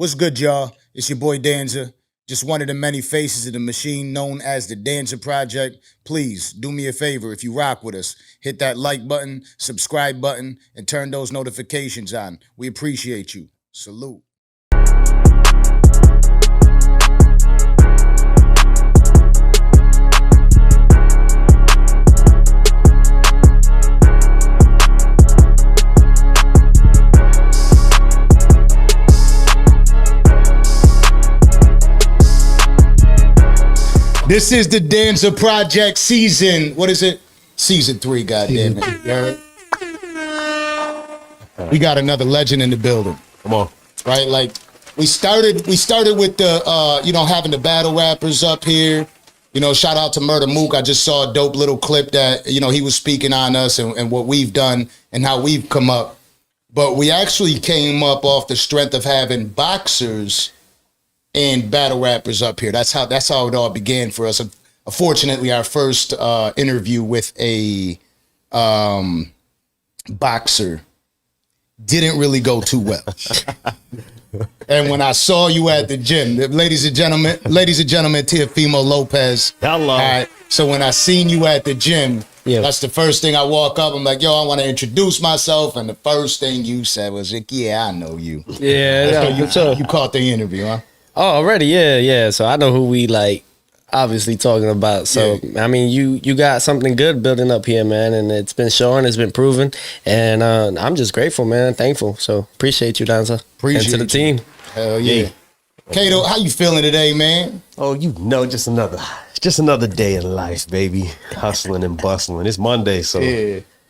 What's good, y'all? It's your boy Danza. Just one of the many faces of the machine known as the Danza Project. Please do me a favor if you rock with us. Hit that like button, subscribe button, and turn those notifications on. We appreciate you. Salute. This is the Danza Project season. What is it? Season 3, goddamn it. We got another legend in the building. Come on. Right? Like we started with the having the battle rappers up here. Shout out to Murder Mook. I just saw a dope little clip that, he was speaking on us and what we've done and how we've come up. But we actually came up off the strength of having boxers and battle rappers up here. That's how it all began for us. Unfortunately, our first interview with a boxer didn't really go too well. And when I saw you at the gym, ladies and gentlemen, Teofimo Lopez. Hello. Right, so when I seen you at the gym, that's the first thing I walk up. I'm like, yo, I want to introduce myself. And the first thing you said was, like, yeah, I know you. Yeah. You caught the interview, huh? Oh, already, yeah. So I know who we obviously talking about. So I mean, you got something good building up here, man, and it's been showing, it's been proven, and I'm just grateful, man, thankful. So appreciate you, Danza. Appreciate and to the team. Hell yeah. Kato, how you feeling today, man? Oh, just another day in life, baby. Hustling and bustling. It's Monday, so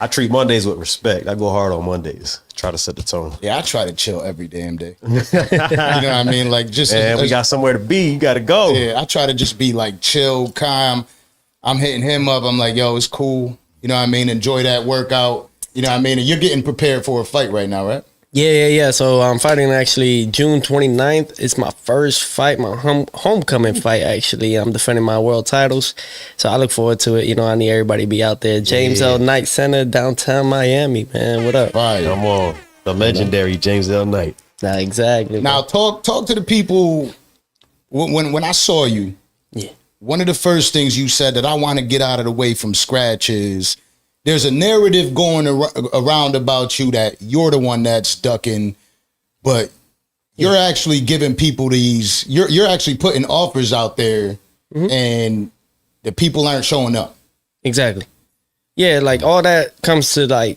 I treat Mondays with respect. I go hard on Mondays. Try to set the tone. Yeah, I try to chill every damn day. You know what I mean? Like we got somewhere to be. You got to go. Yeah, I try to just be like chill, calm. I'm hitting him up. I'm like, yo, it's cool. You know what I mean? Enjoy that workout. You know what I mean? And you're getting prepared for a fight right now, right? Yeah. So I'm fighting actually June 29th. It's my first fight, my homecoming fight, actually. I'm defending my world titles. So I look forward to it. I need everybody to be out there. James L. Knight Center, downtown Miami, man. What up? Right. Come on. The legendary James L. Knight. Nah, exactly. Now, talk to the people. When I saw you, one of the first things you said that I want to get out of the way from scratch is, there's a narrative going around about you that you're the one that's ducking, but you're actually giving people these, you're actually putting offers out there and the people aren't showing up. Exactly. Yeah, all that comes to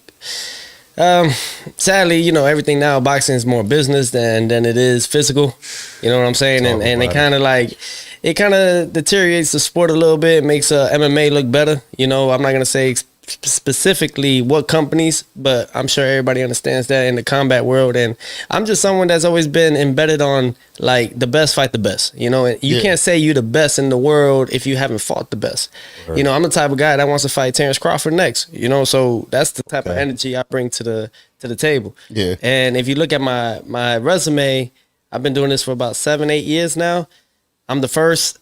sadly, everything now, boxing is more business than it is physical. You know what I'm saying? And it kind of deteriorates the sport a little bit. It makes MMA look better. I'm not going to say specifically what companies, but I'm sure everybody understands that in the combat world. And I'm just someone that's always been embedded on the best fight the best. You can't say you the best in the world if you haven't fought the best. Right. I'm the type of guy that wants to fight Terrance Crawford next. So that's the type of energy I bring to the table. Yeah. And if you look at my resume, I've been doing this for about 7-8 years now. I'm the first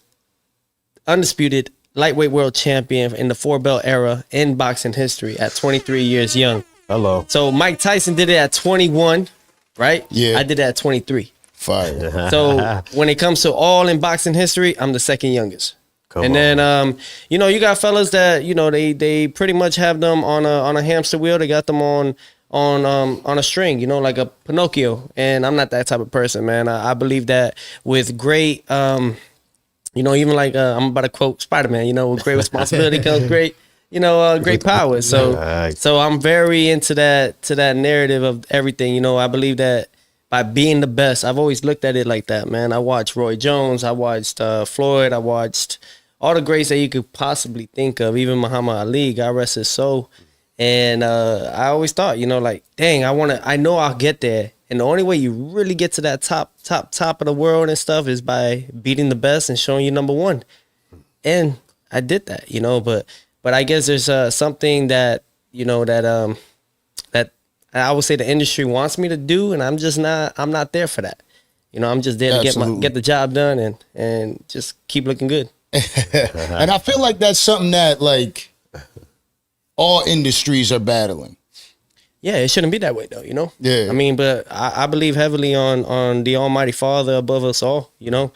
undisputed lightweight world champion in the 4-belt era in boxing history at 23 years young. Hello. So Mike Tyson did it at 21, right? Yeah. I did it at 23. Fire. So when it comes to all in boxing history, I'm the second youngest. Then you got fellas that they pretty much have them on a hamster wheel. They got them on a string, like a Pinocchio. And I'm not that type of person, man. I believe that with great even I'm about to quote Spider-Man, with great responsibility comes great, great power. So I'm very into that narrative of everything. I believe that by being the best, I've always looked at it like that, man. I watched Roy Jones, I watched Floyd, I watched all the greats that you could possibly think of, even Muhammad Ali, God rest his soul. And I always thought, dang, I know I'll get there. And the only way you really get to that top of the world and stuff is by beating the best and showing you number one. And I did that, but I guess there's something that, that I would say the industry wants me to do. And I'm not there for that. I'm just there to get the job done and just keep looking good. And I feel like that's something that all industries are battling. yeah, it shouldn't be that way though, you know? Yeah. I mean, but I believe heavily on the Almighty Father above us all, you know?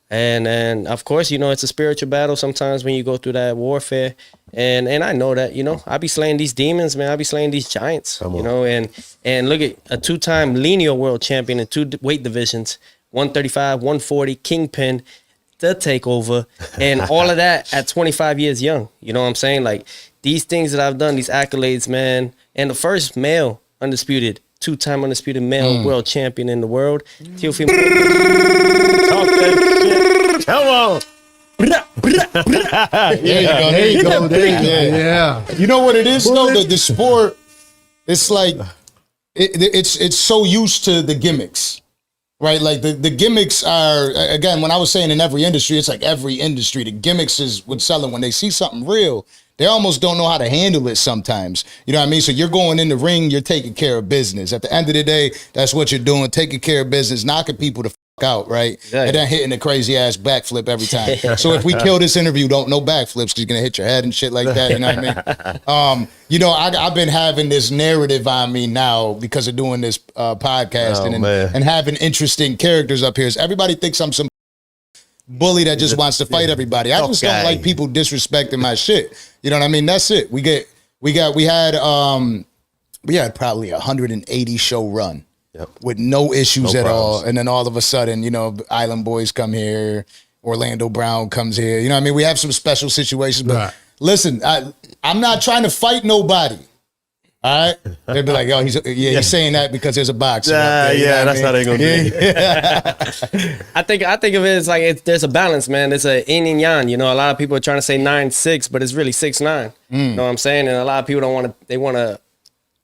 And of course, you know, it's a spiritual battle sometimes when you go through that warfare. And I know that, you know, I be slaying these demons, man. I be slaying these giants, you know, and look at a 2-time lineal world champion in 2 weight divisions, 135, 140, Kingpin, the Takeover, and all of that at 25 years young. You know what I'm saying? Like these things that I've done, these accolades, man, and the first male undisputed, 2-time undisputed male world champion in the world, Teofimo. Talk that shit. Come on. There you go. Yeah. You know what it is though? The sport, it's like it's so used to the gimmicks, right? Like the gimmicks are, again, when I was saying in every industry, it's like every industry, the gimmicks is what's selling. When they see something real, they almost don't know how to handle it sometimes. You know what I mean? So you're going in the ring, you're taking care of business. At the end of the day, that's what you're doing, taking care of business, knocking people the out, right? Exactly. And then hitting a crazy ass backflip every time. So if we kill this interview, don't no backflips because you're gonna hit your head and shit like that. You know what I mean? You know, I've been having this narrative on me now because of doing this podcast and having interesting characters up here. So everybody thinks I'm some bully that just wants to fight everybody. I just don't like people disrespecting my shit. You know what I mean? That's it. We had probably 180 show run. Yep. With no issues at all. And then all of a sudden, you know, Island Boys come here, Orlando Brown comes here. You know what I mean? We have some special situations. But listen, I'm not trying to fight nobody. All right? They'd be like, oh, he's saying that because there's a boxer. That's how they gonna do it. I think of it as like there's a balance, man. There's a yin and yang. You know, a lot of people are trying to say 9'6", but it's really 6'9". You know what I'm saying? And a lot of people they want to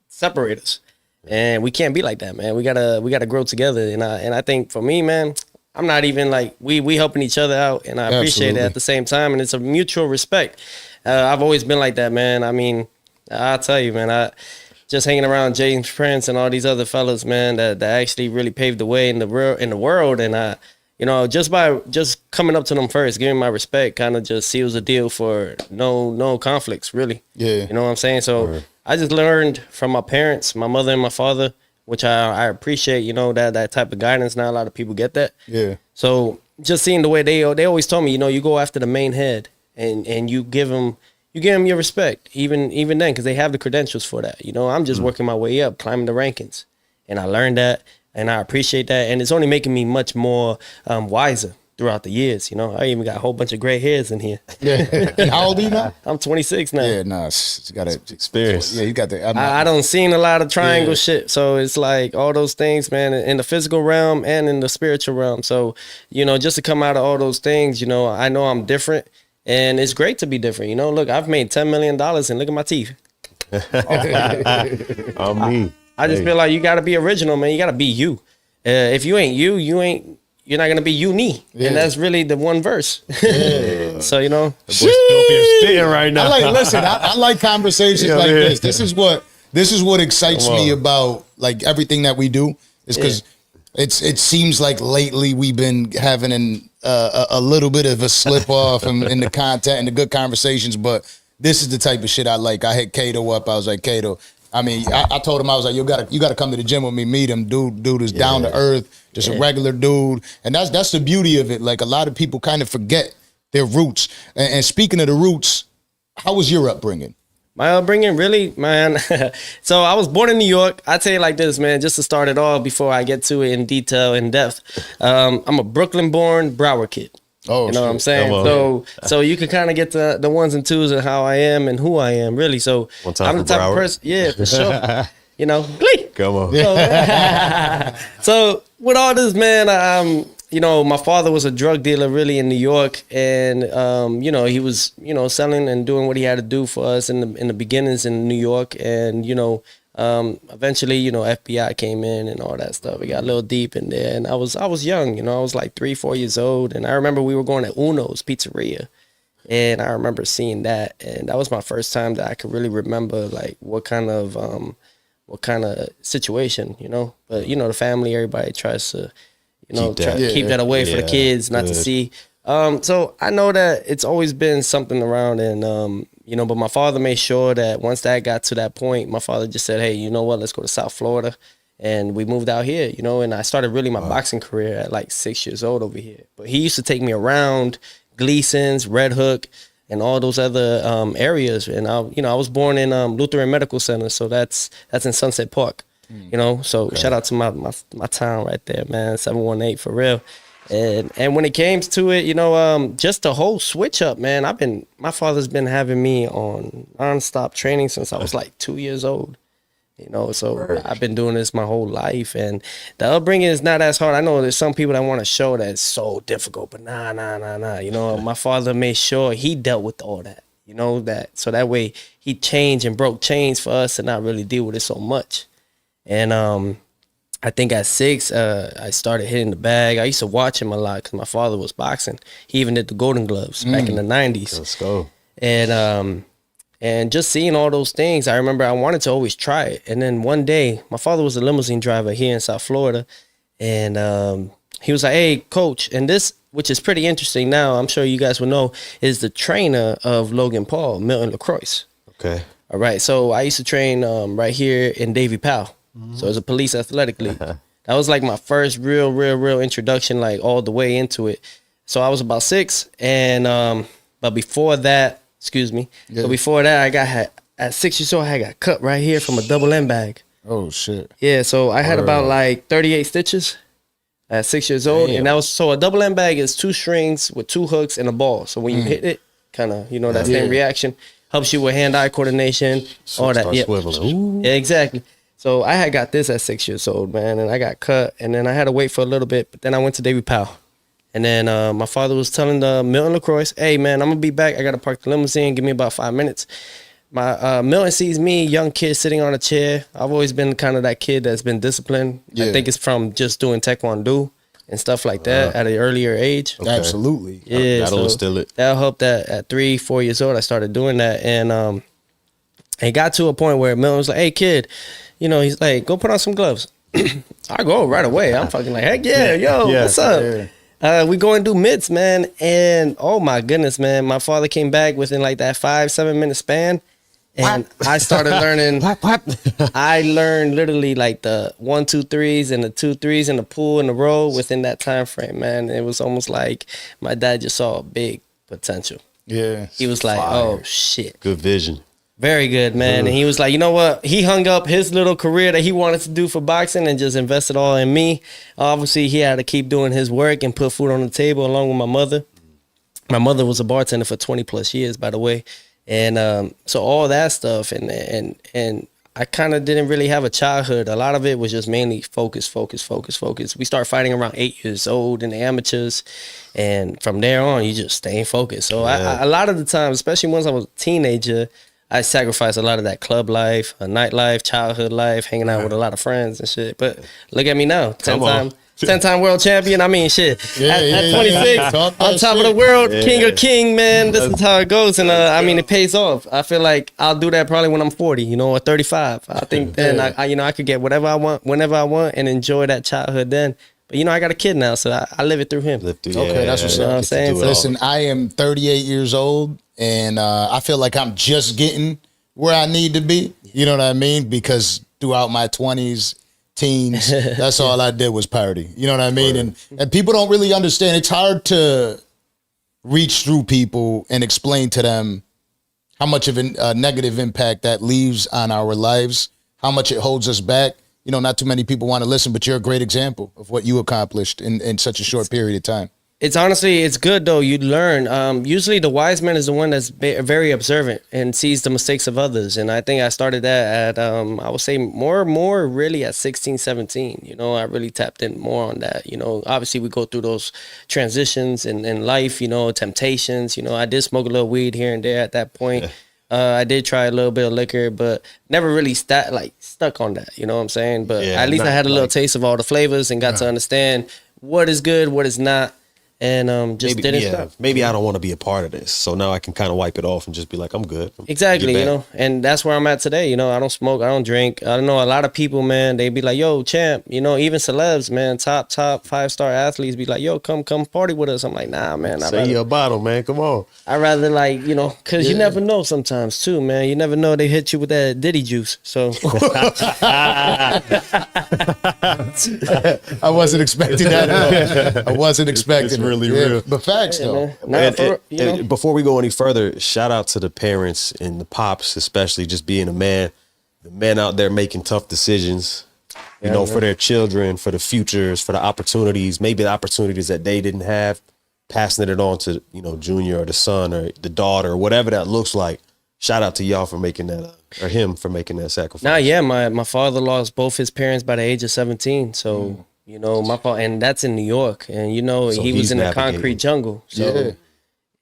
separate us. And we can't be like that, man. We gotta grow together. And I think for me, man, I'm not even like we helping each other out, and I appreciate it at the same time. And it's a mutual respect. I've always been like that, man. I mean, I'll tell you, man. I just hanging around James Prince and all these other fellas, man, that actually really paved the way in the world. And you know, just coming up to them first, giving my respect, kind of just seals the deal for no conflicts, really. Yeah, you know what I'm saying. So. I just learned from my parents, my mother and my father, which I appreciate, you know, that type of guidance. Not a lot of people get that. Yeah. So just seeing the way they always told me, you know, you go after the main head and you give them your respect, even then, because they have the credentials for that. You know, I'm just working my way up, climbing the rankings. And I learned that, and I appreciate that. And it's only making me much more wiser throughout the years. You know, I even got a whole bunch of gray hairs in here. Yeah. And how old are you now? I'm 26 now. Yeah, no, you got experience. Yeah, you got the. I don't seen a lot of triangle shit, so it's like all those things, man, in the physical realm and in the spiritual realm. So, you know, just to come out of all those things, you know I'm different, and it's great to be different. You know, look, I've made $10 million, and look at my teeth. I just feel like you got to be original, man. You got to be you. If you ain't you're not gonna be uni, and that's really the one verse. Yeah. So you know, spitting right now. I like conversations like this. This is what excites me about like everything that we do. Is because it seems like lately we've been having a little bit of a slip off in the content and the good conversations, but this is the type of shit I like. I hit Kato up. I was like, Kato. I mean, I told him, I was like, you gotta come to the gym with me, meet him. Dude is down to earth, just a regular dude. And that's the beauty of it. Like a lot of people kind of forget their roots. And speaking of the roots, how was your upbringing? My upbringing, really, man. So I was born in New York. I tell you like this, man, just to start it off before I get to it in detail, in depth. I'm a Brooklyn-born Broward kid. Oh, you know what I'm saying? So you can kind of get the ones and twos of how I am and who I am, really. So I'm the type of person, for sure. You know, glee. Come on. So with all this, man, you know, my father was a drug dealer really in New York, and you know, he was, you know, selling and doing what he had to do for us in the beginnings in New York, and you know, eventually, you know, FBI came in and all that stuff. We got a little deep in there, and I was young, you know, I was like 3-4 years old, and I remember we were going to Uno's Pizzeria, and I remember seeing that, and that was my first time that I could really remember like what kind of situation, you know. But you know, the family, everybody tries to, you know, keep that away for the kids, not to see. So I know that it's always been something around, and you know, but my father made sure that once that got to that point, my father just said, hey, you know what, let's go to South Florida. And we moved out here, you know, and I started really my boxing career at like 6 years old over here. But he used to take me around Gleason's, Red Hook, and all those other areas. And I was born in Lutheran Medical Center, so that's in Sunset Park. You know, so shout out to my town right there, man, 718 for real. And when it came to it, you know, just the whole switch up, man. My father's been having me on nonstop training since I was like 2 years old. You know, so I've been doing this my whole life, and the upbringing is not as hard. I know there's some people that want to show that it's so difficult, but nah. You know, my father made sure he dealt with all that. You know, that so that way he changed and broke chains for us to not really deal with it so much. And I think at 6, I started hitting the bag. I used to watch him a lot because my father was boxing. He even did the Golden Gloves back in the 90s. Let's go. And just seeing all those things, I remember I wanted to always try it. And then one day, my father was a limousine driver here in South Florida. And he was like, hey, coach. And this, which is pretty interesting now, I'm sure you guys will know, is the trainer of Logan Paul, Milton LaCroix. Okay. All right. So I used to train right here in Davie Powell. So it was a police athletic league. That was like my first real introduction, like all the way into it. So I was about 6. And but before that, excuse me. Yeah. So before that, at 6 years old, I got cut right here from a double end bag. Oh shit. Yeah, so I had about like 38 stitches at 6 years old. Damn. And that was, so a double end bag is 2 strings with 2 hooks and a ball. So when you hit it, kind of, you know, that same reaction helps you with hand-eye coordination, all that. Yeah, exactly. So I had got this at 6 years old, man, and I got cut, and then I had to wait for a little bit, but then I went to Davie Powell. And then my father was telling Milton LaCroix, hey, man, I'm going to be back. I got to park the limousine. Give me about 5 minutes. My Milton sees me, young kid, sitting on a chair. I've always been kind of that kid that's been disciplined. Yeah. I think it's from just doing taekwondo and stuff like that at an earlier age. Okay. Absolutely. Yeah, that'll instill it. That helped that at 3, 4 years old, I started doing that. And it got to a point where Milton was like, hey, kid, you know, he's like, go put on some gloves. I go right away. I'm fucking like, heck yeah, yo, what's up? Yeah. We go and do mitts, man, and oh my goodness, man, my father came back within like that 5-7 minute span, and I started learning. I learned literally like the 1, 2, 3s and the 2, 3s in the pool and the row within that time frame, man. It was almost like my dad just saw a big potential. Yeah, he was like, oh shit, good vision. Very good, man. And he was like, you know what? He hung up his little career that he wanted to do for boxing and just invested all in me. Obviously, he had to keep doing his work and put food on the table along with my mother. My mother was a bartender for 20 plus years, by the way. And so all that stuff. And I kind of didn't really have a childhood. A lot of it was just mainly focus. We started fighting around 8 years old in the amateurs. And from there on, you just stay focused. So I, a lot of the time, especially once I was a teenager, I sacrificed a lot of that club life, nightlife, childhood life, hanging out with a lot of friends and shit. But look at me now, 10-time world champion. I mean, shit. At 26, on top of the world, king, man. This is how it goes. And I mean, it pays off. I feel like I'll do that probably when I'm 40, you know, or 35. I think then I could get whatever I want, whenever I want, and enjoy that childhood then. But, you know, I got a kid now, so I live it through him. Okay, that's what's up. You know what I'm saying? So, listen, I am 38 years old, and I feel like I'm just getting where I need to be. You know what I mean? Because throughout my 20s, teens, that's all I did was party. You know what I mean? And people don't really understand. It's hard to reach through people and explain to them how much of a negative impact that leaves on our lives, how much it holds us back. You know, not too many people want to listen, but you're a great example of what you accomplished in such a short period of time. It's honestly, it's good though. You learn. Usually the wise man is the one that's very observant and sees the mistakes of others. And I think I started that at, I would say more really at 16, 17. You know, I really tapped in more on that. You know, obviously we go through those transitions in life, you know, temptations. You know, I did smoke a little weed here and there at that point. I did try a little bit of liquor, but never really stuck on that. You know what I'm saying? But at least I had a little taste of all the flavors and got to understand what is good, what is not. and just didn't stop. Maybe I don't want to be a part of this, so now I can kind of wipe it off and just be like, I'm good. Exactly, you know, and that's where I'm at today. You know, I don't smoke, I don't drink. I don't know, a lot of people, man, they be like, yo, champ, you know, even celebs, man, top 5-star athletes be like, yo, come party with us. I'm like, nah, man. Say you a bottle, man. Come on. I'd rather, like, you know, because you never know sometimes too, man. You never know they hit you with that Diddy juice. So I wasn't expecting that at all. I wasn't expecting It's really real. But facts, though. And before we go any further, shout out to the parents and the pops, especially just being a man, the men out there making tough decisions, you know, for their children, for the futures, for the opportunities, maybe the opportunities that they didn't have, passing it on to, you know, Junior or the son or the daughter or whatever that looks like. Shout out to y'all for making that, or him for making that sacrifice. Nah, yeah, my father lost both his parents by the age of 17. So, you know, my father, and that's in New York. And, you know, so he was in the concrete jungle. So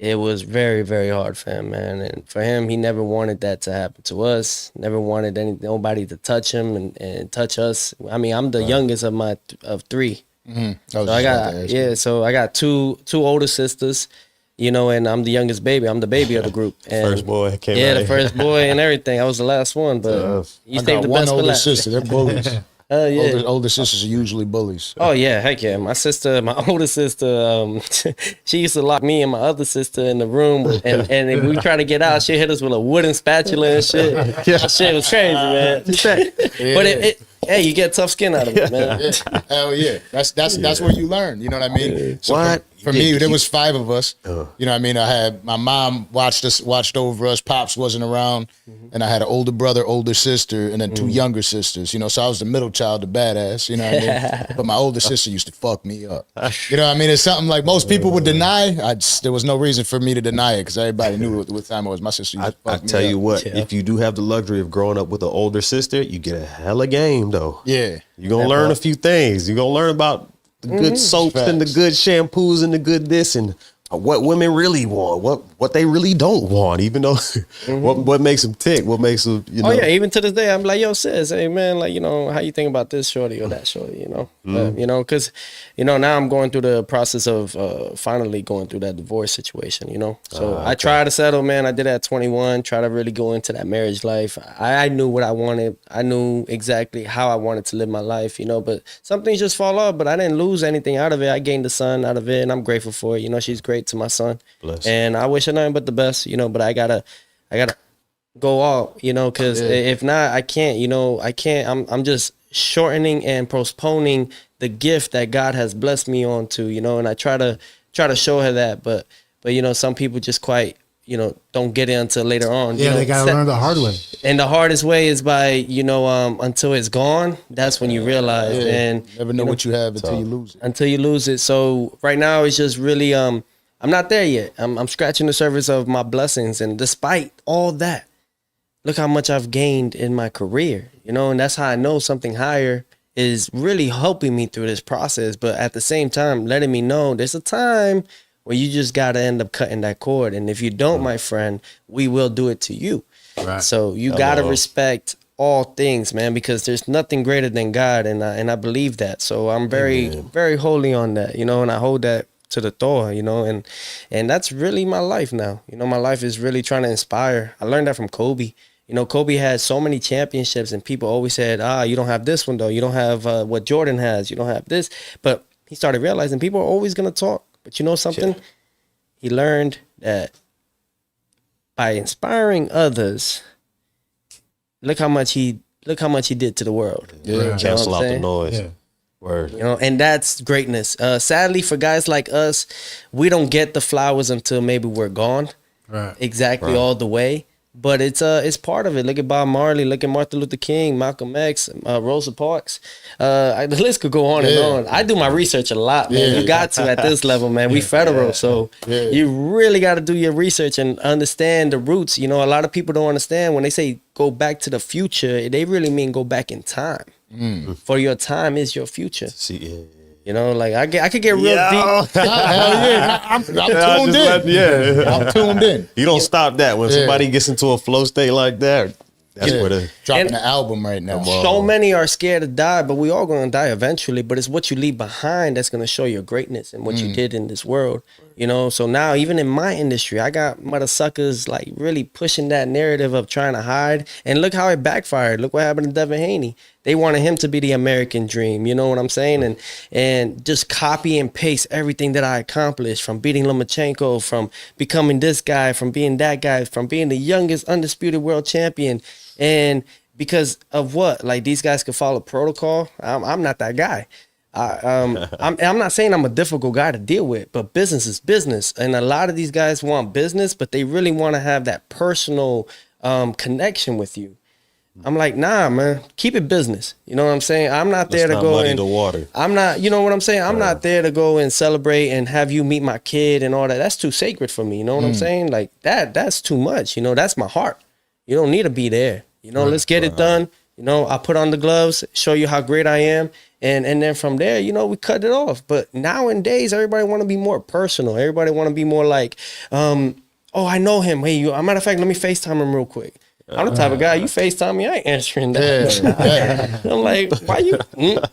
it was very, very hard for him, man. And for him, he never wanted that to happen to us. Never wanted nobody to touch him and touch us. I mean, I'm the youngest of three. So I got two older sisters. You know, and I'm the youngest baby. I'm the baby of the group. And first boy came out. the first boy and everything. I was the last one, but you saved the best for last. Older sister. They're bullies. Older sisters are usually bullies. Oh yeah, heck yeah. My older sister, she used to lock me and my other sister in the room, and if we try to get out, she hit us with a wooden spatula and shit. That shit was crazy, man. But hey, you get tough skin out of it, man. Hell yeah. That's where you learn. You know what I mean? So for me, there was 5 of us. You know what I mean? I had my mom watched over us. Pops wasn't around, and I had an older brother, older sister, and then 2 younger sisters. You know, so I was the middle child, the badass. You know what I mean? But my older sister used to fuck me up. You know what I mean? It's something like most people would deny. There was no reason for me to deny it because everybody knew what time it was. My sister used to fuck me up. I tell you what, if you do have the luxury of growing up with an older sister, you get a hella game though. Yeah, you're gonna learn a few things. You're gonna learn about the good soaps and the good shampoos and the good this and what women really want, what they really don't want, even though what makes them tick, what makes them, you know. Oh yeah, even to this day, I'm like, yo, sis, hey man, like, you know, how you think about this shorty or that shorty, you know, you know, because, you know, now I'm going through the process of finally going through that divorce situation, you know. So I tried to settle, man. I did it at 21, try to really go into that marriage life. I knew what I wanted. I knew exactly how I wanted to live my life, you know, but some things just fall off, but I didn't lose anything out of it. I gained a son out of it, and I'm grateful for it. You know, she's great to my son. Bless. And I wish her nothing but the best, you know, but I gotta go all, you know, because if not, I can't, you know, I'm just shortening and postponing the gift that God has blessed me onto, you know, and I try to show her that, but you know, some people just quite, you know, don't get it until later on. Yeah, you know, they gotta learn the hard way. And the hardest way is by, you know, until it's gone. That's when you realize. And never know what you have until you lose it. Until you lose it. So right now it's just really I'm not there yet. I'm scratching the surface of my blessings, and despite all that, look how much I've gained in my career, you know, and that's how I know something higher is really helping me through this process. But at the same time, letting me know there's a time where you just got to end up cutting that cord. And if you don't, my friend, we will do it to you. Right. So you got to respect all things, man, because there's nothing greater than God. And I believe that. So I'm very, very holy on that, you know, and I hold that to the Thor, you know, and that's really my life now. You know, my life is really trying to inspire. I learned that from Kobe. You know, Kobe had so many championships, and people always said, you don't have this one, though. You don't have what Jordan has. You don't have this. But he started realizing people are always going to talk. But you know something? He learned that by inspiring others, look how much he did to the world. Yeah, cancel out the noise. Yeah. Word. You know, and that's greatness. Sadly, for guys like us, we don't get the flowers until maybe we're gone. Right. Exactly all the way. But it's part of it. Look at Bob Marley. Look at Martin Luther King, Malcolm X, Rosa Parks. The list could go on and on. I do my research a lot, man. You got to at this level, man. We federal, so you really got to do your research and understand the roots. You know, a lot of people don't understand when they say go back to the future. They really mean go back in time. For your time is your future. See, you know, like I could get real deep. Hell yeah, I'm tuned in. I'm tuned in. You don't stop that when somebody gets into a flow state like that. That's what it dropping And- an album right now. So many are scared to die, but we all gonna die eventually. But it's what you leave behind that's gonna show your greatness and what you did in this world. You know, so now even in my industry, I got mother suckers like really pushing that narrative of trying to hide. And look how it backfired. Look what happened to Devin Haney. They wanted him to be the American dream. You know what I'm saying? And just copy and paste everything that I accomplished, from beating Lomachenko, from becoming this guy, from being that guy, from being the youngest undisputed world champion. And because of what? Like, these guys could follow protocol. I'm not that guy. I'm not saying I'm a difficult guy to deal with, but business is business. And a lot of these guys want business, but they really want to have that personal connection with you. I'm like, nah, man, keep it business. You know what I'm saying? I'm not there to go muddy and the water. I'm not, you know what I'm saying? I'm not there to go and celebrate and have you meet my kid and all that. That's too sacred for me. You know what I'm saying? Like that's too much. You know, that's my heart. You don't need to be there. You know, let's get it done. You know, I put on the gloves, show you how great I am. And then from there, you know, we cut it off. But nowadays, everybody want to be more personal. Everybody want to be more like, oh, I know him. Hey, a matter of fact, let me FaceTime him real quick. I'm the type of guy, you FaceTime me, I ain't answering that. I'm like, why you?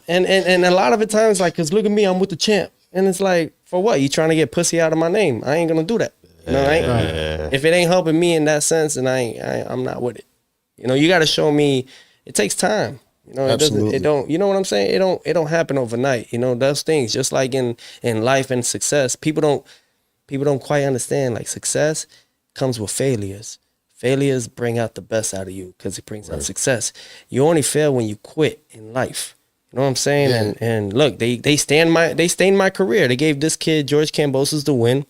And a lot of the times, like, because look at me, I'm with the champ. And it's like, for what? You trying to get pussy out of my name? I ain't going to do that. You know, if it ain't helping me in that sense, then I'm not with it. You know, you got to show me, it takes time. You know, it don't, you know what I'm saying? It don't happen overnight. You know, those things, just like in life and success, people don't quite understand, like, success comes with failures. Failures bring out the best out of you because it brings out success. You only fail when you quit in life. You know what I'm saying? Yeah. And look, they stained my career. They gave this kid George Kambosos the win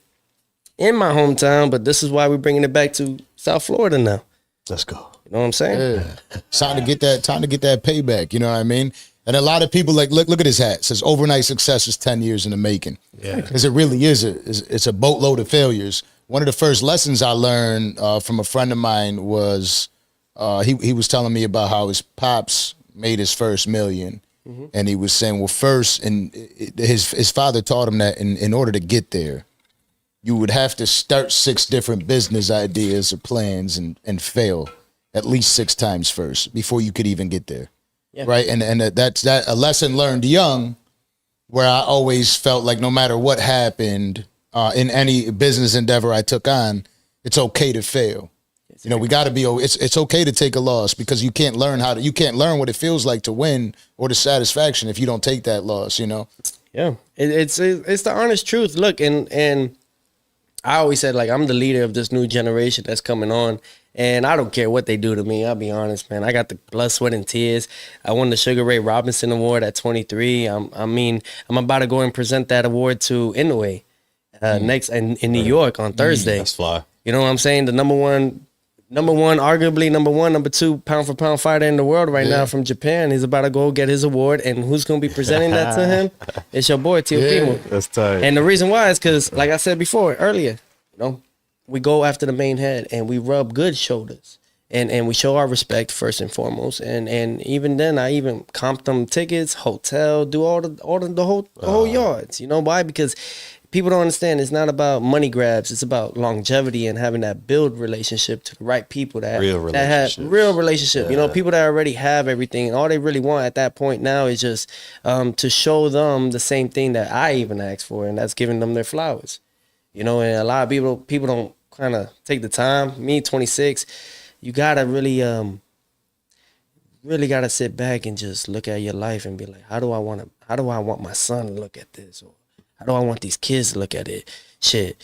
in my hometown, but this is why we're bringing it back to South Florida now. Let's go. You know what I'm saying? Yeah. Time to get that payback. You know what I mean? And a lot of people like look at his hat. It says overnight success is 10 years in the making. Yeah, because it really is. It's a boatload of failures. One of the first lessons I learned from a friend of mine was he was telling me about how his pops made his first million, and he was saying, well, first, and his father taught him that in order to get there, you would have to start 6 different business ideas or plans and fail at least 6 times first before you could even get there, right? And that's a lesson learned young, where I always felt like no matter what happened. In any business endeavor I took on, it's okay to fail. You know, we got to be. It's okay to take a loss because you can't learn what it feels like to win or the satisfaction if you don't take that loss. You know. Yeah, it's the honest truth. Look, and I always said, like, I'm the leader of this new generation that's coming on, and I don't care what they do to me. I'll be honest, man. I got the blood, sweat, and tears. I won the Sugar Ray Robinson Award at 23. I'm about to go and present that award to Inoue. Next in New York on Thursday. That's fly. You know what I'm saying? The number one, arguably number 2 pound for pound fighter in the world right now from Japan. He's about to go get his award, and who's going to be presenting that to him? It's your boy Teofimo. That's tight. And the reason why is because, like I said before earlier, you know, we go after the main head and we rub good shoulders, and we show our respect first and foremost. And even then, I even comped them tickets, hotel, do all the whole yards. You know why? Because people don't understand, it's not about money grabs. It's about longevity and having that build relationship to the right people that have real relationship. Yeah. You know, people that already have everything, and all they really want at that point now is just to show them the same thing that I even asked for, and that's giving them their flowers. You know, and a lot of people don't kind of take the time. Me, 26, you gotta really gotta sit back and just look at your life and be like, how do I want my son to look at this? Or how do I want these kids to look at it? Shit.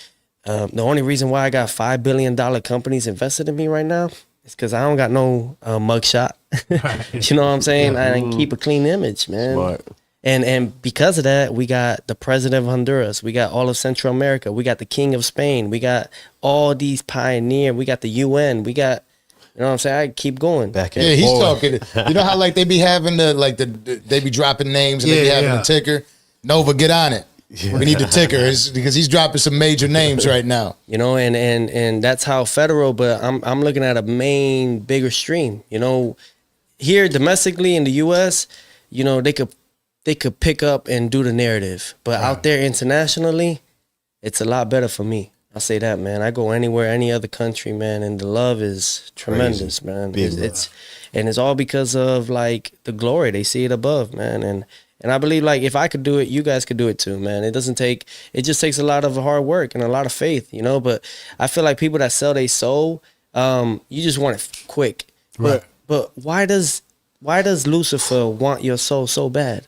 The only reason why I got $5 billion companies invested in me right now is because I don't got no mugshot. You know what I'm saying? I keep a clean image, man. Smart. And because of that, we got the president of Honduras. We got all of Central America. We got the king of Spain. We got all these pioneers. We got the UN. We got, you know what I'm saying? I keep going. He's talking. You know how like they be having they be dropping names and they be having the ticker? Nova, get on it. Yeah. We need the ticker because he's dropping some major names right now. You know, and that's how federal, but I'm looking at a bigger stream. You know, here domestically in the US, you know, they could pick up and do the narrative. But out there internationally, it's a lot better for me. I say that, man. I go anywhere, any other country, man, and the love is tremendous, man. It's all because of like the glory they see it above, man. And I believe like if I could do it, you guys could do it too, man. It just takes a lot of hard work and a lot of faith, you know. But I feel like people that sell their soul, you just want it quick. Right. But why does Lucifer want your soul so bad?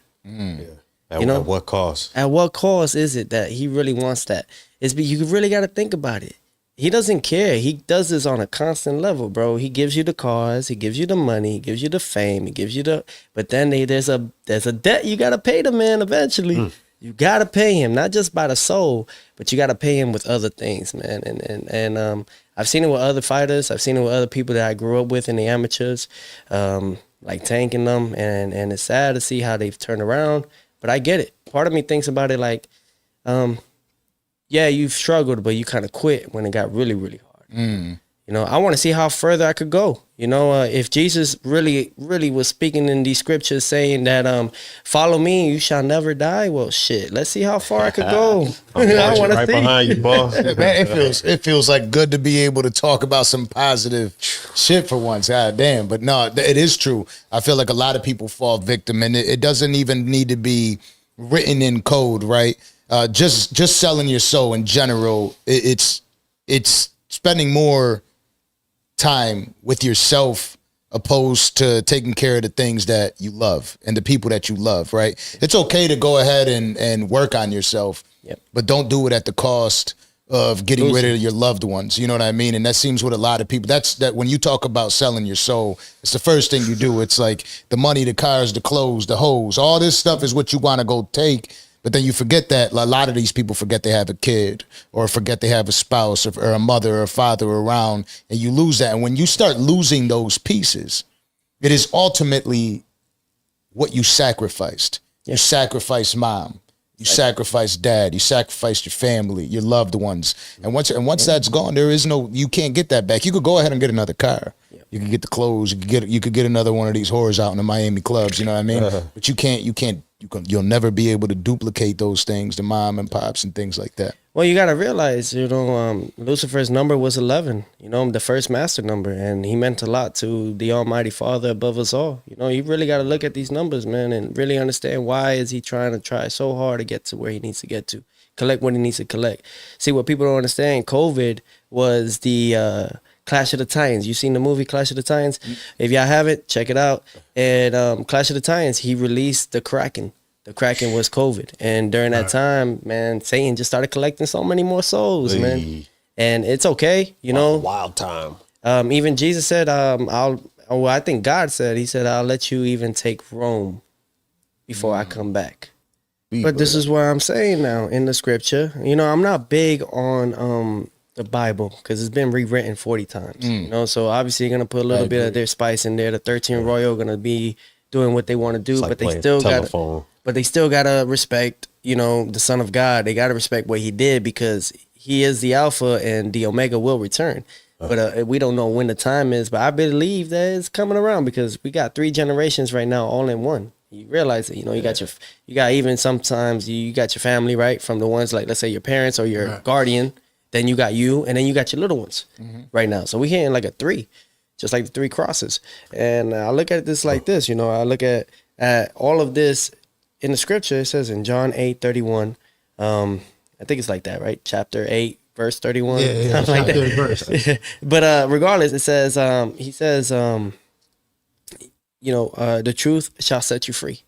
At what cost? At what cost is it that he really wants that? You really got to think about it. He doesn't care. He does this on a constant level, bro. He gives you the cars, he gives you the money, he gives you the fame, he gives you but then there's a debt you got to pay the man eventually. You got to pay him, not just by the soul, but you got to pay him with other things, man. And I've seen it with other fighters. I've seen it with other people that I grew up with in the amateurs, like tanking them. And it's sad to see how they've turned around, but I get it. Part of me thinks about it like, yeah, you've struggled, but you kind of quit when it got really, really hard. You know, I want to see how further I could go. You know, if Jesus really, really was speaking in these scriptures saying that, follow me, you shall never die. Well, shit, let's see how far I could go. I want to see. Behind you, boss. Man, it feels like good to be able to talk about some positive shit for once. God damn. But no, it is true. I feel like a lot of people fall victim, and it doesn't even need to be written in code, right? Just selling your soul in general, it's spending more time with yourself opposed to taking care of the things that you love and the people that you love, right? It's okay to go ahead and work on yourself, but don't do it at the cost of getting rid of your loved ones. You know what I mean? And that seems what a lot of people, that when you talk about selling your soul, it's the first thing you do. It's like the money, the cars, the clothes, the hoes, all this stuff is what you want to go take. But then you forget that a lot of these people forget they have a kid or forget they have a spouse or a mother or a father around, and you lose that. And when you start losing those pieces, it is ultimately what you sacrificed. You sacrificed mom. You sacrificed dad. You sacrificed your family, your loved ones. And once that's gone, you can't get that back. You could go ahead and get another car. You can get the clothes. You could get another one of these whores out in the Miami clubs. You know what I mean? But you'll never be able to duplicate those things, the mom and pops and things like that. Well, you got to realize, Lucifer's number was 11, the first master number, and he meant a lot to the Almighty Father above us all. You really got to look at these numbers, man, and really understand why is he trying so hard to get to where he needs to get to, collect what he needs to collect. See, what people don't understand, COVID was the Clash of the Titans. You seen the movie Clash of the Titans? If y'all haven't, check it out. And Clash of the Titans, he released the Kraken. The Kraken was COVID. And during that time, man, Satan just started collecting so many more souls, man. And it's okay, Wild time. Even Jesus said, I think God said, he said, I'll let you even take Rome before I come back. But this is what I'm saying now in the scripture. I'm not big on the Bible because it's been rewritten 40 times. So obviously you're gonna put a little bit of their spice in there. The 13 Royal gonna be doing what they want to do, but they still gotta respect, the Son of God. They gotta respect what he did because he is the Alpha and the Omega will return. But we don't know when the time is. But I believe that it's coming around because we got 3 generations right now, all in one. You realize that, you got even sometimes you got your family, right? From the ones like, let's say your parents or your guardian. Then you got you, and then you got your little ones right now. So we're hitting like a 3, just like the 3 crosses. And I look at this like this, I look at all of this in the scripture. It says in John 8:31, I think it's like that, right? Chapter 8, verse 31. Yeah, like that. verse. But regardless, it says, he says, the truth shall set you free.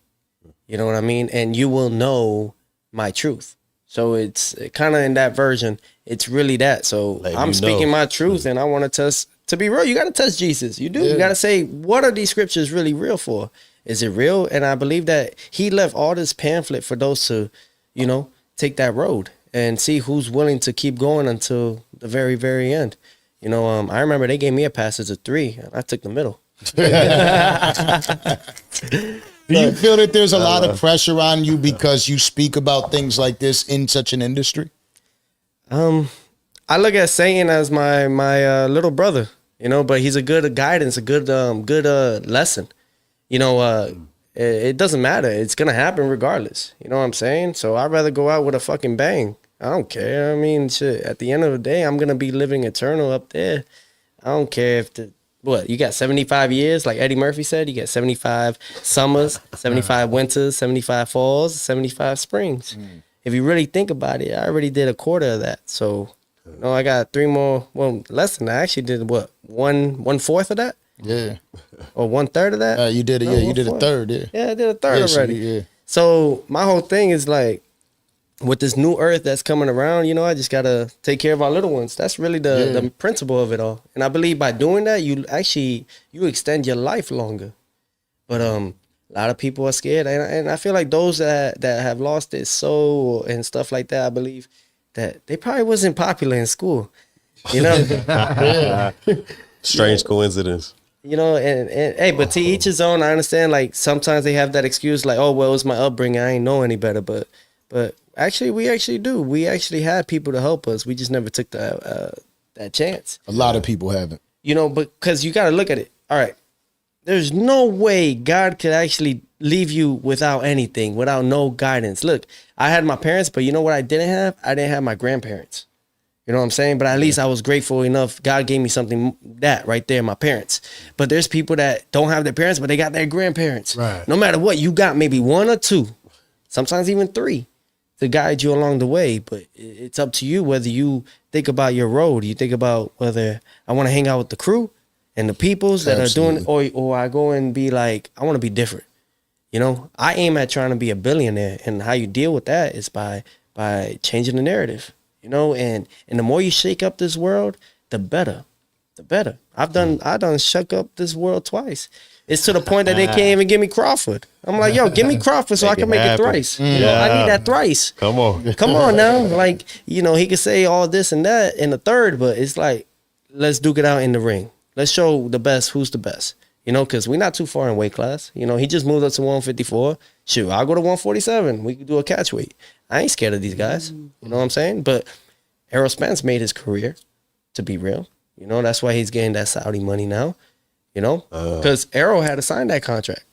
You know what I mean? And you will know my truth. So it's kind of in that version. It's really that. So I'm speaking my truth, and I want to test. To be real, you got to test Jesus. You do. You got to say, what are these scriptures really real for? Is it real? And I believe that he left all this pamphlet for those to, take that road and see who's willing to keep going until the very, very end. I remember they gave me a passage of 3, and I took the middle. Do you feel that there's a lot of pressure on you because you speak about things like this in such an industry? I look at Satan as my little brother, but he's a good guidance, a good lesson. It doesn't matter. It's gonna happen regardless. You know what I'm saying? So I'd rather go out with a fucking bang I don't care. I mean, shit, at the end of the day, I'm going to be living eternal up there. I don't care if you got 75 years, like Eddie Murphy said, you got 75 summers, 75 winters, 75 falls, 75 springs. If you really think about it, I already did a quarter of that. So, I got 3 more, less than that. I actually did one fourth of that? Yeah. Or 1/3 of that? You did it, you did a third, yeah. Yeah, I did a third already. Yeah. So my whole thing is like, with this new earth that's coming around, I just got to take care of our little ones. That's really the principle of it all. And I believe by doing that, you extend your life longer. But a lot of people are scared. And I feel like those that have lost their soul and stuff like that, I believe that they probably wasn't popular in school. Strange coincidence. And hey, but to each his own. I understand, like, sometimes they have that excuse, like, oh, well, it was my upbringing, I ain't know any better. But actually, we actually do. We actually had people to help us. We just never took that chance. A lot of people haven't. Because you got to look at it. All right, there's no way God could actually leave you without anything, without no guidance. Look, I had my parents, but you know what I didn't have? I didn't have my grandparents. You know what I'm saying? But at least I was grateful enough. God gave me something that right there, my parents. But there's people that don't have their parents, but they got their grandparents. Right. No matter what, you got maybe 1 or 2, sometimes even 3 to guide you along the way. But it's up to you whether you think about your road. You think about whether I want to hang out with the crew and the peoples that Absolutely. are doing, or I go and be like, I want to be different. I aim at trying to be a billionaire, and how you deal with that is by changing the narrative. And the more you shake up this world, the better. I've done shook up this world twice. It's to the point that they can't even give me Crawford. I'm like, yo, give me Crawford so I can make it thrice. I need that thrice. Come on. Come on now. Like, he could say all this and that in the third, but it's like, let's duke it out in the ring. Let's show the best who's the best. Because we're not too far in weight class. He just moved up to 154. Shoot, I'll go to 147. We could do a catch weight. I ain't scared of these guys. You know what I'm saying? But Errol Spence made his career, to be real. That's why he's getting that Saudi money now. Because Errol had to sign that contract.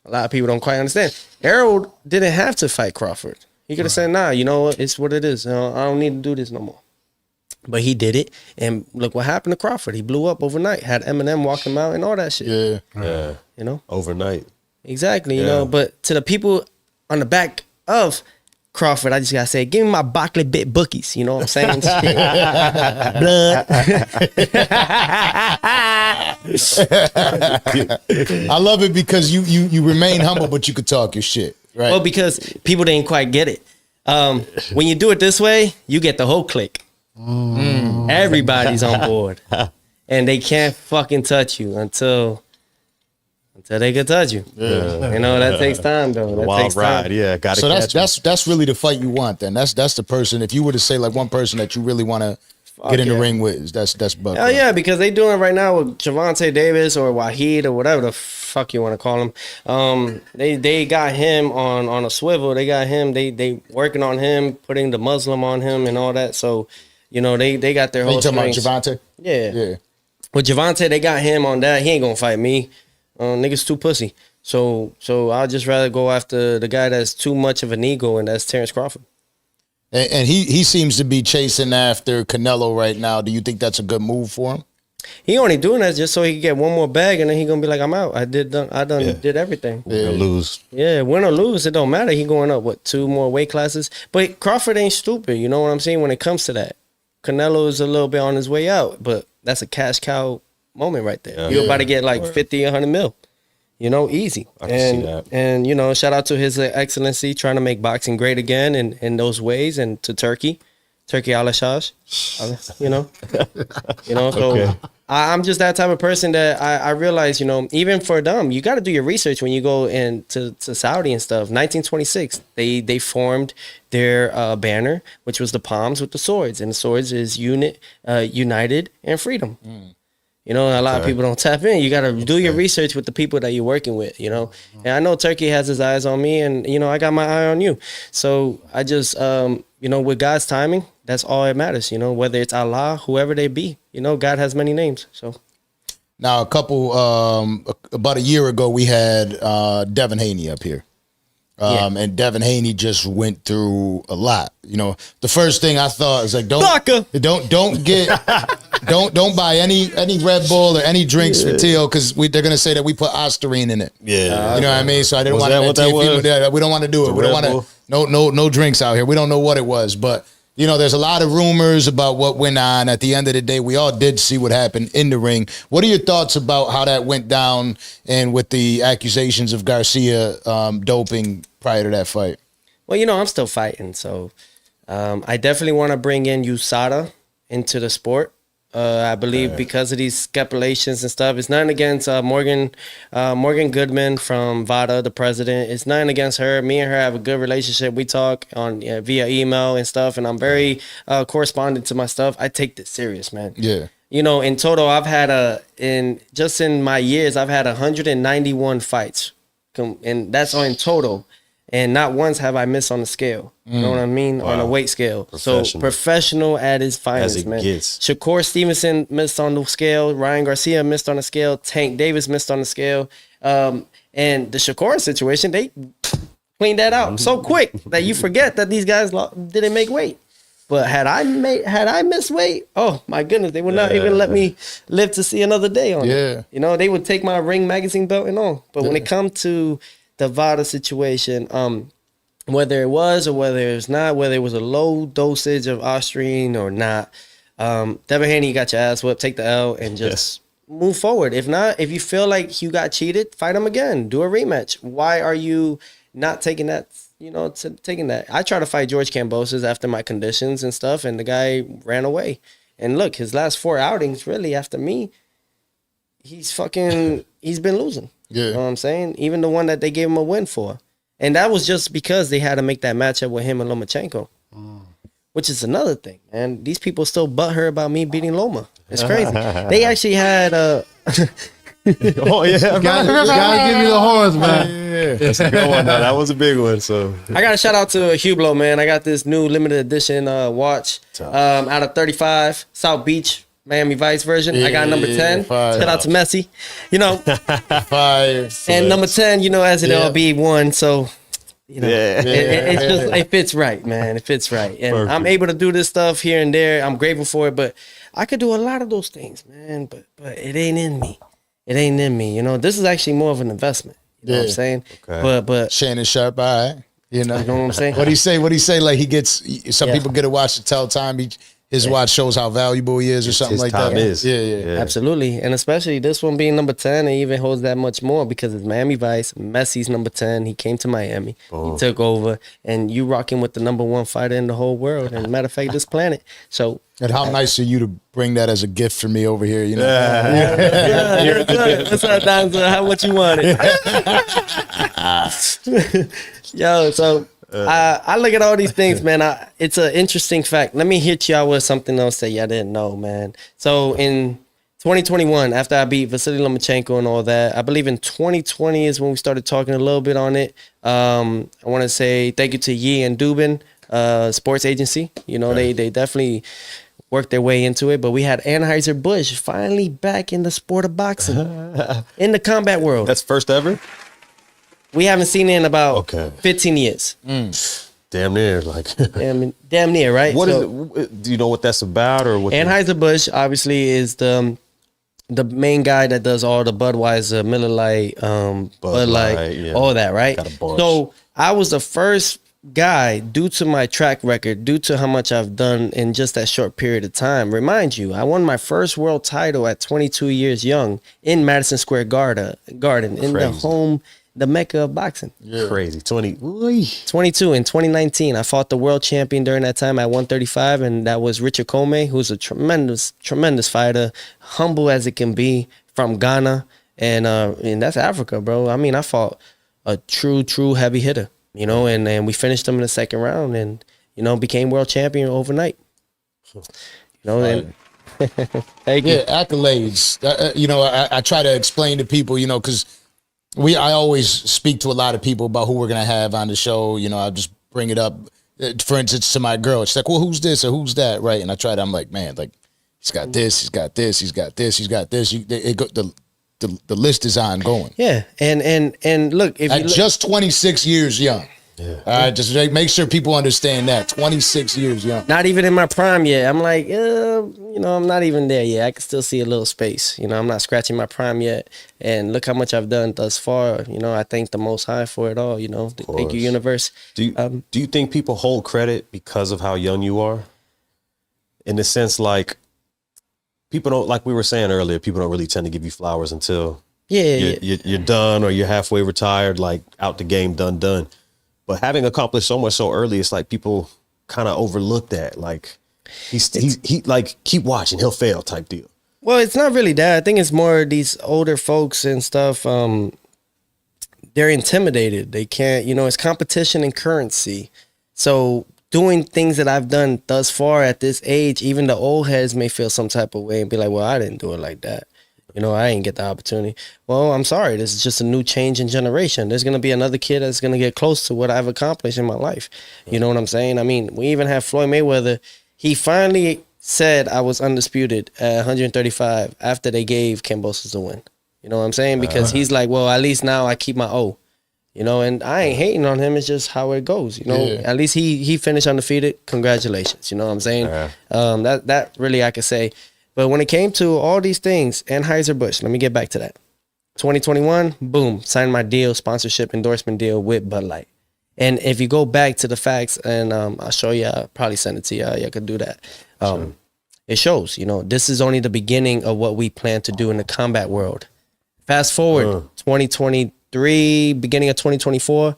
A lot of people don't quite understand. Errol didn't have to fight Crawford. He could have said, nah, you know what? It's what it is. I don't need to do this no more. But he did it. And look what happened to Crawford. He blew up overnight. Had Eminem walk him out and all that shit. Yeah. Overnight. Exactly. But to the people on the back of Crawford, I just gotta say, give me my Barkley bit bookies. You know what I'm saying? Blood. I love it because you remain humble, but you could talk your shit, right? Well, because people didn't quite get it. When you do it this way, you get the whole clique. Everybody's on board, and they can't fucking touch you until they can touch you. That takes time though. That Wild takes ride, time. yeah. Got to. So that's really the fight you want. Then that's the person. If you were to say like one person that you really want to get in the ring with, that's Buck. Oh yeah, because they doing it right now with Javante Davis or Wahid or whatever the fuck you want to call him. They got him on a swivel. They got him. They working on him, putting the Muslim on him and all that. So they got their whole. You talking about strings. Javante? Yeah. With Javante, they got him on that. He ain't gonna fight me. Niggas too pussy. So I'd just rather go after the guy that's too much of an ego, and that's Terrence Crawford. And he seems to be chasing after Canelo right now. Do you think that's a good move for him? He only doing that just so he can get one more bag, and then he gonna be like, I'm out. I did everything. Win or lose. Yeah, win or lose, it don't matter. He going up 2 more weight classes. But Crawford ain't stupid. You know what I'm saying? When it comes to that, Canelo is a little bit on his way out, but that's a cash cow moment right there. You're about to get like 50, 100 mil. Easy. I can see that. And shout out to His Excellency trying to make boxing great again in those ways, and to Turkey Al-Ashash. So Okay. I'm just that type of person that I realize, even for them, you got to do your research when you go into Saudi and stuff. 1926, they formed their banner, which was the palms with the swords, and the swords is united and freedom. A lot of people don't tap in. You got to do your research with the people that you're working with, And I know Turkey has his eyes on me, and, I got my eye on you. So I just, with God's timing, that's all that matters, whether it's Allah, whoever they be. God has many names. So Now, about a year ago, we had Devin Haney up here. And Devin Haney just went through a lot. You know, the first thing I thought is like, don't buy any Red Bull or any drinks for Teo because they're gonna say that we put Ostarine in it. Yeah, you know what I mean. So I didn't want to. We don't want to do it. We don't want to. No drinks out here. We don't know what it was, but you know, there's a lot of rumors about what went on. At the end of the day, we all did see what happened in the ring. What are your thoughts about how that went down and with the accusations of Garcia doping prior to that fight? Well, you know, I'm still fighting, so I definitely want to bring in USADA into the sport. I believe because of these speculations and stuff, it's nothing against Morgan Goodman from VADA, the president. It's nothing against her. Me and her have a good relationship. We talk on via email and stuff, and I'm very correspondent to my stuff. I take this serious, man. Yeah. You know, in total, I've had in my years, I've had 191 fights, and that's in total. And not once have I missed on the scale. You know what I mean? Wow. On a weight scale. So professional at his finest, man. Gets. Shakur Stevenson missed on the scale. Ryan Garcia missed on the scale. Tank Davis missed on the scale. And the Shakur situation, they cleaned that out so quick that you forget that these guys didn't make weight. But had I missed weight, oh my goodness, they would not even let me live to see another day on it. You know, they would take my Ring magazine belt and all. But when it comes to the VADA situation, whether it was or whether it's not, whether it was a low dosage of Ostarine or not, Devin Haney, you got your ass whipped, take the L and just move forward. If not, if you feel like you got cheated, fight him again, do a rematch. Why are you not taking that, taking that? I tried to fight George Kambosos after my conditions and stuff, and the guy ran away. And look, his last 4 outings, really, after me, he's been losing. Yeah. You know what I'm saying? Even the one that they gave him a win for. And that was just because they had to make that matchup with him and Lomachenko. Which is another thing, man. These people still butthurt about me beating Loma. It's crazy. They actually had oh yeah, gotta give me the horns, man. Yeah. That's a good one. That was a big one. So I got a shout out to Hublot, man. I got this new limited edition watch out of 35 South Beach. Miami Vice version. I got number 10. Shout out to Messi. You know. Fire. And number 10, you know, as it all be one. So, you know, it fits right, man. It fits right. And perfect. I'm able to do this stuff here and there. I'm grateful for it. But I could do a lot of those things, man. But it ain't in me. It ain't in me. You know, this is actually more of an investment. You know what I'm saying? Okay. But Shannon Sharp, all right. You know what I'm saying? What do you say? Like he gets some people get to watch the tell time. His watch shows how valuable he is or something like that. Yeah. Absolutely. And especially this one being number 10, it even holds that much more because it's Miami Vice. Messi's number 10. He came to Miami. He took over. And you rocking with the number 1 fighter in the whole world. And matter of fact, this planet. So. And how nice of you to bring that as a gift for me over here, you know? That's right, Danza. How much you want it? Yo, so. I look at all these things, man. It's an interesting fact. Let me hit y'all with something else that y'all didn't know, man. So in 2021, after I beat Vasily Lomachenko and all that, I believe in 2020 is when we started talking a little bit on it. I want to say thank you to Yi and Dubin, sports agency. You know, they definitely worked their way into it. But we had Anheuser-Busch finally back in the sport of boxing, in the combat world. That's first ever? We haven't seen it in about 15 years. Damn near, like damn near, right? What is it? Do you know what that's about, or what? Anheuser-Busch obviously is the main guy that does all the Budweiser, Miller Lite, Bud Light, all that, right? So I was the first guy, due to my track record, due to how much I've done in just that short period of time. Remind you, I won my first world title at 22 years young in Madison Square Garden in the Mecca of boxing. Crazy. 22 in 2019. I fought the world champion during that time at 135, and that was Richard Commey, who's a tremendous fighter, humble as it can be, from Ghana, and that's Africa, bro. I mean, I fought a true heavy hitter, you know, and we finished him in the second round, and you know, became world champion overnight. You know, and thank you. Accolades. You know, I try to explain to people, you know, because I always speak to a lot of people about who we're going to have on the show. You know, I'll just bring it up, for instance, to my girl. She's like, well, who's this or who's that, right? And I'm like, man, like, he's got this, he's got this, he's got this, he's got this. The the list is ongoing. Yeah, and look, if At just 26 years young. Yeah. All right, just make sure people understand that. 26 years young. Not even in my prime yet. I'm like, I'm not even there yet. I can still see a little space. I'm not scratching my prime yet. And look how much I've done thus far. I thank the Most High for it all. Thank you, universe. Do you think people hold credit because of how young you are? In the sense, like, people don't, like we were saying earlier, people don't really tend to give you flowers until you're done or you're halfway retired, like out the game, done. But having accomplished so much so early, it's like people kind of overlook that. Like he like, keep watching, he'll fail type deal. Well, it's not really that. I think it's more these older folks and stuff. They're intimidated. They can't, it's competition and currency. So doing things that I've done thus far at this age, even the old heads may feel some type of way and be like, well, I didn't do it like that. I didn't get the opportunity. Well, I'm sorry. This is just a new change in generation. There's going to be another kid that's going to get close to what I've accomplished in my life. You know what I'm saying? I mean, we even have Floyd Mayweather. He finally said I was undisputed at 135 after they gave Kambosos the win. You know what I'm saying? Because he's like, well, at least now I keep my O. And I ain't hating on him. It's just how it goes. At least he finished undefeated. Congratulations. You know what I'm saying? That really I could say. But when it came to all these things, Anheuser-Busch, let me get back to that. 2021, boom, signed my deal, sponsorship endorsement deal with Bud Light. And if you go back to the facts, and I'll show you, I'll probably send it to you. Y'all could do that. Sure. It shows, this is only the beginning of what we plan to do in the combat world. Fast forward, 2023, beginning of 2024,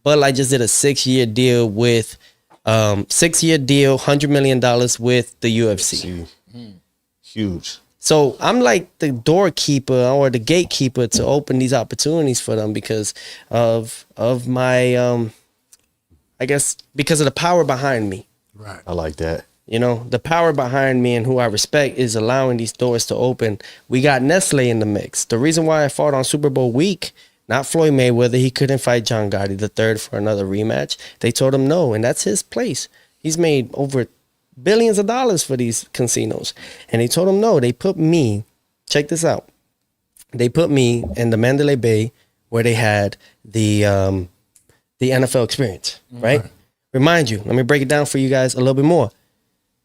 Bud Light just did a 6-year deal with, $100 million with the UFC. Huge. So I'm like the doorkeeper or the gatekeeper to open these opportunities for them because of my, I guess, because of the power behind me. Right. I like that. The power behind me and who I respect is allowing these doors to open. We got Nestle in the mix. The reason why I fought on Super Bowl week, not Floyd Mayweather, he couldn't fight John Gotti III for another rematch. They told him no, and that's his place. He's made over billions of dollars for these casinos. And they told him no. They put me, check this out. They put me in the Mandalay Bay where they had the NFL experience, right? Remind you, let me break it down for you guys a little bit more.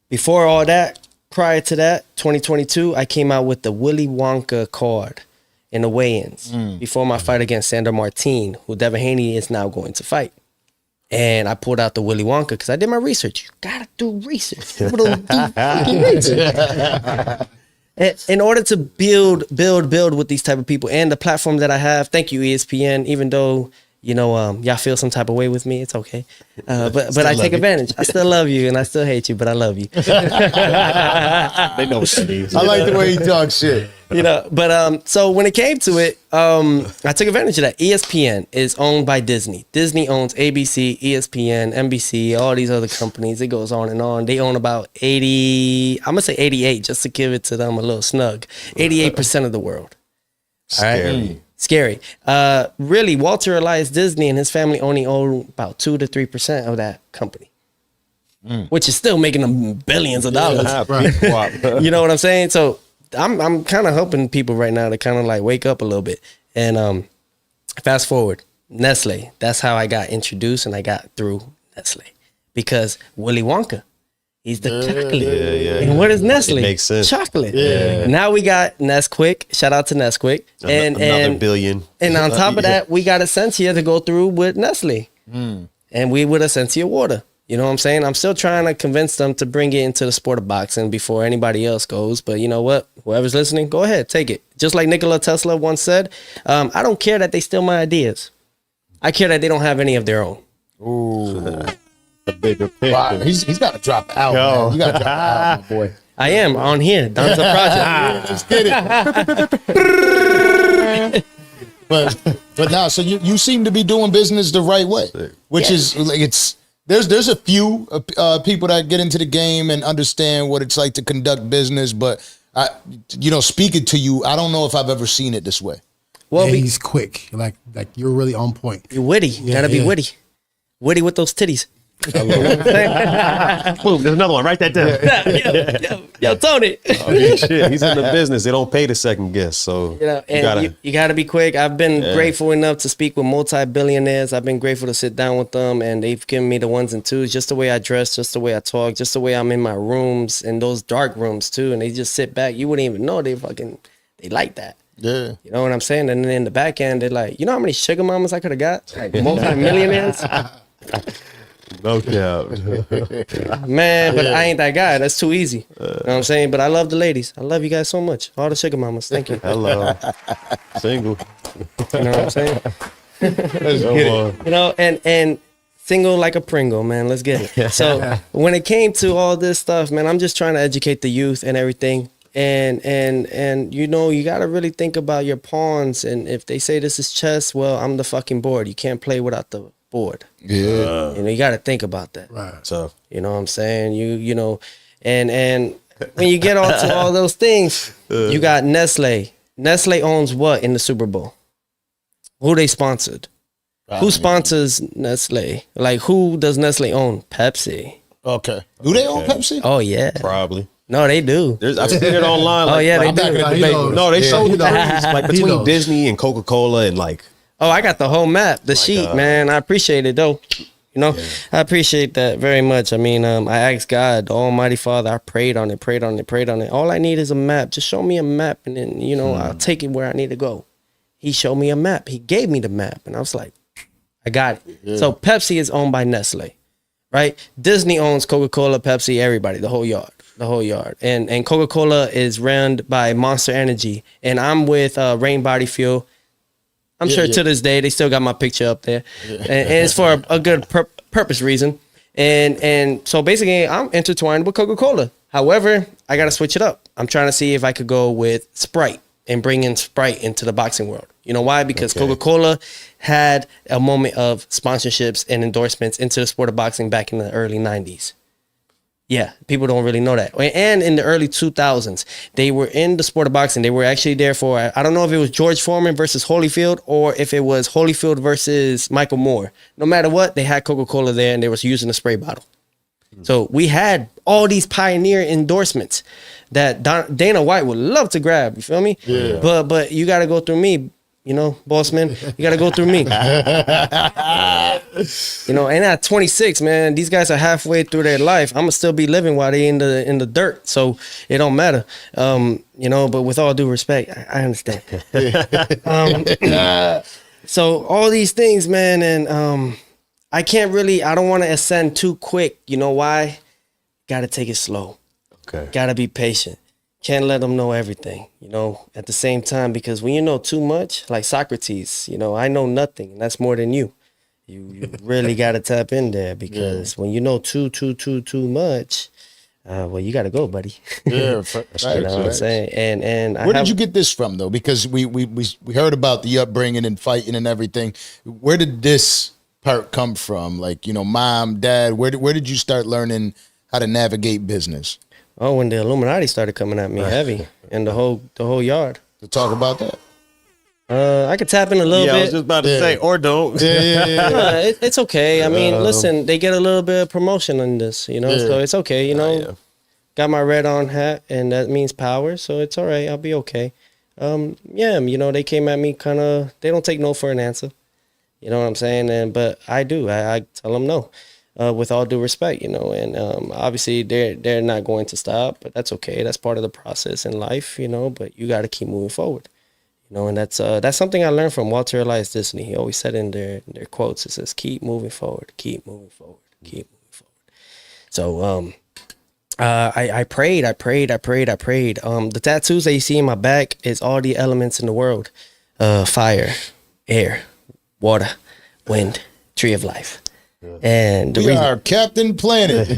Before all that, prior to that, 2022, I came out with the Willy Wonka card in the weigh-ins before my fight against Sandor Martin, who Devin Haney is now going to fight. And I pulled out the Willy Wonka because I did my research. You gotta do research. People don't do fucking research. In order to build with these type of people and the platform that I have. Thank you, ESPN. Even though y'all feel some type of way with me, it's okay. But I take advantage. I still love you and I still hate you, but I love you. They know what that means. I like the way he talks shit. But so when it came to it, I took advantage of that. ESPN is owned by Disney. Disney owns ABC, ESPN, NBC, all these other companies. It goes on and on. They own about 80, I'm gonna say 88, just to give it to them a little snug. 88% of the world. Scary. All right? Scary. Really, Walter Elias Disney and his family only own about 2 to 3% of that company. Which is still making them billions of dollars. You know what I'm saying? So I'm kind of helping people right now to kind of like wake up a little bit. And fast forward, Nestle. That's how I got introduced and I got through Nestle. Because Willy Wonka, he's the chocolate. And what is Nestle? It makes sense. Chocolate. Now we got Nesquik. Shout out to Nesquik. And another billion. And on top of that, we got Essentia to go through with Nestle. And we with Essentia water. You know what I'm saying? I'm still trying to convince them to bring it into the sport of boxing before anybody else goes. But you know what? Whoever's listening, go ahead, take it. Just like Nikola Tesla once said, I don't care that they steal my ideas. I care that they don't have any of their own. Ooh. The bigger picture. Wow, he's got to drop out, man. You got to drop out, my boy. I am on here. Danza Project. Let's get it. But now, so you seem to be doing business the right way, which is like there's a few people that get into the game and understand what it's like to conduct business, but speaking to you, I don't know if I've ever seen it this way. Well, he's quick, like you're really on point. You're witty. You gotta be witty with those titties. Boom, there's another one. Write that down. Yo, Tony. I mean, shit, he's in the business. They don't pay the second guess, so You gotta be quick. I've been grateful enough to speak with multi-billionaires. I've been grateful to sit down with them, and they've given me the ones and twos, just the way I dress, just the way I talk, just the way I'm in my rooms, and those dark rooms too. And they just sit back. You wouldn't even know they like that. Yeah. You know what I'm saying? And then in the back end, they're like, you know how many sugar mamas I could have got? Like multi-millionaires? no doubt. Man, but I ain't that guy. That's too easy. You know what I'm saying? But I love the ladies. I love you guys so much. All the sugar mamas. Thank you. Hello. Single. You know what I'm saying? Let's get it. You know, and single like a Pringle, man. Let's get it. So when it came to all this stuff, man, I'm just trying to educate the youth and everything. And you know, you got to really think about your pawns. And if they say this is chess, well, I'm the fucking board. You can't play without the board. Yeah. You know, you got to think about that. Right. So You know what I'm saying? You know, and when you get onto all those things, you got Nestle. Nestle owns what in the Super Bowl? Who they sponsored? Who sponsors Nestle? Like, who does Nestle own? Pepsi. Okay. Do they own Pepsi? Oh, yeah. probably. No, they do. I've seen it online. Oh, yeah, they I'm back do. in the He debate. knows. No, they showed he the knows. things, like He between knows. Disney and Coca-Cola and like Oh, I got the whole map, the sheet, man. I appreciate it, though. You know, I appreciate that very much. I mean, I asked God, the Almighty Father, I prayed on it. All I need is a map. Just show me a map, and then, you know, I'll take it where I need to go. He showed me a map. He gave me the map, and I was like, I got it. Yeah. So Pepsi is owned by Nestle, right? Disney owns Coca-Cola, Pepsi, everybody, the whole yard. And Coca-Cola is run by Monster Energy, and I'm with Rain Body Fuel. I'm sure to this day they still got my picture up there, and it's for a good purpose reason. And so basically, I'm intertwined with Coca-Cola. However, I got to switch it up. I'm trying to see if I could go with Sprite and bring in Sprite into the boxing world. You know why? Because Coca-Cola had a moment of sponsorships and endorsements into the sport of boxing back in the early 90s. Yeah, people don't really know that. And in the early 2000s, they were in the sport of boxing. They were actually there for, I don't know if it was George Foreman versus Holyfield or if it was Holyfield versus Michael Moore. No matter what, they had Coca-Cola there and they was using a spray bottle. So we had all these pioneer endorsements that Dana White would love to grab. You feel me? Yeah. But you got to go through me. You know, boss man, you got to go through me. You know, and at 26, man, these guys are halfway through their life. I'm going to still be living while they in the dirt. So it don't matter. You know, but with all due respect, I understand. So all these things, man, and I don't want to ascend too quick. You know why? Got to take it slow. Okay. Got to be patient. Can't let them know everything, you know, at the same time, because when you know too much, like Socrates, you know, I know nothing, and that's more than you. You really got to tap in there, because when you know too much, well, you got to go, buddy. Yeah, You know what I'm saying? And where did you get this from, though? Because we heard about the upbringing and fighting and everything. Where did this part come from? Like, you know, mom, dad, where did you start learning how to navigate business? Oh, when the Illuminati started coming at me heavy, and the whole yard. To talk about that. I could tap in a little bit. I was just about to say, or don't. It's okay. I mean, listen, they get a little bit of promotion on this, you know, so it's okay, you know. Got my red on hat, and that means power, so it's all right. I'll be okay. You know, they came at me kind of, they don't take no for an answer. You know what I'm saying? But I do. I tell them no. With all due respect, you know, and obviously they're not going to stop, but that's okay. That's part of the process in life, you know. But you got to keep moving forward, you know. And that's something I learned from Walter Elias Disney. He always said in their quotes, it says, "Keep moving forward, keep moving forward, keep moving forward." So I prayed. The tattoos that you see in my back is all the elements in the world: fire, air, water, wind, tree of life. And we are Captain Planet.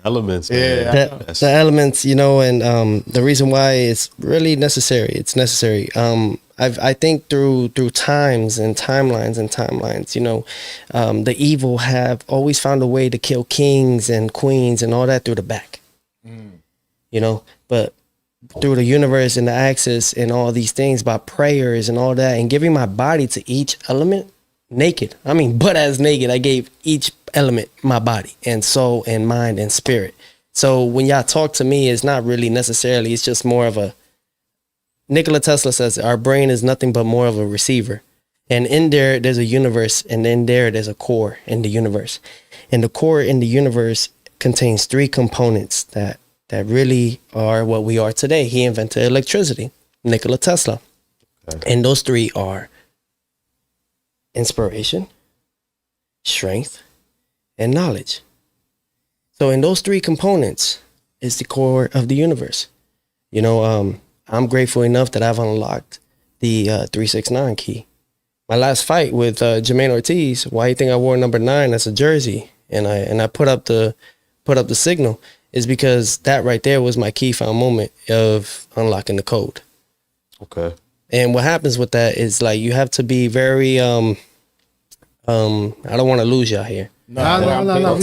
Elements, the elements, you know, and the reason why it's really necessary. It's necessary. I think through times and timelines, you know, the evil have always found a way to kill kings and queens and all that through the back. You know, but through the universe and the axis and all these things by prayers and all that, and giving my body to each element. naked. I mean, butt ass naked. I gave each element my body and soul and mind and spirit. So when y'all talk to me, it's not really necessarily, it's just more of a, Nikola Tesla says our brain is nothing but more of a receiver. And in there's a universe, and in there's a core in the universe. And the core in the universe contains 3 components that really are what we are today. He invented electricity, Nikola Tesla. Okay. And those 3 are inspiration, strength, and knowledge. So in those 3 components is the core of the universe. You know, I'm grateful enough that I've unlocked the 369 key. My last fight with Jermaine Ortiz, why you think I wore number 9 as a jersey, and I put up the signal, is because that right there was my key found moment of unlocking the code. Okay. And what happens with that is, like, you have to be very I don't want to lose y'all here. No.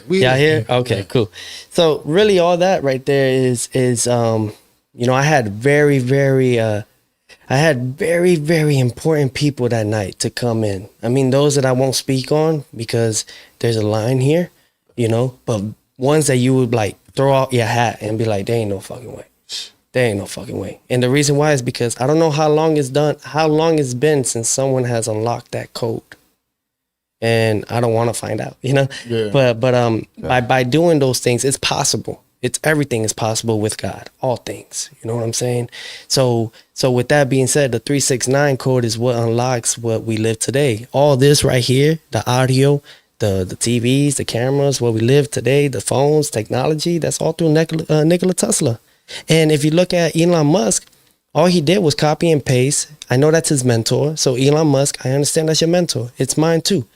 We y'all here? Okay, cool. So really all that right there is you know, I had very, very important people that night to come in. I mean, those that I won't speak on because there's a line here, you know, but ones that you would like throw out your hat and be like, there ain't no fucking way. There ain't no fucking way. And the reason why is because I don't know how long it's been since someone has unlocked that code. And I don't want to find out, you know? Yeah. But by doing those things, it's possible. Everything is possible with God, all things. You know what I'm saying? So with that being said, the 369 code is what unlocks what we live today. All this right here, the audio, the TVs, the cameras, what we live today, the phones, technology, that's all through Nikola Tesla. And if you look at Elon Musk, all he did was copy and paste. I know that's his mentor. So Elon Musk, I understand that's your mentor. It's mine too.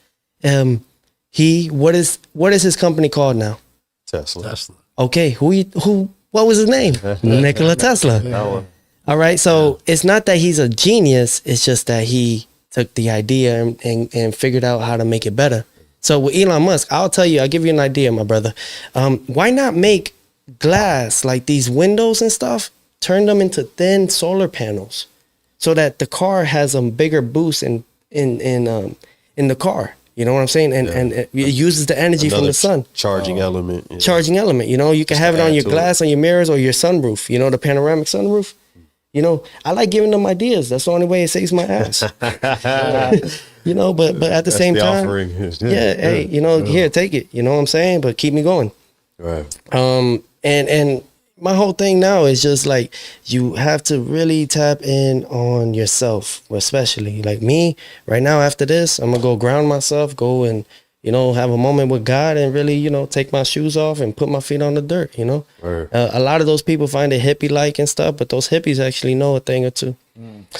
What is his company called now? Tesla. Okay, what was his name? Nikola Tesla. All right, so it's not that he's a genius, it's just that he took the idea and figured out how to make it better. So with Elon Musk, I'll give you an idea, my brother. Why not make glass, like these windows and stuff, turn them into thin solar panels so that the car has a bigger boost in the car. You know what I'm saying? And it uses the energy from the sun. Charging element. Yeah. Charging element. You know, you can have it on your glass, on your mirrors, or your sunroof. You know, the panoramic sunroof. You know, I like giving them ideas. That's the only way it saves my ass. You know, but at the same time, offering. Hey, you know, here, take it. You know what I'm saying? But keep me going. Right. And my whole thing now is just like, you have to really tap in on yourself, especially like me right now. After this, I'm gonna go ground myself, go and, you know, have a moment with God and really, you know, take my shoes off and put my feet on the dirt, you know. Right. A lot of those people find it hippie-like and stuff, but those hippies actually know a thing or two.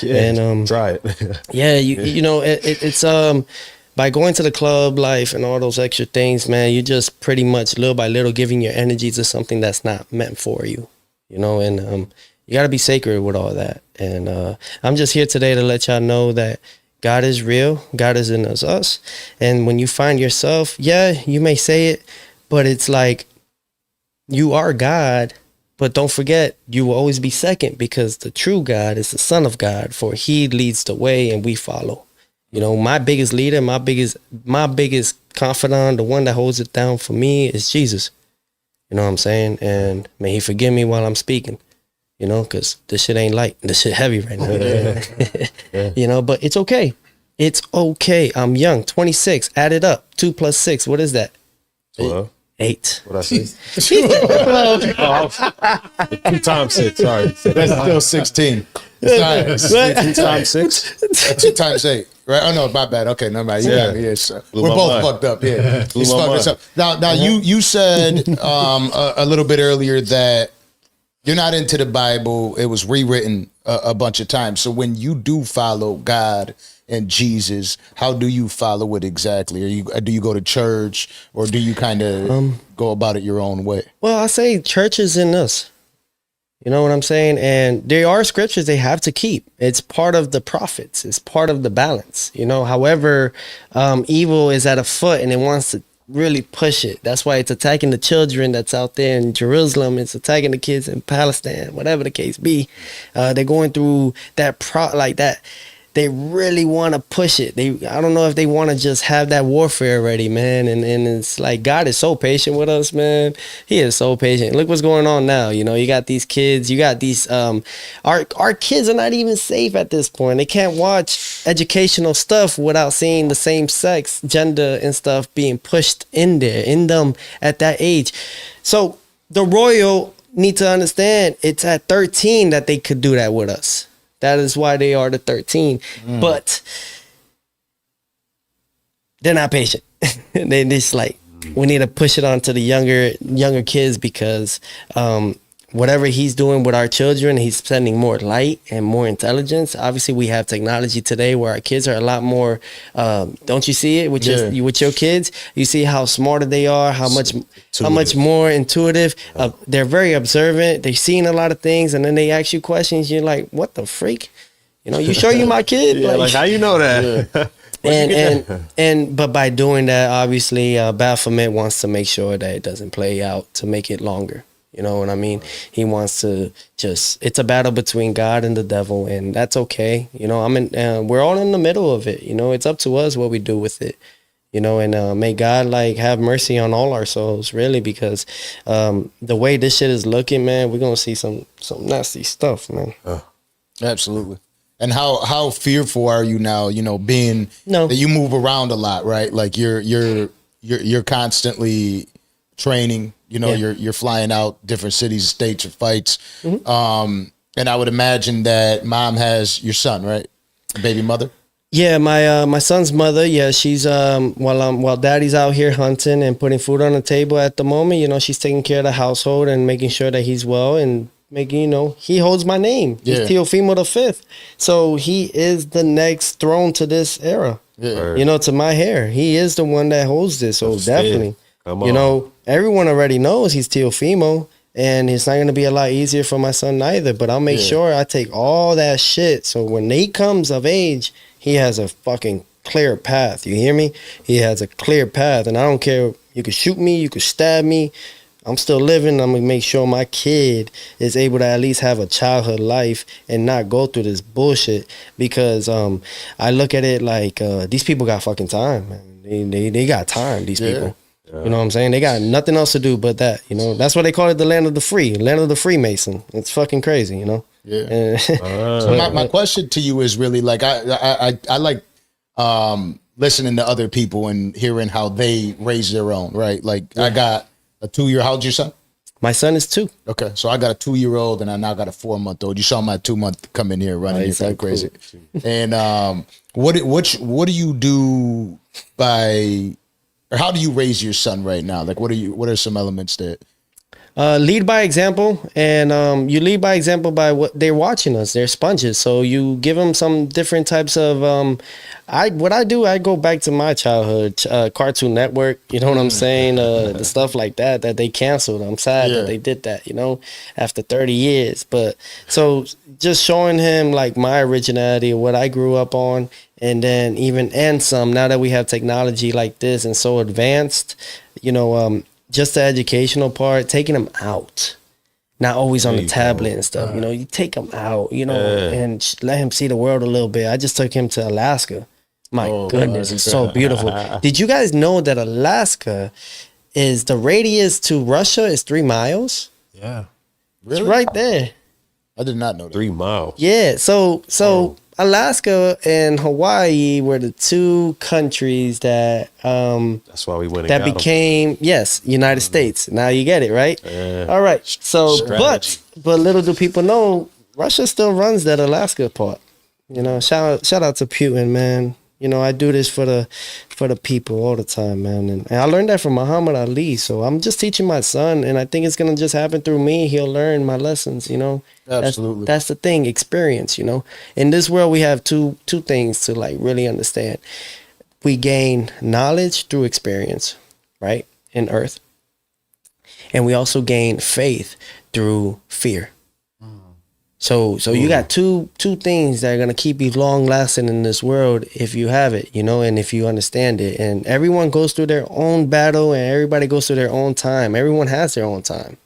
Yeah, and try it. Yeah, you know, it's by going to the club life and all those extra things, man, you just pretty much little by little giving your energy to something that's not meant for you, you know, and you got to be sacred with all that. And I'm just here today to let y'all know that God is real. God is in us. And when you find yourself, yeah, you may say it, but it's like you are God. But don't forget, you will always be second, because the true God is the Son of God, for he leads the way and we follow. You know, my biggest leader, my biggest confidant, the one that holds it down for me is Jesus. You know what I'm saying? And may he forgive me while I'm speaking, you know, because this shit ain't light. This shit heavy right now. Yeah. You know, but it's okay. It's okay. I'm young, 26. Add it up. 2 + 6. What is that? 12. 8. What I say? 2 times 6. Sorry. That's still 16. Sorry. 2 times 6? 2 times 8. Right? Oh no, my bad. Okay, no matter. You got me. Yes, we're both fucked up. Yeah. It's fucked up. Now you said a little bit earlier that you're not into the Bible. It was rewritten a bunch of times. So when you do follow God and Jesus, how do you follow it exactly? Do you go to church, or do you kind of go about it your own way? Well, I say church is in us. You know what I'm saying? And there are scriptures they have to keep. It's part of the prophets. It's part of the balance. You know, however, evil is at a foot and it wants to really push it. That's why it's attacking the children that's out there in Jerusalem. It's attacking the kids in Palestine, whatever the case be. They're going through that they really want to push it. I don't know if they want to just have that warfare already, man. And it's like God is so patient with us, man. He is so patient. Look what's going on now. You know, you got these kids. You got these. Our kids are not even safe at this point. They can't watch educational stuff without seeing the same sex, gender, and stuff being pushed in them at that age. So the royal need to understand it's at 13 that they could do that with us. That is why they are the 13. But they're not patient. They just like, we need to push it on to the younger kids because whatever he's doing with our children, he's sending more light and more intelligence. Obviously, we have technology today where our kids are a lot more. Don't you see it with your kids? You see how smarter they are, how much more intuitive. They're very observant. They're seeing a lot of things, and then they ask you questions. You're like, "What the freak?" You know, you sure you my kid? like how you know that? But by doing that, obviously, Baphomet wants to make sure that it doesn't play out to make it longer. You know what I mean? He wants to it's a battle between God and the devil, and that's okay. You know, we're all in the middle of it. You know, it's up to us what we do with it. You know, and may God like have mercy on all our souls, really, because the way this shit is looking, man, we're gonna see some nasty stuff, man. Absolutely. And how fearful are you now? You know, being that you move around a lot, right? Like you're constantly training. You know, you're flying out different cities, states, or fights. And I would imagine that mom has your son, right? Baby mother. Yeah, my son's mother. Yeah, she's while daddy's out here hunting and putting food on the table at the moment. You know, she's taking care of the household and making sure that he's well and making, you know, he holds my name. He's Teofimo V. So he is the next throne to this era. Yeah. You know, to my hair. He is the one that holds this. So definitely. You know, everyone already knows he's Teofimo, and it's not going to be a lot easier for my son either, but I'll make sure I take all that shit. So when he comes of age, he has a fucking clear path. You hear me? He has a clear path, and I don't care. You could shoot me, you could stab me. I'm still living. I'm going to make sure my kid is able to at least have a childhood life and not go through this bullshit, because I look at it like these people got fucking time, man. They got time, these people. You know what I'm saying? They got nothing else to do but that. You know, that's why they call it the land of the free, land of the Freemason. It's fucking crazy, you know? Yeah. So my question to you is really like, I like listening to other people and hearing how they raise their own, right? Like I got a 2-year, how old's your son? My son is 2. Okay. So I got a 2-year-old and I now got a 4-month-old. You saw my 2-month come in here running. It's like crazy. And what do you do or how do you raise your son right now? Like, what are some elements that? Lead by example, and you lead by example by what they're watching us. They're sponges, so you give them some different types of. I go back to my childhood, Cartoon Network. You know what I'm saying? The stuff like that they canceled. I'm sad that they did that. You know, after 30 years. But so just showing him like my originality, what I grew up on. And then and some, now that we have technology like this and so advanced, you know, just the educational part, taking them out, not always on the tablet and stuff. You know, you take them out, you know, and let him see the world a little bit. I just took him to Alaska. My goodness, it's so beautiful. Did you guys know that Alaska is the radius to Russia is 3 miles? Yeah. Really? It's right there. I did not know that. 3 miles. Yeah. So Alaska and Hawaii were the 2 countries that that's why we went that became United States. Now you get it, right? All right. So but little do people know Russia still runs that Alaska part. You know, shout out to Putin, man. You know, I do this for the people all the time, man. And I learned that from Muhammad Ali. So I'm just teaching my son, and I think it's going to just happen through me. He'll learn my lessons, you know. Absolutely. That's the thing, experience, you know. In this world, we have two things to like really understand. We gain knowledge through experience, right, in earth. And we also gain faith through fear. So you got two things that are gonna keep you long lasting in this world if you have it, you know, and if you understand it. And everyone goes through their own battle, and everybody goes through their own time. Everyone has their own time,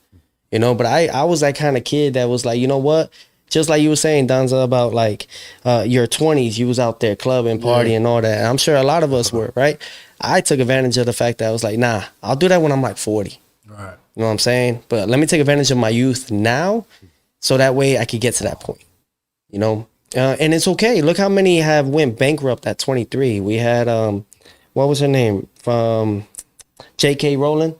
you know. But I was that kind of kid that was like, you know what? Just like you were saying, Danza, about like your 20s, you was out there clubbing, partying, and all that. And I'm sure a lot of us were, right? I took advantage of the fact that I was like, nah, I'll do that when I'm like 40. Right. You know what I'm saying? But let me take advantage of my youth now, so that way I could get to that point. You know, and it's okay. Look how many have went bankrupt at 23. We had what was her name from J.K. Rowling?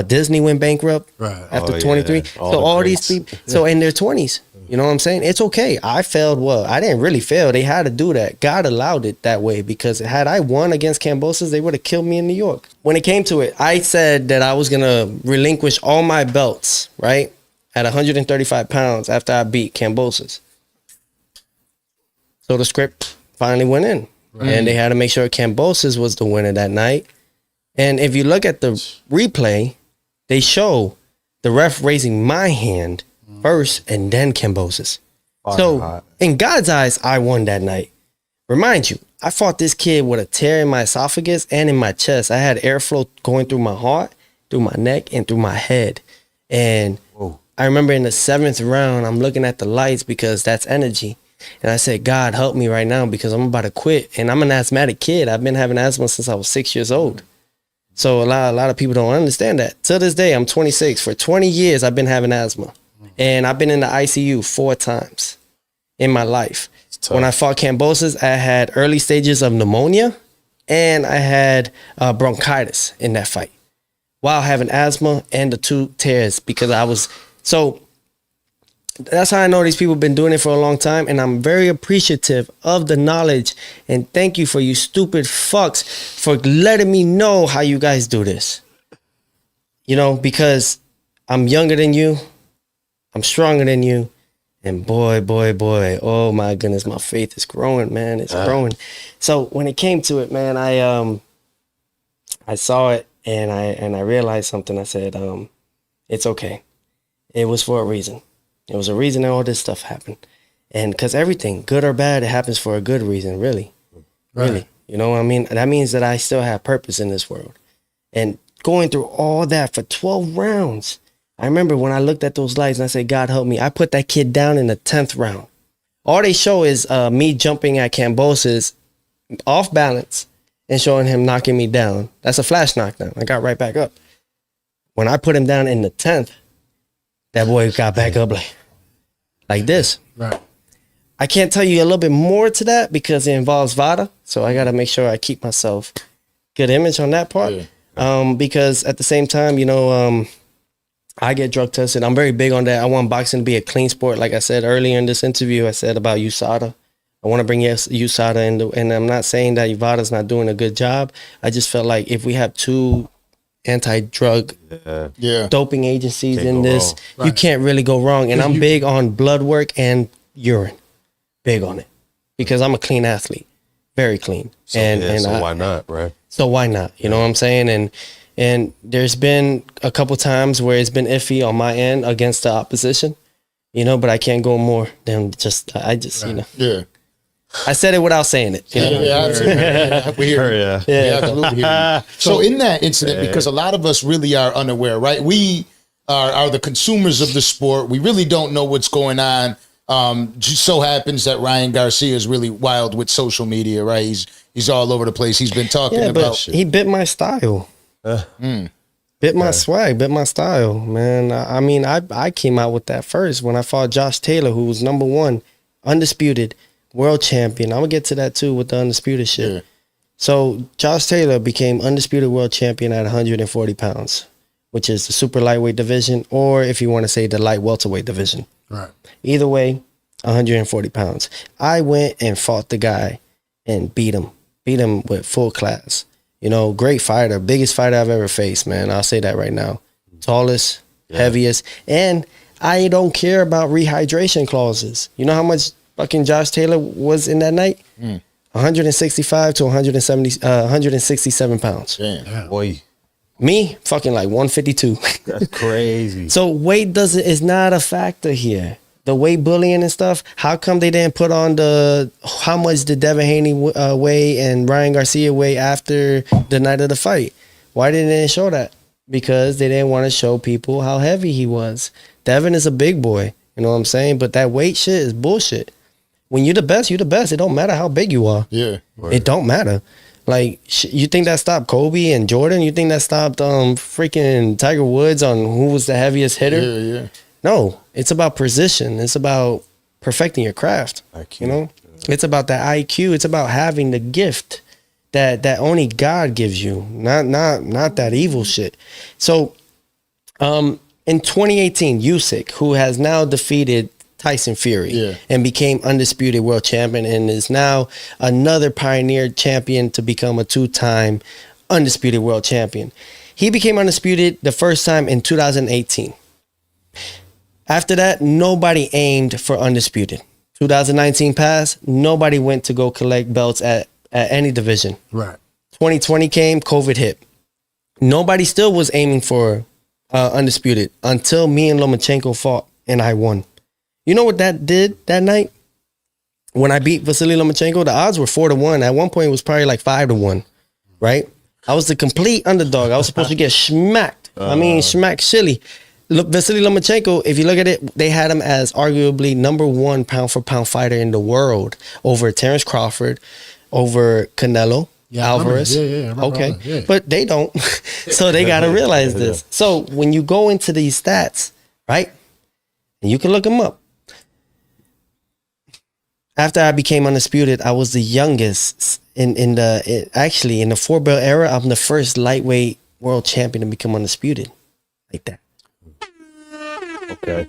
Disney went bankrupt after 23. Yeah. So all these people, so in their 20s. You know what I'm saying? It's okay. I failed. Well, I didn't really fail. They had to do that. God allowed it that way, because had I won against Kambosos, they would have killed me in New York. When it came to it, I said that I was going to relinquish all my belts, right, at 135 pounds after I beat Kambosos. So the script finally went in. Right. And they had to make sure Kambosos was the winner that night. And if you look at the replay, they show the ref raising my hand first and then Kambosos. So in God's eyes, I won that night. Remind you, I fought this kid with a tear in my esophagus and in my chest. I had airflow going through my heart, through my neck, and through my head. And I remember in the 7th round, I'm looking at the lights because that's energy. And I said, God, help me right now because I'm about to quit. And I'm an asthmatic kid. I've been having asthma since I was 6 years old. So a lot of people don't understand that. To this day, I'm 26. For 20 years, I've been having asthma. And I've been in the ICU 4 times in my life. When I fought Kambosos, I had early stages of pneumonia and I had bronchitis in that fight while having asthma and the 2 tears because I was... So that's how I know these people have been doing it for a long time. And I'm very appreciative of the knowledge. And thank you for you stupid fucks for letting me know how you guys do this. You know, because I'm younger than you. I'm stronger than you. And boy, oh my goodness, my faith is growing, man. It's growing. So when it came to it, man, I saw it and I realized something. I said, it's okay. It was for a reason. It was a reason that all this stuff happened. And because everything, good or bad, it happens for a good reason, really. Right. Really. You know what I mean? That means that I still have purpose in this world. And going through all that for 12 rounds, I remember when I looked at those lights and I said, God help me. I put that kid down in the 10th round. All they show is me jumping at Kambosos off balance and showing him knocking me down. That's a flash knockdown. I got right back up. When I put him down in the 10th, that boy got back up like this. Right. I can't tell you a little bit more to that because it involves VADA. So I got to make sure I keep myself good image on that part. Yeah. Because at the same time, you know, I get drug tested. I'm very big on that. I want boxing to be a clean sport. Like I said earlier in this interview, I said about USADA. I want to bring USADA in. And I'm not saying that VADA's not doing a good job. I just felt like if we have 2 anti-drug doping agencies in this, you can't really go wrong. And I'm big on blood work and urine. Big on it. Because I'm a clean athlete. Very clean. So, why not, right? So why not? You know what I'm saying? And there's been a couple times where it's been iffy on my end against the opposition, you know, but I can't go more than you know. Yeah. I said it without saying it. You know? Yeah, we hear it. Yeah, absolutely. So in that incident, because a lot of us really are unaware, right? We are the consumers of the sport. We really don't know what's going on. Just so happens that Ryan Garcia is really wild with social media, right? He's all over the place. He's been talking about. He bit my style. Bit my swag, bit my style, man. I mean, I came out with that first when I fought Josh Taylor, who was #1, undisputed world champion. I'm gonna get to that too with the undisputed shit. Yeah. So Josh Taylor became undisputed world champion at 140 pounds, which is the super lightweight division, or if you want to say the light welterweight division. Right. Either way, 140 pounds. I went and fought the guy and beat him with full class. You know, great fighter, biggest fighter I've ever faced, man. I'll say that right now. Tallest, heaviest, and I don't care about rehydration clauses. You know how much fucking Josh Taylor was in that night? 165 to 167 pounds. Damn. Boy. Me, fucking like 152. That's crazy. So weight is not a factor here. The weight bullying and stuff, how come they didn't put on how much did Devin Haney weigh and Ryan Garcia weigh after the night of the fight? Why didn't they show that? Because they didn't want to show people how heavy he was. Devin is a big boy, You know what I'm saying? But that weight shit is bullshit. When you're the best, you're the best. It don't matter how big you are. Yeah. Right. It don't matter. Like, you think that stopped Kobe and Jordan? You think that stopped freaking Tiger Woods on who was the heaviest hitter? Yeah. No, it's about precision. It's about perfecting your craft. IQ. You know, it's about that IQ. It's about having the gift that only God gives you, not that evil shit. So, in 2018, Usyk, who has now defeated Tyson Fury and became undisputed world champion and is now another pioneer champion to become a 2-time undisputed world champion. He became undisputed the first time in 2018. After that, nobody aimed for undisputed. 2019 passed, nobody went to go collect belts at any division. Right. 2020 came, COVID hit. Nobody still was aiming for undisputed until me and Lomachenko fought and I won. You know what that did that night? When I beat Vasily Lomachenko, the odds were 4-1. At one point, it was probably like 5-1, right? I was the complete underdog. I was supposed to get smacked. Smacked silly. Vasily Lomachenko, if you look at it, they had him as arguably number 1 pound for pound fighter in the world over Terrence Crawford, over Canelo, Alvarez. Okay. Yeah. But they don't. So they got to realize this. So when you go into these stats, right? And you can look them up. After I became undisputed, I was the youngest in the 4 belt era. I'm the first lightweight world champion to become undisputed, like that. Okay.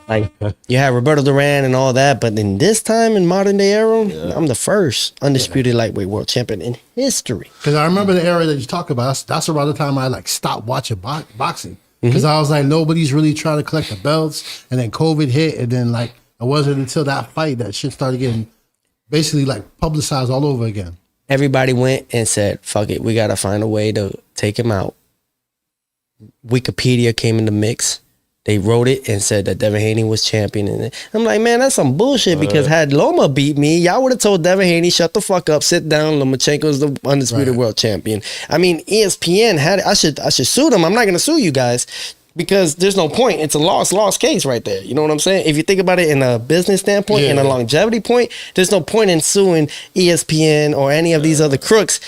Like, you had Roberto Duran and all that, but in this time in modern day era, I'm the first undisputed lightweight world champion in history. Because I remember the era that you talk about. That's around the time I like stopped watching boxing. Because I was like, nobody's really trying to collect the belts, and then COVID hit, and then like it wasn't until that fight that shit started getting basically like publicized all over again. Everybody went and said, fuck it, we got to find a way to take him out. Wikipedia came in the mix. They wrote it and said that Devin Haney was champion. And I'm like, man, that's some bullshit, because had Loma beat me, y'all would have told Devin Haney, shut the fuck up, sit down, Lomachenko's the undisputed world champion. I mean, ESPN had it. I should sue them. I'm not going to sue you guys, because there's no point. It's a lost case right there. You know what I'm saying? If you think about it in a business standpoint, in a longevity point, there's no point in suing ESPN or any of these other crooks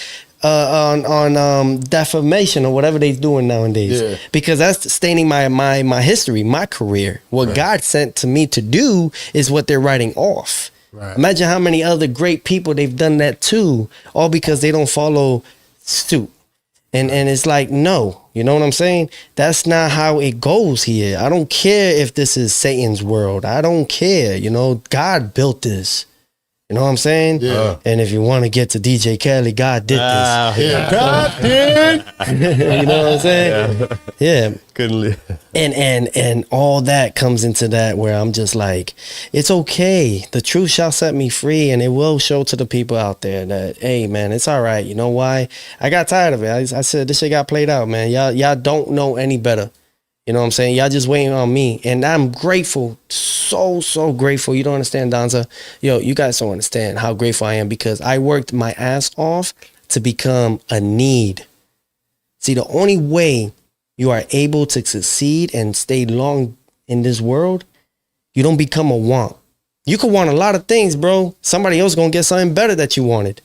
on defamation or whatever they're doing nowadays, because that's staining my history, my career. What God sent to me to do is what they're writing off. Imagine how many other great people they've done that to, all because they don't follow suit. And it's like, no, you know what I'm saying? That's not how it goes here. I don't care if this is Satan's world. I don't care. You know, God built this. You know what I'm saying? Yeah. And if you want to get to DJ Kelly, God did this. God did. You know what I'm saying? Yeah. Couldn't. And all that comes into that, where I'm just like, it's okay. The truth shall set me free, and it will show to the people out there that, hey, man, it's all right. You know why? I got tired of it. I said, this shit got played out, man. Y'all don't know any better. You know what I'm saying? Y'all just waiting on me. And I'm grateful. So grateful. You don't understand, Danza. Yo, you guys don't understand how grateful I am, because I worked my ass off to become a need. See, the only way you are able to succeed and stay long in this world, you don't become a want. You could want a lot of things, bro. Somebody else gonna get something better that you wanted.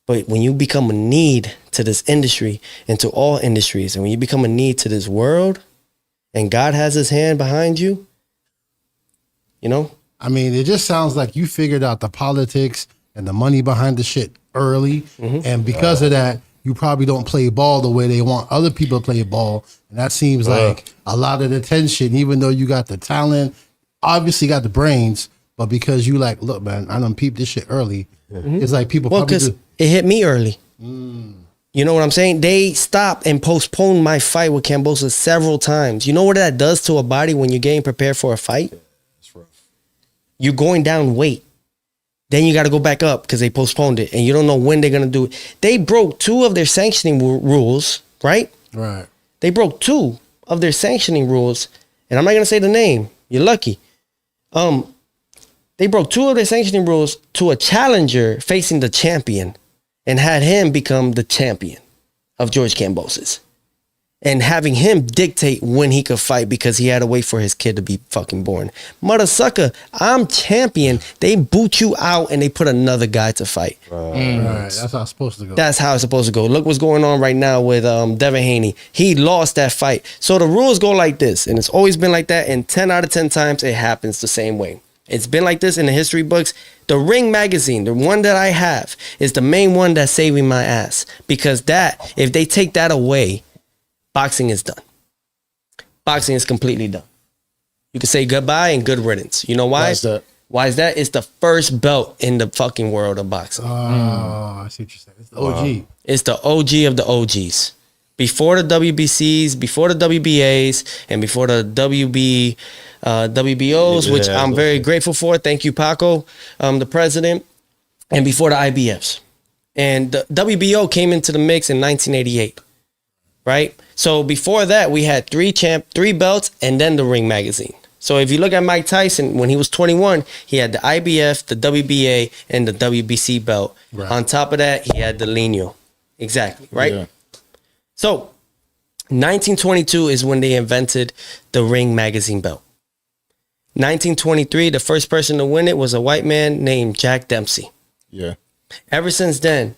But when you become a need to this industry and to all industries, and when you become a need to this world, and God has his hand behind you, you know? I mean, it just sounds like you figured out the politics and the money behind the shit early. And because of that, you probably don't play ball the way they want other people to play ball. And that seems like a lot of the tension, even though you got the talent, obviously got the brains, but because you like, look, man, I done peeped this shit early. It's like people probably because it hit me early. You know what I'm saying? They stopped and postponed my fight with Kambosos several times. You know what that does to a body when you're getting prepared for a fight? That's rough. You're going down weight. Then you got to go back up because they postponed it, and you don't know when they're going to do it. They broke 2 of their sanctioning rules, right? Right. They broke 2 of their sanctioning rules, and I'm not going to say the name. You're lucky. They broke 2 of their sanctioning rules to a challenger facing the champion, and had him become the champion of George Kambosos. and having him dictate when he could fight because he had to wait for his kid to be fucking born. Mother sucker, I'm champion. They boot you out and they put another guy to fight. Right. That's how it's supposed to go. That's how it's supposed to go. Look what's going on right now with Devin Haney. He lost that fight. So the rules go like this, and it's always been like that, and 10 out of 10 times it happens the same way. It's been like this in the history books. The Ring magazine, the one that I have, is the main one that's saving my ass. Because that, if they take that away, boxing is done. Boxing is completely done. You can say goodbye and good riddance. You know why? Why is that? Why is that? It's the first belt in the fucking world of boxing. Oh, I see what you're saying. It's the OG. It's the OG of the OGs. Before the WBCs, before the WBAs, and before the WBOs, which I'm very grateful for. Thank you, Paco, the president. And before the IBFs. And the WBO came into the mix in 1988. Right? So before that, we had three belts and then the Ring magazine. So if you look at Mike Tyson, when he was 21, he had the IBF, the WBA, and the WBC belt. Right. On top of that, he had the Lino. Exactly, right? Yeah. So 1922 is when they invented the Ring magazine belt. 1923, the first person to win it was a white man named Jack Dempsey. Yeah. Ever since then,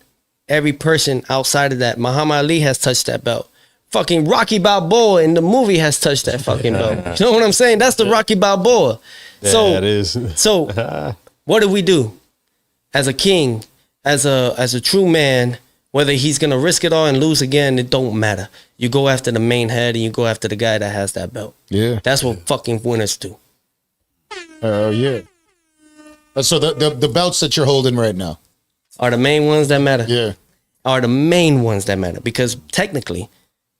every person outside of that, Muhammad Ali has touched that belt. Fucking Rocky Balboa in the movie has touched that fucking belt. You know what I'm saying? That's the Rocky Balboa. Yeah, so that is. So what do we do? As a king, as a true man, whether he's gonna risk it all and lose again, it don't matter. You go after the main head and you go after the guy that has that belt. Yeah. That's what fucking winners do. Oh yeah. So the belts that you're holding right now are the main ones that matter. Yeah. Are the main ones that matter. Because technically,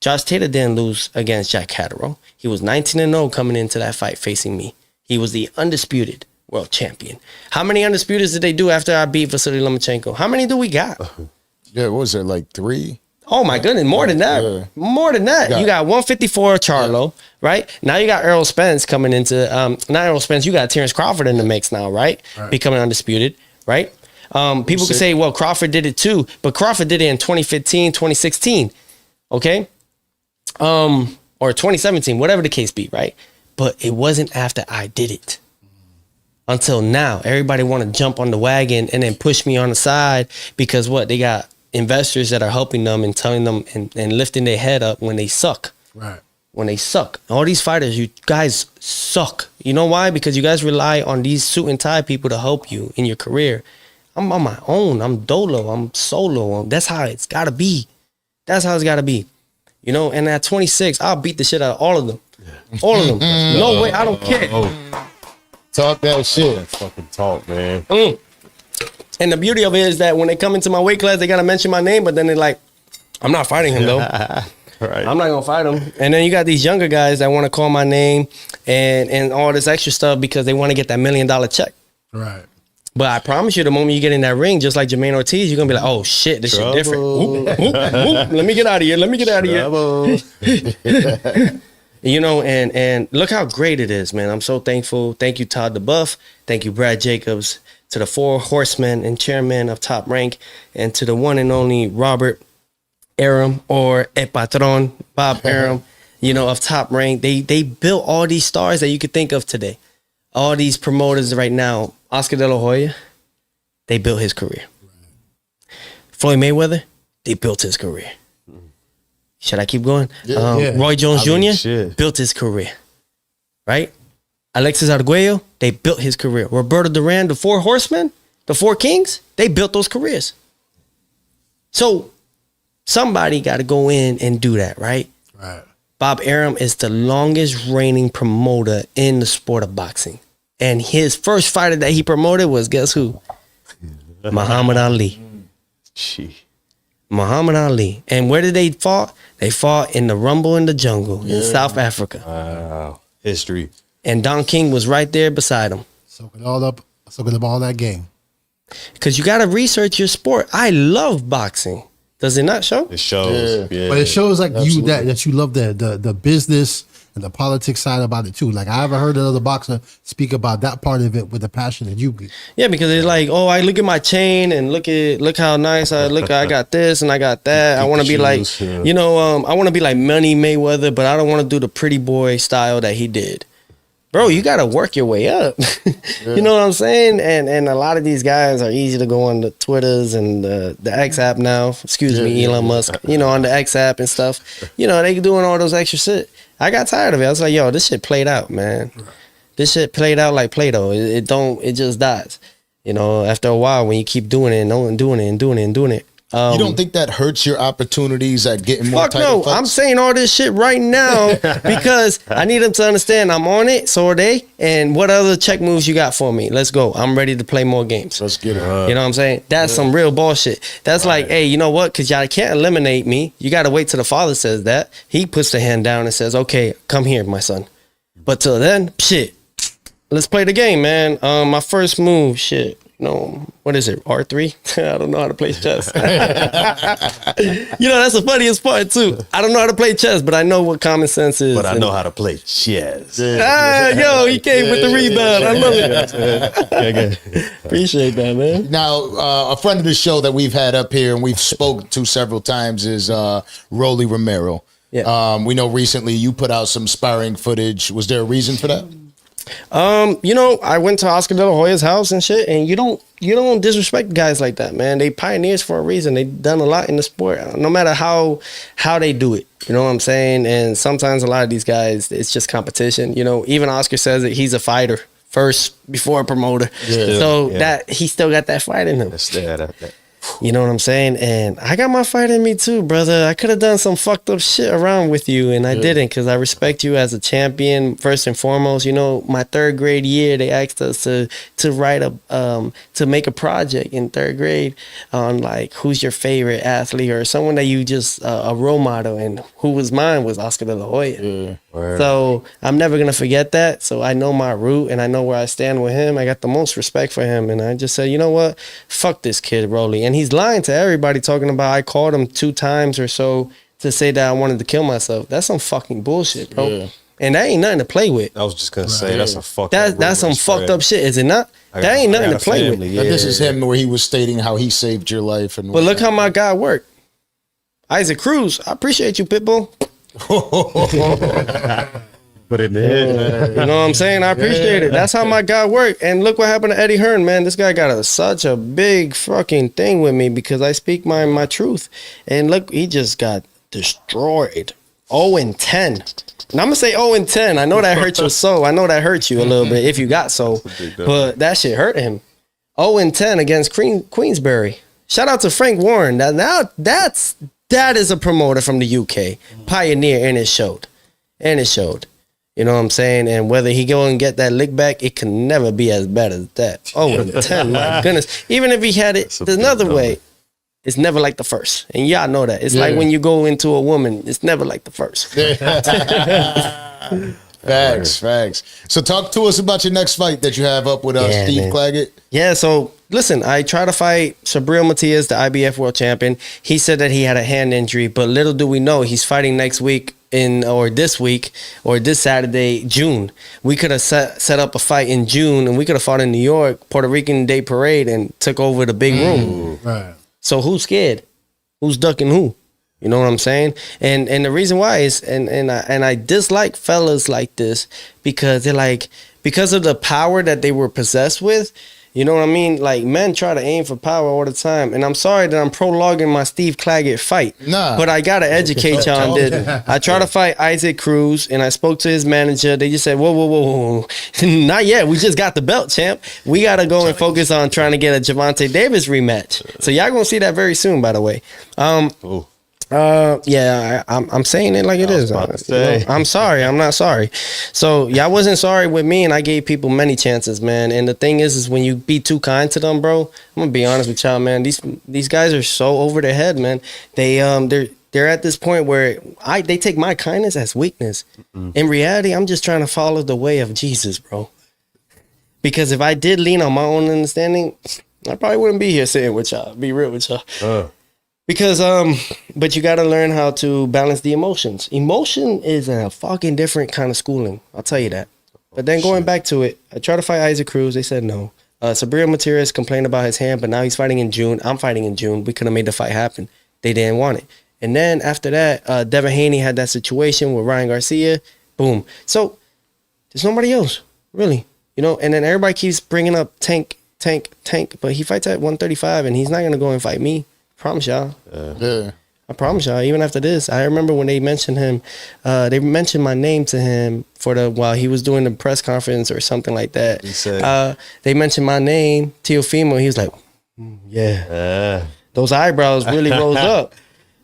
Josh Taylor didn't lose against Jack Catterall. He was 19-0 coming into that fight facing me. He was the undisputed world champion. How many undisputeds did they do after I beat Vasily Lomachenko? How many do we got? Yeah, what was there, like 3? Oh my goodness, more than that. Yeah. More than that. You got 154 Charlo, right? Now you got Errol Spence coming into, not Errol Spence, you got Terrence Crawford in the mix now, right? Becoming undisputed, right? People could say, well, Crawford did it too, but Crawford did it in 2015, 2016, okay? Or 2017, whatever the case be, right? But it wasn't after I did it. Until now, everybody want to jump on the wagon and then push me on the side because what? They got investors that are helping them and telling them and lifting their head up when they suck. Right. When they suck. All these fighters, you guys suck. You know why? Because you guys rely on these suit and tie people to help you in your career. I'm on my own. I'm dolo. I'm solo. That's how it's got to be. That's how it's got to be. You know, and at 26, I'll beat the shit out of all of them. All of them. No way. I don't care. Talk that shit. That fucking talk, man. And the beauty of it is that when they come into my weight class, they got to mention my name, but then they're like, I'm not fighting him, though. Right. I'm not going to fight him. And then you got these younger guys that want to call my name and all this extra stuff because they want to get that $1 million check. Right. But I promise you, the moment you get in that ring, just like Jermaine Ortiz, you're going to be like, oh, shit, this shit different. Oop, oop, oop. Let me get out of here. Let me get out of here. You know, and look how great it is, man. I'm so thankful. Thank you, Todd DeBuff. Thank you, Brad Jacobs. To the 4 horsemen and chairman of Top Rank. And to the one and only Robert Aram or El Patron, Bob Aram, you know, of Top Rank. They built all these stars that you could think of today. All these promoters right now. Oscar De La Hoya, they built his career. Floyd Mayweather, they built his career. Should I keep going? Roy Jones Jr. built his career. Right? Alexis Arguello, they built his career. Roberto Duran, the 4 horsemen, the 4 kings, they built those careers. So somebody got to go in and do that, right? Right. Bob Arum is the longest reigning promoter in the sport of boxing. And his first fighter that he promoted was, guess who? Muhammad Ali. Muhammad Ali. And where did they fought? They fought in the Rumble in the Jungle in South Africa. Wow. History. And Don King was right there beside him. Soaking all up all that game. Because you got to research your sport. I love boxing. Does it not show? It shows. Yeah. But it shows like you that you love the business and the politics side about it too. Like I haven't heard another boxer speak about that part of it with the passion that you get. Yeah, because it's like, oh, I look at my chain and look how nice I look. I got this and I got that. I want to be like, I want to be like Money Mayweather, but I don't want to do the pretty boy style that he did. Bro, you gotta work your way up. You know what I'm saying? And a lot of these guys are easy to go on the Twitters and the X app now. Excuse me, Elon Musk. On the X app and stuff. They doing all those extra shit. I got tired of it. I was like, yo, this shit played out, man. This shit played out like Play-Doh. It just dies. After a while when you keep doing it and doing it. You don't think that hurts your opportunities at getting more title fights? I'm saying all this shit right now because I need them to understand I'm on it. So are they. And what other check moves you got for me? Let's go. I'm ready to play more games. Let's get it. You know what I'm saying? That's some real bullshit. That's like, hey, you know what? Because y'all can't eliminate me. You got to wait till the father says that. He puts the hand down and says, okay, come here, my son. But till then, shit. Let's play the game, man. My first move, shit. What is it? R3? I don't know how to play chess. That's the funniest part too. I don't know how to play chess, but I know what common sense is. But I know how to play chess. He came with the rebound. I love it. Appreciate that, man. Now, a friend of the show that we've had up here and we've spoke to several times is Rolly Romero. Yeah. We know recently you put out some sparring footage. Was there a reason for that? I went to Oscar De La Hoya's house and shit, and you don't disrespect guys like that, man. They pioneers for a reason. They've done a lot in the sport, no matter how they do it. You know what I'm saying? And sometimes a lot of these guys, it's just competition. Even Oscar says that he's a fighter first before a promoter. Yeah. So that he still got that fight in him. You know what I'm saying? And I got my fight in me too, brother. I could have done some fucked up shit around with you, and I didn't because I respect you as a champion first and foremost. My third grade year, they asked us to write to make a project in third grade on like who's your favorite athlete or someone that you just a role model, and who was mine was Oscar De La Hoya. Yeah. So I'm never gonna forget that. So I know my root and I know where I stand with him. I got the most respect for him, and I just said, you know what? Fuck this kid, Rolly. And he's lying to everybody talking about I called him 2 times or so to say that I wanted to kill myself. That's some fucking bullshit, bro. Yeah. And that ain't nothing to play with. I was just gonna say that's a fucked that's some fucked up shit, is it not? That ain't nothing to play with. Yeah. This is him where he was stating how he saved your life. But look how my guy worked. Isaac Cruz, I appreciate you, Pitbull. Put it in. You know what I'm saying? I appreciate it. That's how my guy worked. And look what happened to Eddie Hearn, man. This guy got such a big fucking thing with me because I speak my truth. And look, he just got destroyed. 0-10. And I'm going to say 0-10. I know that hurt your soul. I know that hurt you a little bit if you got soul. But that shit hurt him. 0-10 against Queensberry. Shout out to Frank Warren. Now that is a promoter from the UK. Pioneer, and it showed. You know what I'm saying? And whether he go and get that lick back, it can never be as bad as that. 0-10, my goodness. Even if he had it there's another way, it's never like the first. And y'all know that. It's like when you go into a woman, it's never like the first. Facts. So talk to us about your next fight that you have up with Steve Claggett. Yeah, so listen, I tried to fight Sabril Matias, the IBF world champion. He said that he had a hand injury, but little do we know, he's fighting next week this week or this Saturday, June. We could have set up a fight in June, and we could have fought in New York, Puerto Rican Day Parade, and took over the big room. Right. So who's scared? Who's ducking who? You know what I'm saying? And the reason why is and I dislike fellas like this because they're like, because of the power that they were possessed with. You know what I mean? Like, men try to aim for power all the time. And I'm sorry that I'm prologuing my Steve Claggett fight. But I got to educate y'all on this. I tried to fight Isaac Cruz, and I spoke to his manager. They just said, whoa. Not yet. We just got the belt, champ. We got to go and focus on trying to get a Gervonta Davis rematch. So y'all going to see that very soon, by the way. I'm saying it like it is. I'm sorry. I'm not sorry. So y'all wasn't sorry with me, and I gave people many chances, man. And the thing is when you be too kind to them, bro, I'm gonna be honest with y'all, man. These guys are so over their head, man. They're at this point where they take my kindness as weakness. In reality, I'm just trying to follow the way of Jesus, bro. Because if I did lean on my own understanding, I probably wouldn't be here sitting with y'all. Be real with y'all. Because but you got to learn how to balance the emotions. Emotion is a fucking different kind of schooling. I'll tell you that. But then going back to it, I tried to fight Isaac Cruz. They said no. Sabrina Matias complained about his hand, but now he's fighting in June. I'm fighting in June. We could have made the fight happen. They didn't want it. And then after that, Devin Haney had that situation with Ryan Garcia. Boom. So there's nobody else, really. You know, and then everybody keeps bringing up Tank. But he fights at 135, and he's not going to go and fight me. I promise y'all. Yeah. I promise y'all, even after this, I remember when they mentioned him, they mentioned my name to him while he was doing the press conference or something like that. He said, they mentioned my name, Teofimo. He was like, yeah. Those eyebrows really rose up.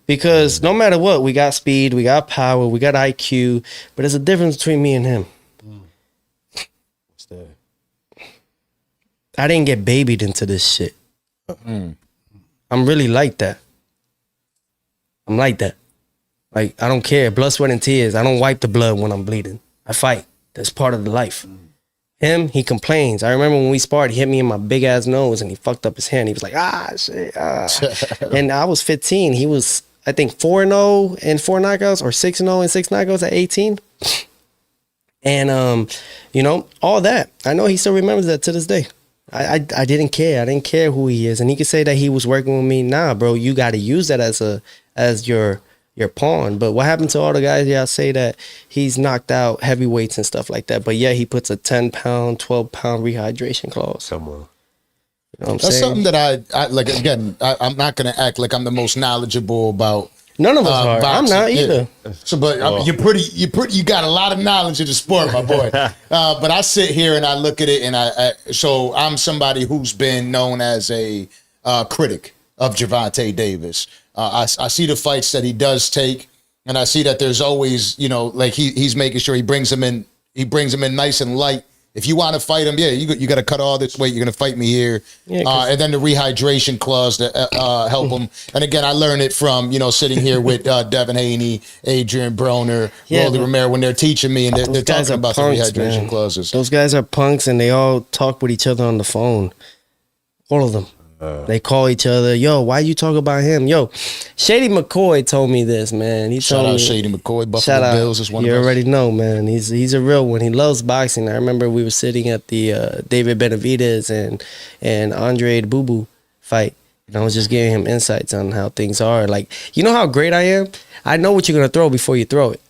Because no matter what, we got speed, we got power, we got IQ, but there's a difference between me and him. What's that? I didn't get babied into this shit. I'm really like that. I'm like that. Like, I don't care. Blood, sweat, and tears. I don't wipe the blood when I'm bleeding. I fight. That's part of the life. Him, he complains. I remember when we sparred, he hit me in my big ass nose and he fucked up his hand. He was like, shit, And I was 15. He was, I think, 4-0 and 4 knockouts or 6-0 and 6 knockouts at 18. And, you know, all that. I know he still remembers that to this day. I didn't care. I didn't care who he is. And he could say that he was working with me. Nah, bro, you got to use that as your pawn. But what happened to all the guys y'all say that he's knocked out heavyweights and stuff like that, but yeah, he puts a 10-pound, 12-pound rehydration clause. Come on. You know what I'm That's saying? something that I like. Again, I'm not going to act like I'm the most knowledgeable about. None of us are. I'm not either. Yeah. So, but you got a lot of knowledge of the sport, my boy. But I sit here and I look at it, and so I'm somebody who's been known as a critic of Gervonta Davis. I see the fights that he does take, and I see that there's always, you know, like he's making sure he brings him in nice and light. If you want to fight him, yeah, you got to cut all this weight. You're going to fight me here. Yeah, and then the rehydration clause to help him. And again, I learned it from, you know, sitting here with Devin Haney, Adrian Broner, Rolly Romero, when they're teaching me and they're talking about punks, the rehydration clauses. Those guys are punks, and they all talk with each other on the phone. All of them. They call each other, yo, why you talk about him? Yo, Shady McCoy told me this, man. He shout told out me, Shady McCoy, Buffalo Bills is one of us. You already know, man. He's a real one. He loves boxing. I remember we were sitting at the David Benavidez and Andre Boo fight, and I was just giving him insights on how things are. Like, you know how great I am? I know what you're going to throw before you throw it.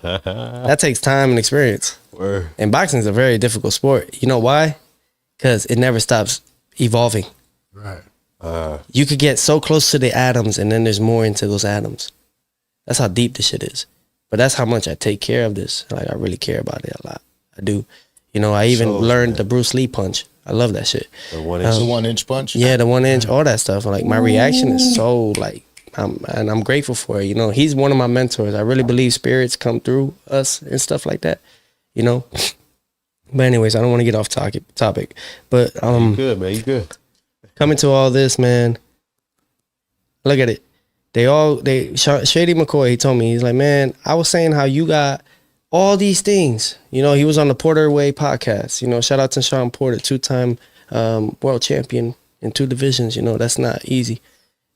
That takes time and experience. Word. And boxing is a very difficult sport. You know why? Because it never stops evolving. Right. You could get so close to the atoms, and then there's more into those atoms. That's how deep this shit is. But that's how much I take care of this. Like, I really care about it a lot. I do. You know, I even learned the Bruce Lee punch. I love that shit. The 1-inch. The 1-inch punch? Yeah, the 1-inch, all that stuff. Like, my reaction is so, like, I'm grateful for it. You know, he's one of my mentors. I really believe spirits come through us and stuff like that. You know? But anyways, I don't want to get off topic. But You good, man. You good. Coming to all this, man. Look at it. Shady McCoy, he told me, he's like, man, I was saying how you got all these things. You know, he was on the Porter Way podcast. You know, shout out to Sean Porter, 2-time world champion in 2 divisions. You know, that's not easy.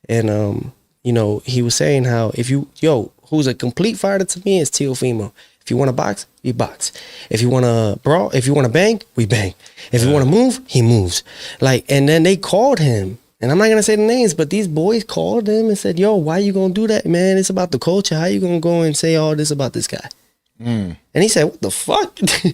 And, you know, he was saying how who's a complete fighter to me is Teofimo. If you want to box, you box. If you want to brawl, if you want to bang, we bang. If you want to move, he moves. Like, and then they called him, and I'm not going to say the names, but these boys called him and said, yo, why you going to do that, man? It's about the culture. How you going to go and say all this about this guy? And he said, what the fuck? He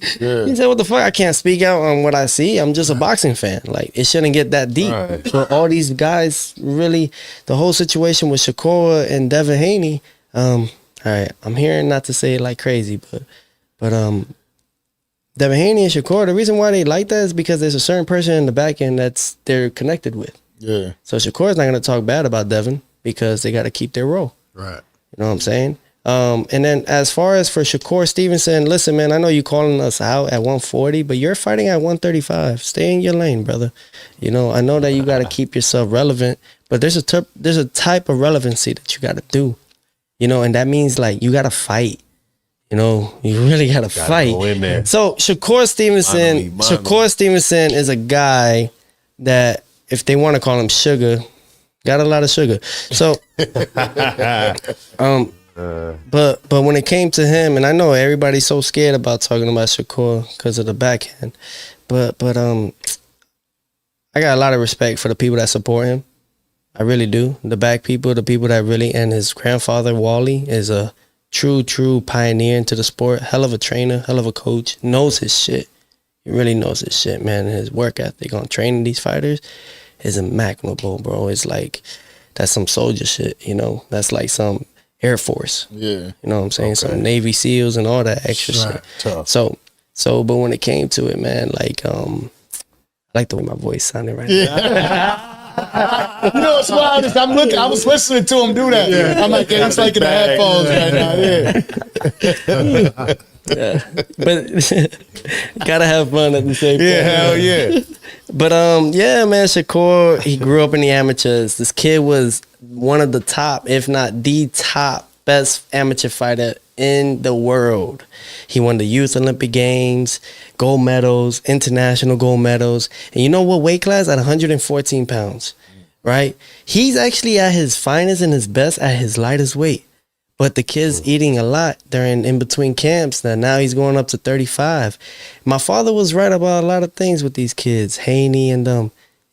said, what the fuck? I can't speak out on what I see. I'm just a boxing fan. Like, it shouldn't get that deep. Right. So all these guys, really, the whole situation with Shakur and Devin Haney, all right, I'm hearing not to say it like crazy, but Devin Haney and Shakur, the reason why they like that is because there's a certain person in the back end they're connected with. Yeah. So Shakur's not going to talk bad about Devin because they got to keep their role. Right. You know what I'm saying? And then as far as for Shakur Stevenson, listen, man, I know you calling us out at 140, but you're fighting at 135. Stay in your lane, brother. You know, I know that you got to keep yourself relevant, but there's a type of relevancy that you got to do. You know, and that means, like, you got to fight. You know, you really got to fight. Go in there. So Shakur Stevenson is a guy that, if they want to call him Sugar, Got a lot of sugar. So, but when it came to him, and I know everybody's so scared about talking about Shakur because of the backhand, but I got a lot of respect for the people that support him. I really do. The back people, the people that really, and his grandfather Wally is a true pioneer into the sport. Hell of a trainer, hell of a coach. Knows his shit. He really knows his shit, man. And his work ethic on training these fighters is immaculable, bro. It's like, that's some soldier shit, you know? That's like some Air Force. Yeah. You know what I'm saying? Okay. Some Navy SEALs and all that extra shit. Tough. So, but when it came to it, man, like, I like the way my voice sounded right now. You know what's wild is I was listening to him do that. Yeah. I'm like, it's like in the headphones right now. Yeah. But gotta have fun at the same time. Yeah, hell yeah. But yeah, man, Shakur, he grew up in the amateurs. This kid was one of the top, if not the top, best amateur fighter in the world. He won the Youth Olympic Games, gold medals, international gold medals. And you know what weight class? At 114 pounds, right? He's actually at his finest and his best at his lightest weight. But the kid's eating a lot during in between camps. Now he's going up to 35. My father was right about a lot of things with these kids, Haney and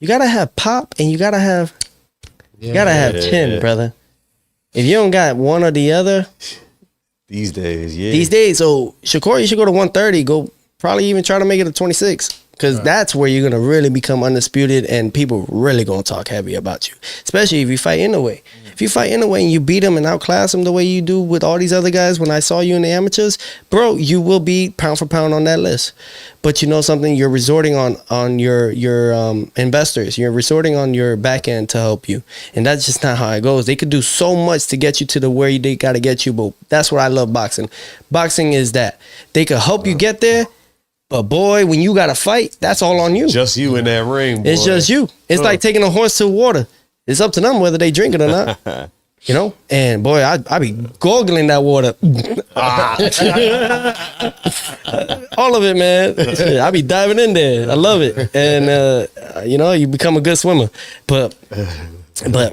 you gotta have pop and you gotta have chin, brother. If you don't got one or the other, these days, so Shakur, you should go to 130. Go probably even try to make it a 26. Because that's where you're going to really become undisputed and people really going to talk heavy about you. Especially if you fight in the way. If you fight in the way and you beat them and outclass them the way you do with all these other guys when I saw you in the amateurs, bro, you will be pound for pound on that list. But you know something? You're resorting on your investors. You're resorting on your back end to help you. And that's just not how it goes. They could do so much to get you to the where they got to get you. But that's what I love boxing. Boxing is that they could help you get there. But boy, when you got to fight, that's all on you. Just you in that ring, boy. It's just you. It's like taking a horse to water. It's up to them whether they drink it or not. You know? And boy, I be goggling that water. All of it, man. I be diving in there. I love it. And, you know, you become a good swimmer. But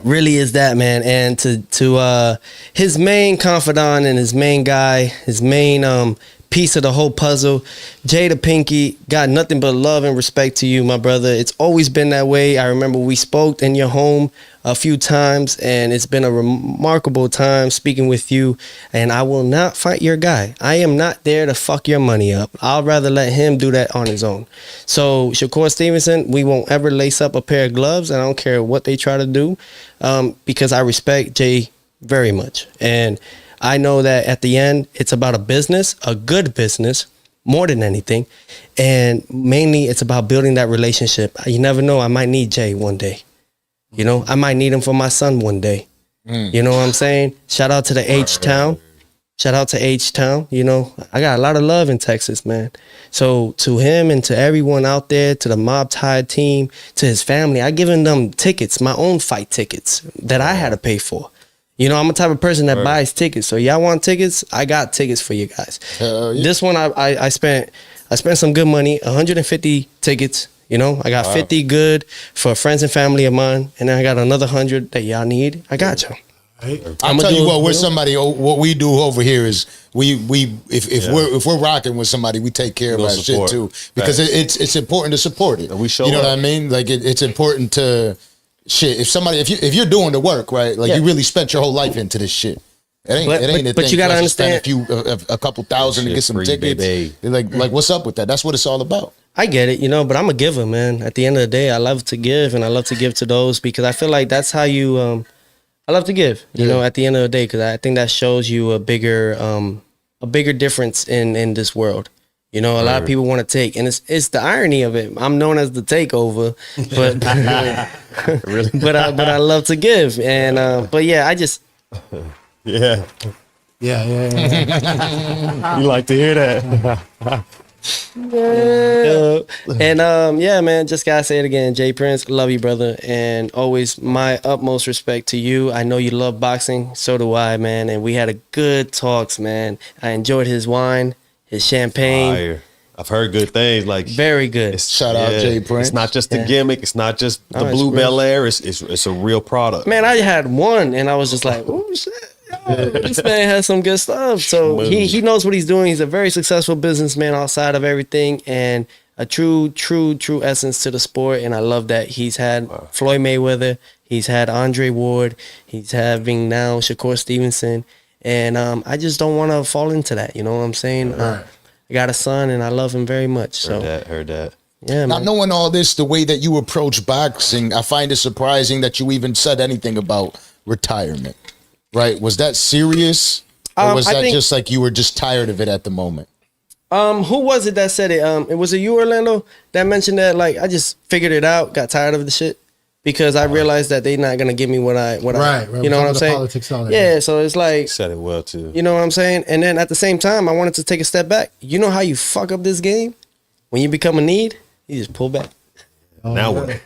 really is that, man. And to his main confidant and his main guy, his main piece of the whole puzzle, Jada Pinky, got nothing but love and respect to you, my brother. It's always been that way. I remember we spoke in your home a few times, and it's been a remarkable time speaking with you. And I will not fight your guy. I am not there to fuck your money up. I'll rather let him do that on his own. So Shakur Stevenson, we won't ever lace up a pair of gloves, and I don't care what they try to do, because I respect Jay very much. And I know that at the end, it's about a business, a good business, more than anything. And mainly it's about building that relationship. You never know. I might need Jay one day. You know, I might need him for my son one day. You know what I'm saying? Shout out to the H-Town. Shout out to H-Town. You know, I got a lot of love in Texas, man. So to him and to everyone out there, to the Mob Tide team, to his family, I given them tickets, my own fight tickets that I had to pay for. You know, I'm the type of person that buys tickets. So y'all want tickets? I got tickets for you guys. Yeah. This one I spent some good money, 150 tickets. You know, I got 50 good for friends and family of mine, and then I got another 100 that y'all need. I got y'all. I'll tell you what, we're somebody. What we do over here is if we're rocking with somebody, we take care of our shit too, because it's important to support it. And we show you know up. what I mean? Like it's important to. Shit, if you're doing the work, right? Like you really spent your whole life into this shit. It ain't a thing. But you gotta understand, a couple thousand to get some tickets. Baby. Like what's up with that? That's what it's all about. I get it, you know, but I'm a giver, man. At the end of the day, I love to give, and I love to give to those because I feel like that's how you. I love to give, you know, at the end of the day, because I think that shows you a bigger difference in this world. You know, a lot of people want to take, and it's the irony of it. I'm known as the takeover, but really? but I love to give, and but yeah, I just Yeah. You like to hear that? And yeah, man, just gotta say it again. Jay Prince, love you, brother, and always my utmost respect to you. I know you love boxing, so do I, man. And we had a good talks, man. I enjoyed his wine, his champagne. I've heard good things. Like Very good. Shout out Jay Prince. It's not just the gimmick. It's not just the it's Blue real. Bel Air. It's a real product. Man, I had one, and I was just like, oh, shit. Yo, this man has some good stuff. So he knows what he's doing. He's a very successful businessman outside of everything, and a true essence to the sport. And I love that he's had Floyd Mayweather. He's had Andre Ward. He's having now Shakur Stevenson. And I just don't want to fall into that. You know what I'm saying? I got a son, and I love him very much. So Heard that. yeah, Not man. knowing all this, the way that you approach boxing, I find it surprising that you even said anything about retirement. Right? Was that serious? Or was I that think- just like you were just tired of it at the moment? Who was it that said it? It was you, Orlando, that mentioned that. Like, I just figured it out, got tired of the shit because I realized that they're not gonna give me what I Right. you know what I'm The saying? politics on it. Yeah, so it's like, Said it well too. you know what I'm saying? And then at the same time, I wanted to take a step back. You know how you fuck up this game? When you become a need, you just pull back. Now what?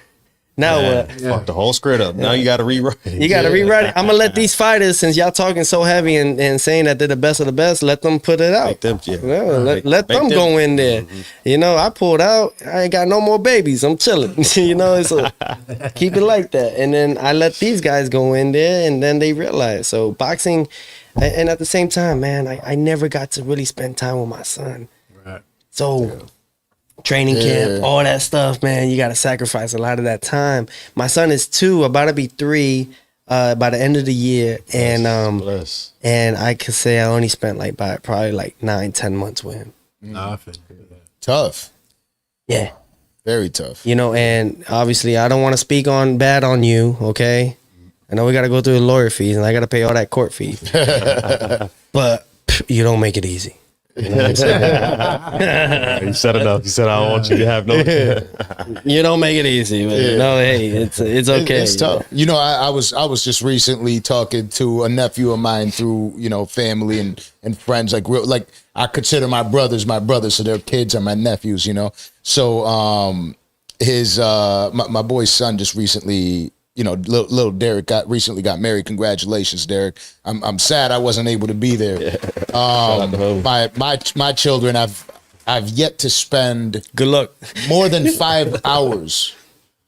Now Yeah, what? Fuck the whole script up. Now you got to rewrite it. You got to rewrite it. I'm gonna let these fighters, since y'all talking so heavy and saying that they're the best of the best, let them put it out. Make them, yeah. Let Make them them- go in there. You know, I pulled out. I ain't got no more babies. I'm chilling. You know, so keep it like that. And then I let these guys go in there, and then they realize. So boxing, and at the same time, man, I never got to really spend time with my son. Right. So training camp, all that stuff, man, you got to sacrifice a lot of that time. My son is 2, about to be 3 by the end of the year, and Bless. and I could say I only spent probably 9-10 months with him. Nah, I feel you. Tough. Yeah, Very tough. you know, and obviously I don't want to speak bad on you. Okay, I know we got to go through the lawyer fees, and I got to pay all that court fee, but you don't make it easy. You know what I'm saying? You said enough. You said I don't want you to have no. You don't make it easy, but you know, hey, it's okay. It's tough. You know, I was just recently talking to a nephew of mine through, you know, family and friends, like I consider my brothers, so their kids are my nephews, you know. So his my boy's son just recently, you know, little Derek recently got married. Congratulations, Derek. I'm sad I wasn't able to be there. My children, I've yet to spend Good luck. more than 5 hours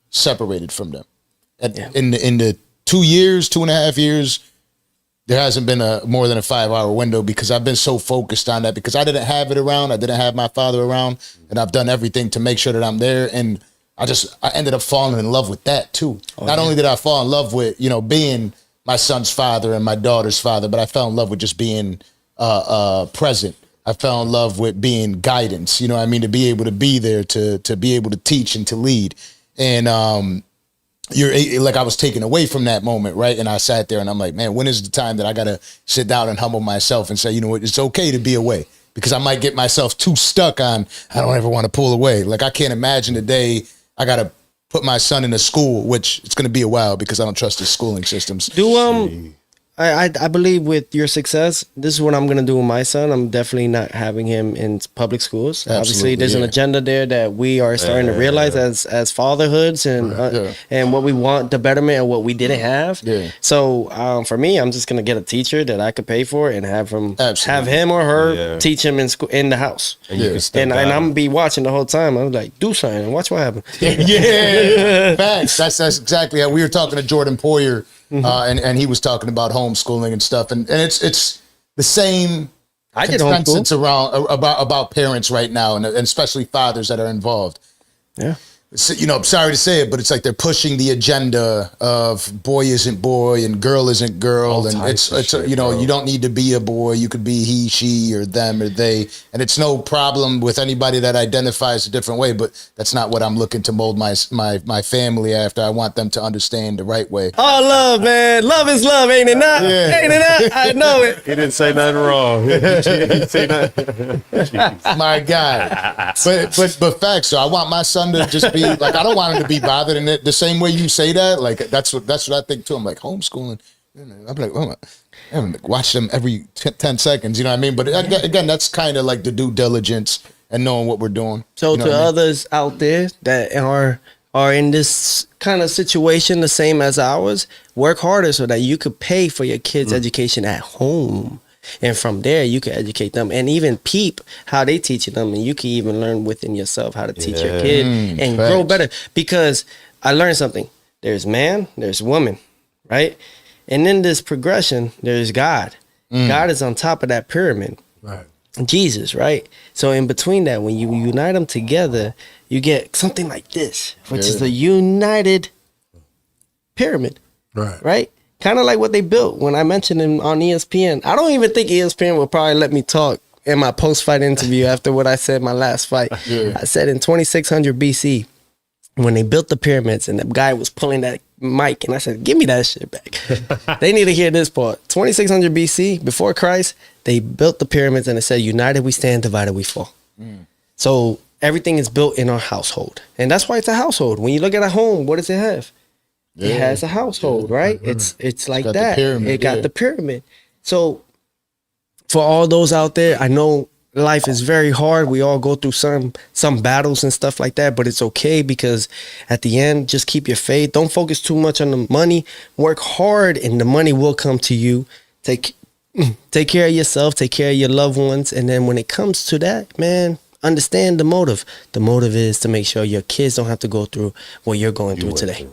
separated from them. In the 2 years, 2.5 years, there hasn't been more than a 5 hour window because I've been so focused on that because I didn't have it around. I didn't have my father around, and I've done everything to make sure that I'm there. And I ended up falling in love with that too. Not only did I fall in love with, you know, being my son's father and my daughter's father, but I fell in love with just being present. I fell in love with being guidance, you know what I mean, to be able to be there, to be able to teach and to lead. And you're like, I was taken away from that moment, right? And I sat there and I'm like, man, when is the time that I gotta sit down and humble myself and say, you know what, it's okay to be away, because I might get myself too stuck on, I don't ever want to pull away. Like, I can't imagine the day I gotta put my son in a school, which it's gonna be a while because I don't trust his schooling systems. I believe with your success, this is what I'm gonna do with my son. I'm definitely not having him in public schools. Obviously, there's an agenda there that we are starting to realize as fatherhoods and what we want, the betterment of what we didn't have. Yeah. So for me, I'm just gonna get a teacher that I could pay for and have him or her teach him in school, in the house. And you can step And out. I'm gonna be watching the whole time. I'm like, do something and watch what happens. Yeah, facts. That's exactly how we were talking to Jordan Poyer, and he was talking about homeschooling and stuff, and it's the same. I did consensus around about parents right now, and especially fathers that are involved. Yeah. So, you know, I'm sorry to say it, but it's like they're pushing the agenda of boy isn't boy and girl isn't girl, All and types of it's shit, you know, bro. you don't need to be a boy, you could be he, she, or them, or they, and it's no problem with anybody that identifies a different way, but that's not what I'm looking to mold my family after. I want them to understand the right way. Oh, love, man. Love is love, ain't it not? Yeah. Ain't it not? I know it. He didn't say nothing wrong. He didn't say nothing. My God, but facts. So I want my son to just be like, I don't want him to be bothered in it the same way you say that. Like that's what I think too. I'm like, homeschooling. I'm like, oh, I haven't watched them every 10 seconds. You know what I mean? But again, that's kind of like the due diligence and knowing what we're doing. So You know to what I mean? others out there that are in this kind of situation the same as ours, work harder so that you could pay for your kids' education at home. And from there, you can educate them and even peep how they teaching them. And you can even learn within yourself how to teach your kid and grow better. Because I learned something. There's man, there's woman, right? And in this progression, there's God. God is on top of that pyramid. Right. Jesus, right? So in between that, when you unite them together, you get something like this, which is the united pyramid. Right? Kind of like what they built when I mentioned him on ESPN. I don't even think ESPN will probably let me talk in my post-fight interview after what I said my last fight. I said in 2600 BC, when they built the pyramids and the guy was pulling that mic, and I said, give me that shit back. They need to hear this part. 2600 BC, before Christ, they built the pyramids and it said, united we stand, divided we fall. So everything is built in our household. And that's why it's a household. When you look at a home, what does it have? It has a household, right? It's like that. It got the pyramid. So for all those out there, I know life is very hard. We all go through some battles and stuff like that, but it's okay because at the end, just keep your faith. Don't focus too much on the money. Work hard and the money will come to you. Take care of yourself, take care of your loved ones. And then when it comes to that, man, understand the motive. The motive is to make sure your kids don't have to go through what you're going through today.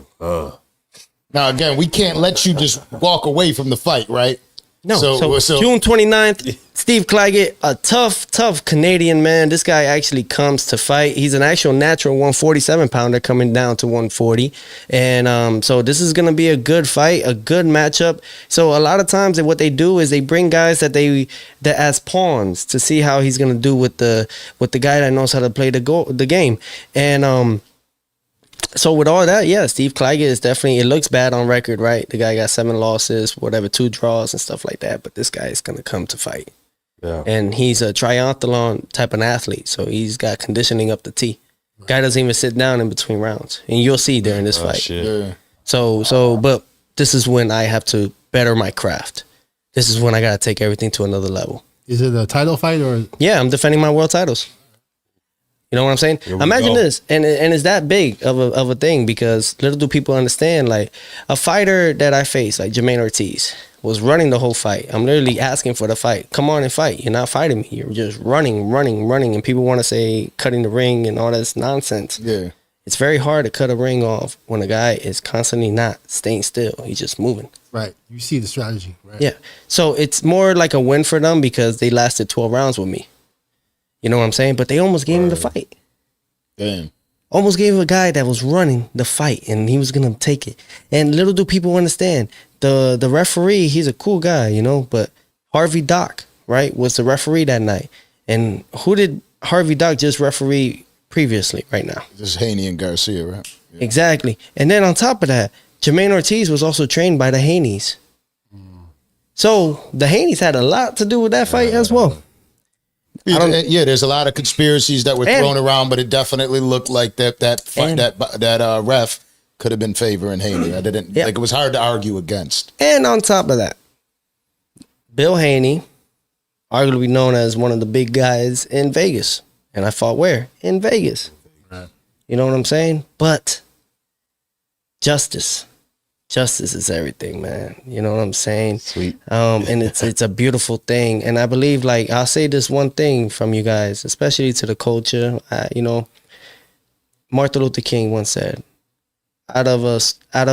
Now, again, we can't let you just walk away from the fight, right? No. So June 29th, Steve Claggett, a tough Canadian man. This guy actually comes to fight. He's an actual natural 147 pounder coming down to 140. And so this is going to be a good fight, a good matchup. So a lot of times what they do is they bring guys that as pawns to see how he's going to do with the guy that knows how to play the game. And so with all that, yeah, Steve Claggett is definitely, it looks bad on record, right? The guy got 7 losses, whatever, 2 draws and stuff like that. But this guy is going to come to fight. Yeah. And he's a triathlon type of athlete. So he's got conditioning up the T. Guy doesn't even sit down in between rounds. And you'll see during this fight. Shit. Yeah. So, but this is when I have to better my craft. This is when I got to take everything to another level. Is it a title fight or? Yeah, I'm defending my world titles. You know what I'm saying? Imagine this, and it's that big of a thing because little do people understand. Like a fighter that I faced, like Jermaine Ortiz, was running the whole fight. I'm literally asking for the fight. Come on and fight. You're not fighting me. You're just running, and people want to say cutting the ring and all this nonsense. Yeah, it's very hard to cut a ring off when a guy is constantly not staying still. He's just moving. Right. You see the strategy. Right. Yeah. So it's more like a win for them because they lasted 12 rounds with me. You know what I'm saying? But they almost gave him the fight. Damn. Almost gave a guy that was running the fight and he was going to take it. And little do people understand. The referee, he's a cool guy, you know, but Harvey Dock, right, was the referee that night. And who did Harvey Dock just referee previously right now? Just Haney and Garcia, right? Yeah. Exactly. And then on top of that, Jermaine Ortiz was also trained by the Haneys. So the Haneys had a lot to do with that fight as well. Yeah, there's a lot of conspiracies that were thrown around, but it definitely looked like that ref could have been favoring Haney. I didn't like it was hard to argue against. And on top of that, Bill Haney, arguably known as one of the big guys in Vegas, and I fought where? In Vegas. Right. You know what I'm saying? But justice is everything, man. You know what I'm saying? Sweet. And it's a beautiful thing. And I believe, like, I'll say this one thing from you guys, especially to the culture. You know, Martin Luther King once said, out of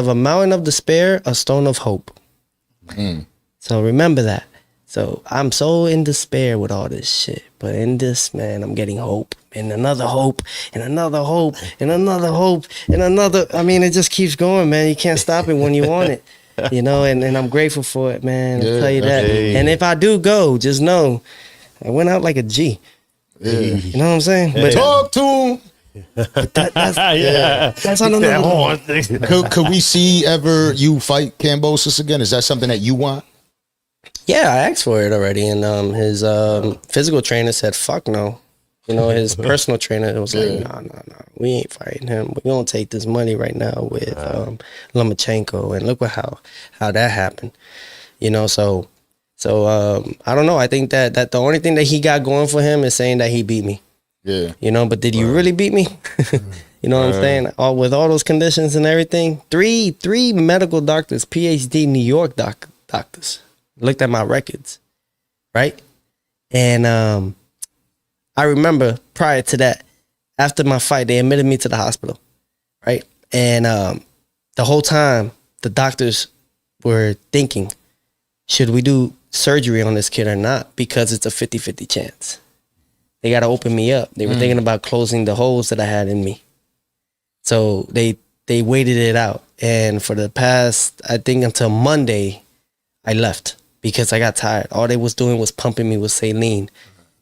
a mountain of despair, a stone of hope. So remember that. So I'm so in despair with all this shit. But in this, man, I'm getting hope. And another hope. And another hope. And another hope. And another. I mean, it just keeps going, man. You can't stop it when you want it. You know, and I'm grateful for it, man. I'll tell you that. Hey. And if I do go, just know I went out like a G. Yeah. You know what I'm saying? Hey. But talk to him. That's another thing. Could we see ever you fight Kambosos again? Is that something that you want? Yeah, I asked for it already, and his physical trainer said, "Fuck no." You know, his personal trainer was like, "No, we ain't fighting him. We're gonna take this money right now with Lomachenko." And look how that happened. You know, so I don't know. I think that the only thing that he got going for him is saying that he beat me. Yeah. You know, but did you really beat me? You know what I'm saying? With all those conditions and everything, three medical doctors, PhD New York doctors, looked at my records right? And I remember prior to that, after my fight, they admitted me to the hospital, right? And the whole time, the doctors were thinking, should we do surgery on this kid or not? Because it's a 50-50 chance. They got to open me up. They were thinking about closing the holes that I had in me. So they waited it out. And for the past, I think until Monday, I left because I got tired. All they was doing was pumping me with saline.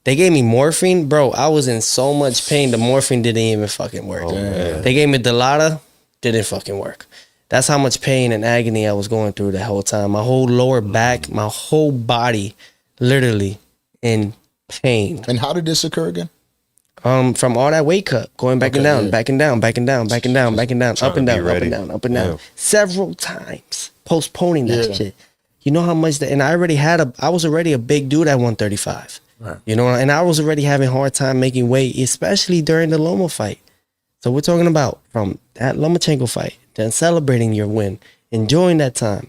They gave me morphine. Bro, I was in so much pain. The morphine didn't even fucking work. They gave me Dilaudid. Didn't fucking work. That's how much pain and agony I was going through the whole time. My whole lower back, my whole body, literally in pain. And how did this occur again? From all that weight cut, going back and down, back and down, back and down, back and down, back and down, up and down, up and down, up and down, several times, postponing that shit. You know how much that, and I was already a big dude at 135. Right. You know, and I was already having a hard time making weight, especially during the Loma fight. So we're talking about from that Lomachenko fight, then celebrating your win, enjoying that time.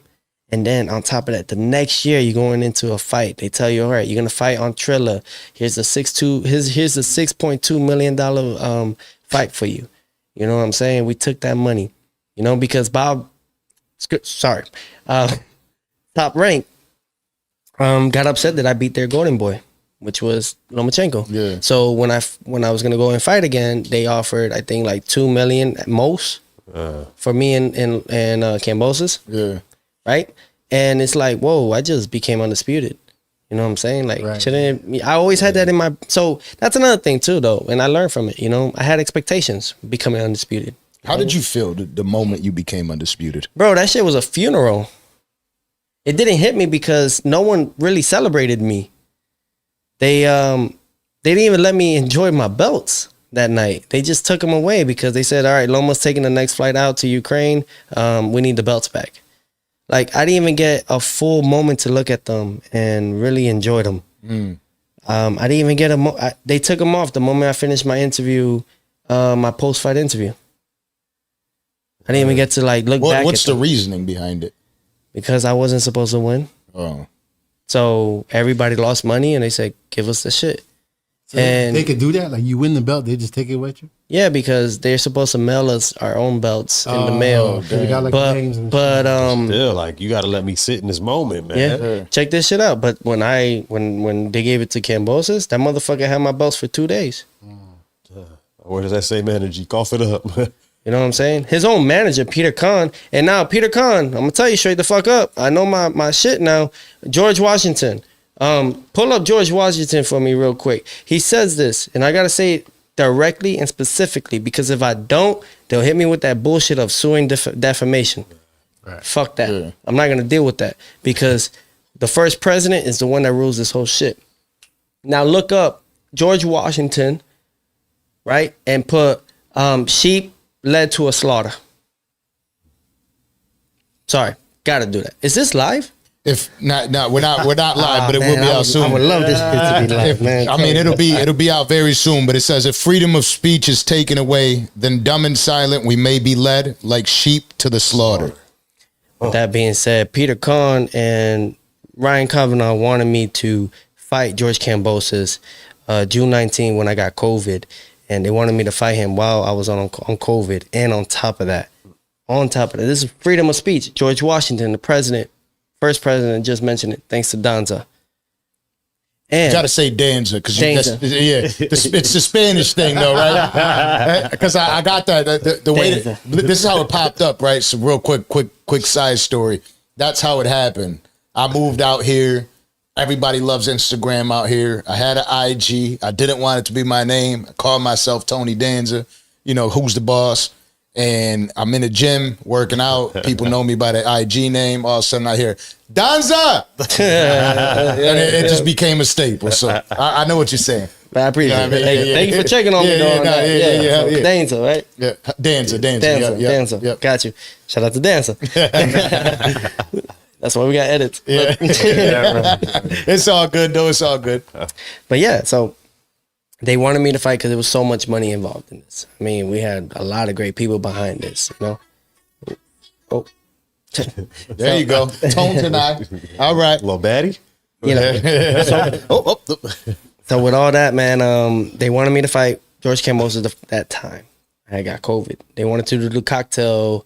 And then on top of that, the next year you're going into a fight. They tell you, all right, you're gonna fight on Triller. Here's the $6.2 million fight for you. You know what I'm saying? We took that money, you know, because Top Rank got upset that I beat their golden boy, which was Lomachenko. Yeah. So when I was gonna go and fight again, they offered I think like $2 million at most for me and Kambosos. Yeah. Right? And it's like, whoa, I just became undisputed. You know what I'm saying? Like, I always had that in my, so that's another thing too, though. And I learned from it, you know, I had expectations becoming undisputed. How did you feel the moment you became undisputed? Bro, that shit was a funeral. It didn't hit me because no one really celebrated me. They didn't even let me enjoy my belts that night. They just took them away because they said, all right, Loma's taking the next flight out to Ukraine. We need the belts back. Like, I didn't even get a full moment to look at them and really enjoy them. I didn't even get they took them off the moment I finished my interview, my post-fight interview. I didn't even get to like look back. What's the reasoning behind it? Because I wasn't supposed to win. Oh. So everybody lost money and they said, give us the shit. So and they could do that? Like you win the belt, they just take it with you? Yeah, because they're supposed to mail us our own belts in the mail. So got, like, but still, like, you got to let me sit in this moment, man. Yeah, check this shit out. But when they gave it to Kambosos, that motherfucker had my belts for 2 days. Where does that same energy? Cough it up. You know what I'm saying? His own manager, Peter Kahn. And now, Peter Kahn, I'm going to tell you straight the fuck up. I know my shit now. George Washington. Pull up George Washington for me real quick. He says this, and I got to say it directly and specifically, because if I don't, they'll hit me with that bullshit of suing defamation. Right. Fuck that. Yeah. I'm not going to deal with that because the first president is the one that rules this whole shit. Now look up George Washington, right? And put sheep led to a slaughter. Sorry, got to do that. Is this live? If not, no, we're not live, but it will be out soon. I would love this to be live, man. I mean, it'll be out very soon. But it says, if freedom of speech is taken away, then dumb and silent we may be led like sheep to the slaughter. With that being said, Peter Kahn and Ryan Kavanaugh wanted me to fight George Kambosos June 19 when I got COVID, and they wanted me to fight him while I was on COVID. And on top of that, this is freedom of speech. George Washington, the president. First president just mentioned it, thanks to Danza. And you gotta say Danza because it's the Spanish thing though, right? Because I got that the way this is how it popped up, right? So real quick side story. That's how it happened. I moved out here. Everybody loves Instagram out here. I had an IG. I didn't want it to be my name. I called myself Tony Danza. You know, who's the boss? And I'm in the gym working out. People know me by the IG name. All of a sudden I hear, Danza! And it just became a staple. So I know what you're saying. I appreciate it. Thank you for checking on me. Danza, right? Yeah, Danza. Yep. Got you. Shout out to Danza. That's why we got edits. Yeah. It's all good, though. It's all good. But yeah, so they wanted me to fight because there was so much money involved in this. I mean, we had a lot of great people behind this, you know? Oh. There you go. Tone tonight. All right. Little baddie? You know. So with all that, man, they wanted me to fight George Kambosos that time. I got COVID. They wanted to do the cocktail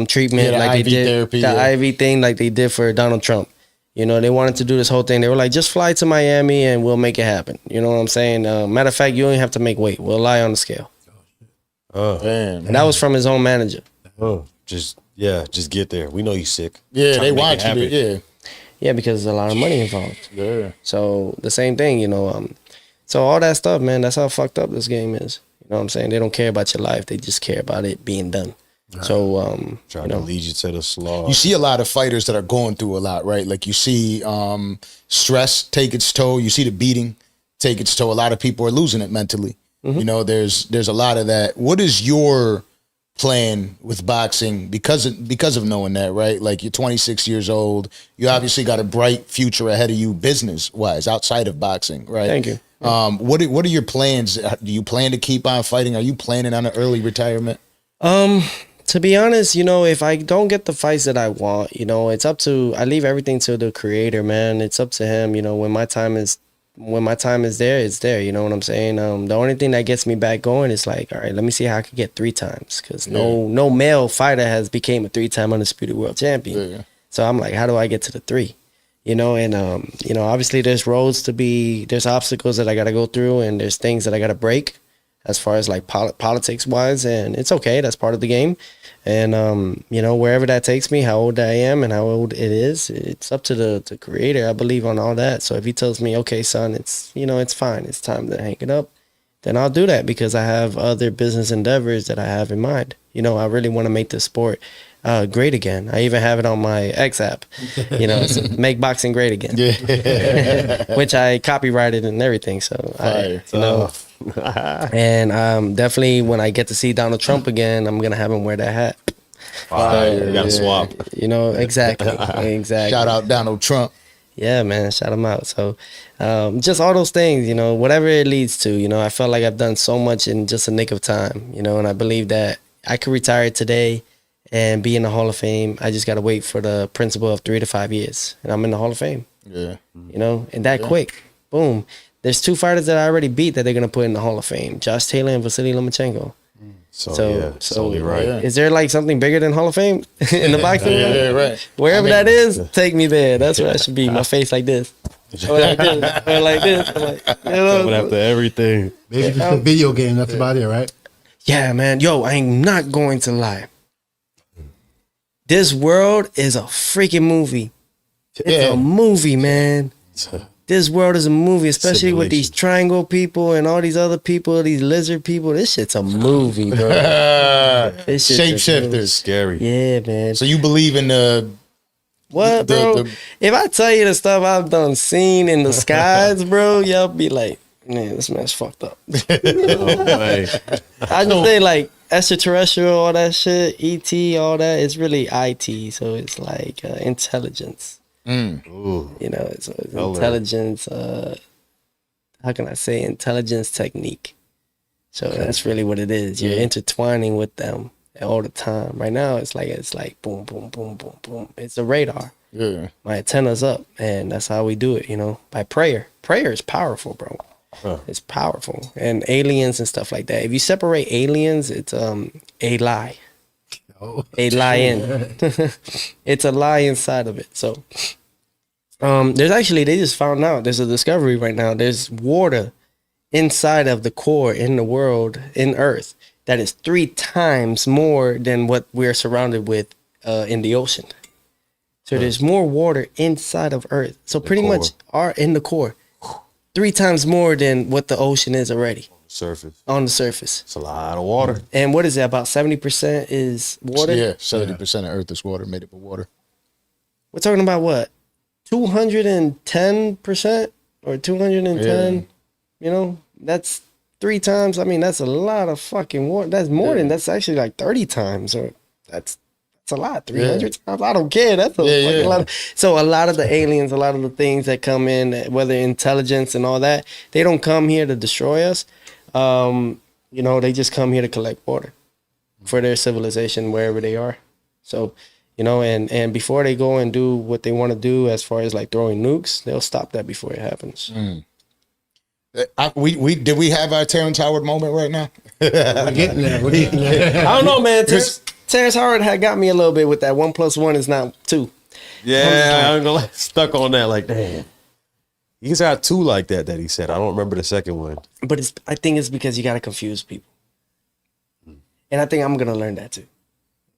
treatment like they did therapy, the IV thing like they did for Donald Trump. You know, they wanted to do this whole thing. They were like, just fly to Miami and we'll make it happen. You know what I'm saying? Matter of fact, you don't have to make weight. We'll lie on the scale. Man. And that was from his own manager. Just get there. We know you sick. Yeah, Trying they to make want it you to, happen. yeah. Yeah, because there's a lot of money involved. Yeah. So the same thing, you know. So all that stuff, man, that's how fucked up this game is. You know what I'm saying? They don't care about your life. They just care about it being done. So, Trying to lead you to the slaughter. You see a lot of fighters that are going through a lot, right? Like you see stress take its toll. You see the beating take its toll. A lot of people are losing it mentally. You know, there's a lot of that. What is your plan with boxing because of knowing that, right? Like you're 26 years old. You obviously got a bright future ahead of you business-wise outside of boxing, right? Thank you. What are your plans? Do you plan to keep on fighting? Are you planning on an early retirement? To be honest, you know, if I don't get the fights that I want, you know, it's up to, I leave everything to the creator, man. It's up to him. You know, when my time is there, it's there. You know what I'm saying? The only thing that gets me back going is like, all right, let me see how I can get 3 times. Cause no male fighter has became a 3-time undisputed world champion. Yeah. So I'm like, how do I get to the 3? You know, and, you know, obviously there's there's obstacles that I got to go through and there's things that I got to break as far as like politics wise. And it's okay. That's part of the game. And, you know, wherever that takes me, how old I am and how old it is, it's up to the creator. I believe on all that. So if he tells me, okay, son, it's, you know, it's fine. It's time to hang it up. Then I'll do that because I have other business endeavors that I have in mind. You know, I really want to make this sport great again. I even have it on my X app, you know, it's make boxing great again, which I copyrighted and everything. So you know, and definitely when I get to see Donald Trump again, I'm going to have him wear that hat. You gotta swap. You know, exactly. Shout out Donald Trump. Yeah, man, shout him out. So just all those things, you know, whatever it leads to, you know, I felt like I've done so much in just a nick of time, you know, and I believe that I could retire today and be in the Hall of Fame. I just got to wait for the principle of 3 to 5 years, and I'm in the Hall of Fame. Yeah. You know, and that quick, boom. There's 2 fighters that I already beat that they're going to put in the Hall ofAme, Josh Taylor and Vasily Lomachenko. So totally right. Is there like something bigger than Hall of Fame in the boxing? Yeah, right. Wherever that is, take me there. That's where I should be. My face like this. Or like this. Or like this. I'm like, you know, But after everything. Maybe just a video game. That's about it, right? yeah, man. Yo, I am not going to lie. This world is a freaking movie. It's a movie, man. This world is a movie, especially with these triangle people and all these other people, these lizard people. This shit's a movie, bro. Shapeshifters. Scary. Yeah, man. So you believe in What, bro? If I tell you the stuff I've done seen in the skies, bro, y'all be like, man, this man's fucked up. I just say like extraterrestrial, all that shit, ET, all that. It's really IT, so it's like intelligence. You know, it's intelligence. How can I say intelligence technique? So that's really what it is. You're intertwining with them all the time. Right now, it's like boom, boom, boom, boom, boom. It's a radar. Yeah. My antenna's up, and that's how we do it. You know, by prayer. Prayer is powerful, bro. It's powerful, and aliens and stuff like that. If you separate aliens, it's a lie. A lion. It's a lie inside of it. So there's actually, they just found out, there's a discovery right now. There's water inside of the core in the world, in Earth, that is 3 times more than what we're surrounded with in the ocean. So there's more water inside of Earth. So pretty much are in the core. 3 times more than what the ocean is already. On the surface. It's a lot of water. And what is that? About 70% is water? Yeah, 70% of Earth is water, made up of water. We're talking about what? 210% or 210? Yeah. You know, that's 3 times. I mean, that's a lot of fucking water. That's more than, that's actually like 30 times. Or that's a lot. 300 times. I don't care. That's a fucking lot. So a lot of the aliens, a lot of the things that come in, whether intelligence and all that, they don't come here to destroy us. You know, they just come here to collect water for their civilization wherever they are. So, You know, and before they go and do what they want to do as far as like throwing nukes, they'll stop that before it happens. Did we have our Terrance Howard moment right now? We're getting there. I don't know, man. Terrance Howard had got me a little bit with that 1 + 1 is not 2. Yeah, I'm gonna stuck on that. Like, damn, he's got 2 like that he said. I don't remember the second one. But I think it's because you got to confuse people. And I think I'm going to learn that too. You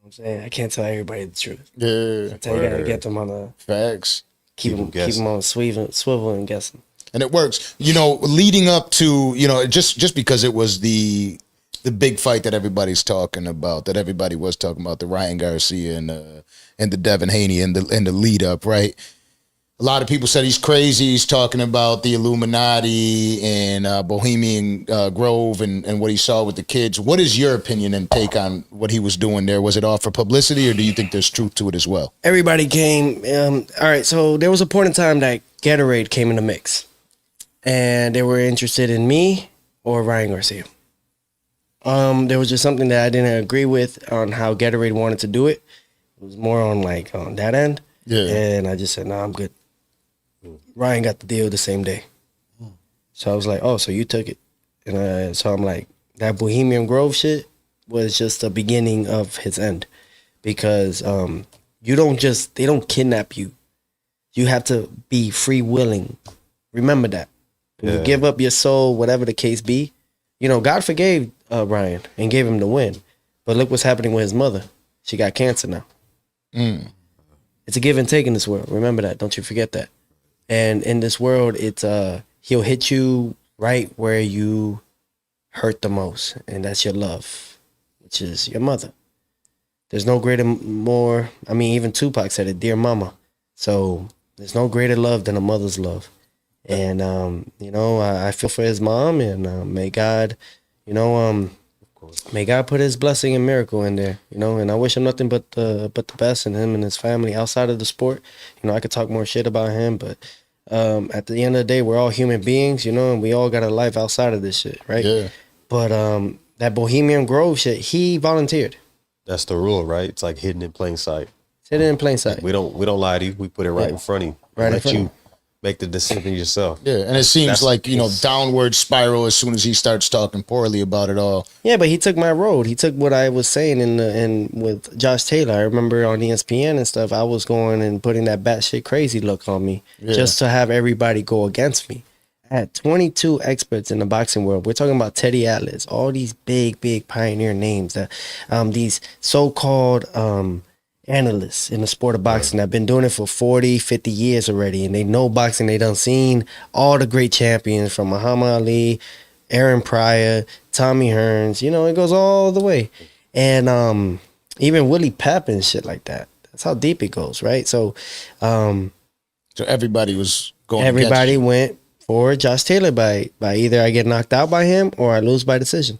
know what I'm saying? I can't tell everybody the truth. Yeah. So you got to get them on the Facts. keep them on swivel and guessing. And it works. You know, leading up to, you know, just because it was the big fight that everybody's talking about, that everybody was talking about, the Ryan Garcia and the Devin Haney and the lead up, right? A lot of people said he's crazy. He's talking about the Illuminati and Bohemian Grove and what he saw with the kids. What is your opinion and take on what he was doing there? Was it all for publicity, or do you think there's truth to it as well? Everybody came. All right, so there was a point in time that Gatorade came in the mix. And they were interested in me or Ryan Garcia. There was just something that I didn't agree with on how Gatorade wanted to do it. It was more on that end. Yeah. And I just said, no, I'm good. Ryan got the deal the same day. So I was like, oh, so you took it. And so I'm like, that Bohemian Grove shit was just the beginning of his end. Because they don't kidnap you. You have to be free willing. Remember that. You give up your soul, whatever the case be. You know, God forgave Ryan and gave him the win. But look what's happening with his mother. She got cancer now. It's a give and take in this world. Remember that. Don't you forget that. And in this world, it's he'll hit you right where you hurt the most. And that's your love, which is your mother. There's no greater, more, I mean, even Tupac said it, dear mama. So there's no greater love than a mother's love. And, you know, I feel for his mom, and may God, you know, may God put his blessing and miracle in there, you know, and I wish him nothing but the best, and him and his family outside of the sport. You know, I could talk more shit about him, but at the end of the day, we're all human beings, you know, and we all got a life outside of this shit, right? Yeah. But that Bohemian Grove shit, he volunteered. That's the rule, right? It's like hidden in plain sight. It's hidden in plain sight. We don't lie to you. We put it right in front of you. Right in front of you. Make the decision yourself. Yeah, and it seems like, you know, downward spiral as soon as he starts talking poorly about it all. Yeah, but he took my road. He took what I was saying in with Josh Taylor. I remember on ESPN and stuff, I was going and putting that batshit crazy look on me just to have everybody go against me. I had 22 experts in the boxing world. We're talking about Teddy Atlas, all these big pioneer names, that these so-called analysts in the sport of boxing that have been doing it for 40, 50 years already, and they know boxing. They done seen all the great champions from Muhammad Ali, Aaron Pryor, Tommy Hearns, you know, it goes all the way. And even Willie Pep and shit like that. That's how deep it goes, right? So so everybody was going. Everybody went for Josh Taylor by either I get knocked out by him or I lose by decision.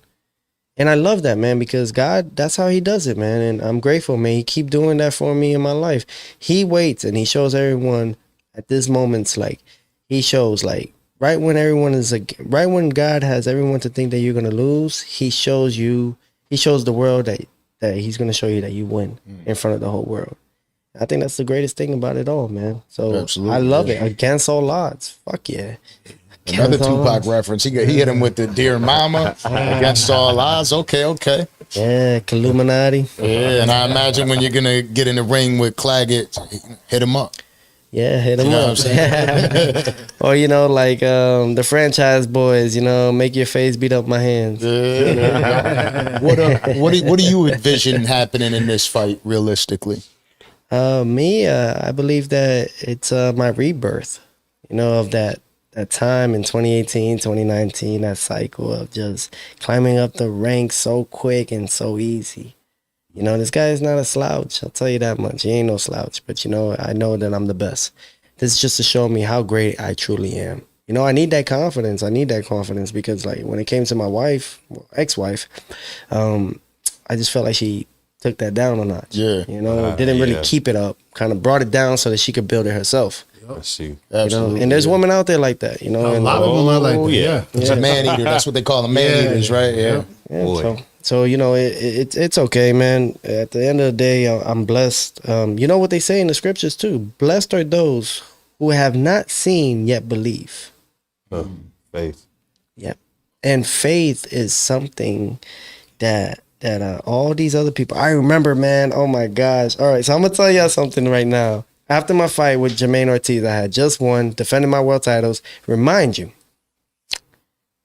And I love that, man, because God, that's how he does it, man. And I'm grateful, man. He keep doing that for me in my life. He waits and he shows everyone at this moment's like, he shows like right when God has everyone to think that you're going to lose, he shows the world that he's going to show you that you win in front of the whole world. I think that's the greatest thing about it all, man. So absolutely, I love it. Against all odds. Fuck yeah. Another Tupac reference. He hit him with the dear mama, against all odds. Okay. Yeah, Illuminati. Yeah, and I imagine when you're going to get in the ring with Claggett, hit him up. Yeah, hit him You know up. what I'm saying? Or, you know, like the franchise boys, you know, make your face beat up my hands. Yeah. What do you envision happening in this fight realistically? I believe that it's my rebirth, you know, of that time in 2018, 2019, that cycle of just climbing up the ranks so quick and so easy. You know, this guy is not a slouch. I'll tell you that much. He ain't no slouch. But, you know, I know that I'm the best. This is just to show me how great I truly am. You know, I need that confidence. Because, like, when it came to my ex-wife, I just felt like she took that down a notch. Yeah. You know, didn't really keep it up. Kind of brought it down so that she could build it herself. I see. Absolutely. You know? And there's women out there like that, you know. A lot of them are like that. It's a man eater. That's what they call them, man eaters, right? Yeah. So So it's okay, man. At the end of the day, I'm blessed. You know what they say in the scriptures too: blessed are those who have not seen yet believe. Faith. Yep. And faith is something that all these other people. I remember, man. Oh my gosh. All right, so I'm gonna tell y'all something right now. After my fight with Jermaine Ortiz, I had just won, defending my world titles. Remind you,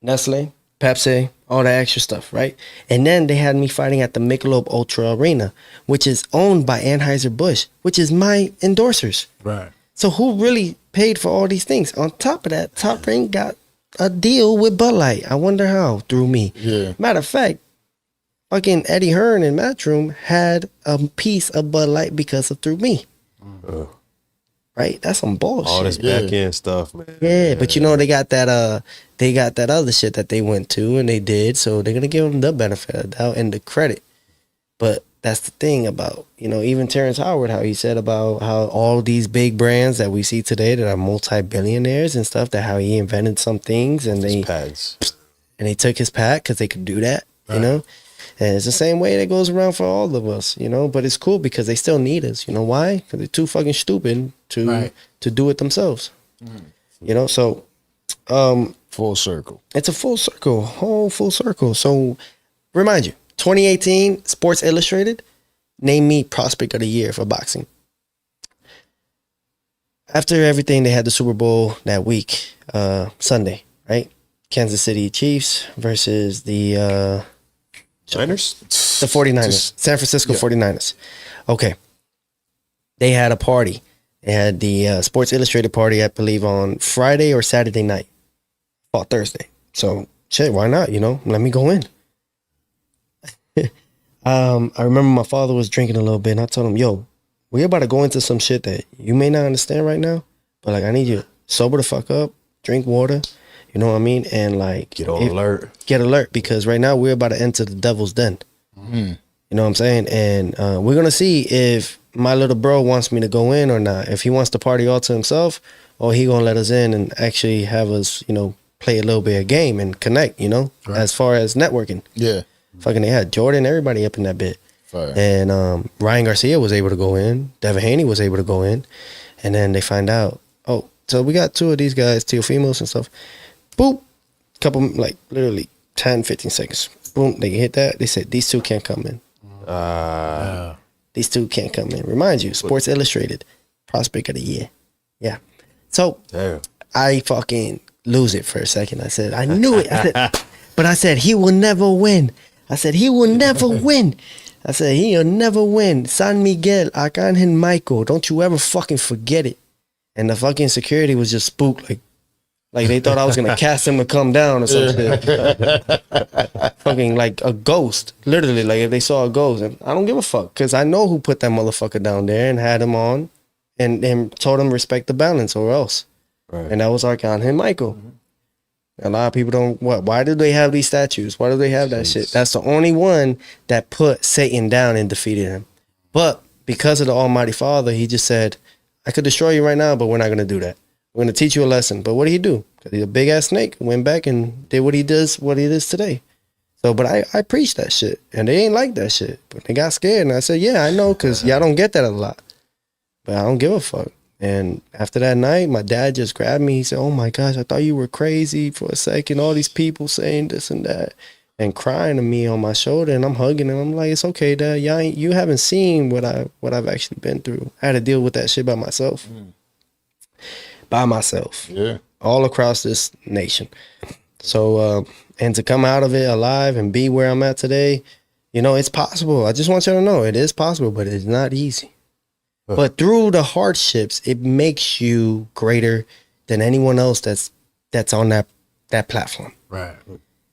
Nestle, Pepsi, all that extra stuff, right? And then they had me fighting at the Michelob Ultra Arena, which is owned by Anheuser-Busch, which is my endorsers. Right. So who really paid for all these things? On top of that, Top Rank got a deal with Bud Light. I wonder how, through me. Yeah. Matter of fact, fucking Eddie Hearn in Matchroom had a piece of Bud Light because of through me. Right? That's some bullshit. All this back end stuff, man. Yeah, but they got that other shit that they went to and they did, so they're gonna give them the benefit of the doubt and the credit. But that's the thing about, even Terrance Howard, how he said about how all these big brands that we see today that are multi-billionaires and stuff, that how he invented some things and they took his patent because they could do that, And it's the same way that goes around for all of us, But it's cool because they still need us. You know why? Because they're too fucking stupid to do it themselves. So Full circle. it's a full circle, whole full circle. So remind you, 2018 Sports Illustrated named me Prospect of the Year for boxing. After everything, they had the Super Bowl that week, Sunday, right? Kansas City Chiefs versus the Niners? The 49ers, San Francisco 49ers. Okay. They had a party. They had the Sports Illustrated party, I believe, on Friday or Saturday night. Fought Thursday. So, shit, why not, Let me go in. I remember my father was drinking a little bit, and I told him, yo, we're about to go into some shit that you may not understand right now, but, I need you to sober the fuck up, drink water, you know what I mean? And, Get alert. Get alert, because right now we're about to enter the devil's den. You know what I'm saying? And we're going to see if my little bro wants me to go in or not. If he wants to party all to himself, or he going to let us in and actually have us, play a little bit of game and connect, as far as networking. Yeah. Fucking they had Jordan, everybody up in that bit. Fire. And Ryan Garcia was able to go in. Devin Haney was able to go in. And then they find out, so we got two of these guys, Teofimos and stuff. Boop. Couple, literally 10, 15 seconds. Boom. They hit that. They said, these two can't come in. These two can't come in. Remind you, Sports Illustrated, Prospect of the Year. Yeah. So, I fucking lose it for a second. I said, I knew it. But I said, he will never win. He will never win. He'll never win. San Miguel, Arcangel Michael. Don't you ever fucking forget it. And the fucking security was just spooked. Like they thought I was going to cast him to come down or something. Fucking like a ghost. Literally, like if they saw a ghost. And I don't give a fuck. Because I know who put that motherfucker down there and had him on. And told him respect the balance or else. Right. And that was Arcangel Michael. A lot of people don't. Why do they have these statues? Why do they have that shit? That's the only one that put Satan down and defeated him. But because of the Almighty Father, he just said, I could destroy you right now, but we're not going to do that. We're going to teach you a lesson. But what did he do? Because he's a big ass snake. Went back and did what he does today. So, but I preached that shit. And they ain't like that shit. But they got scared. And I said, yeah, I know, because y'all don't get that a lot. But I don't give a fuck. And after that night, my dad just grabbed me. He said, oh my gosh, I thought you were crazy for a second. All these people saying this and that and crying to me on my shoulder. And I'm hugging him. I'm like, it's okay, Dad. You haven't seen what I've actually been through. I had to deal with that shit by myself. By myself. Yeah. All across this nation. So, and to come out of it alive and be where I'm at today, it's possible. I just want you to know it is possible, but it's not easy. But through the hardships, it makes you greater than anyone else that's on that platform. Right.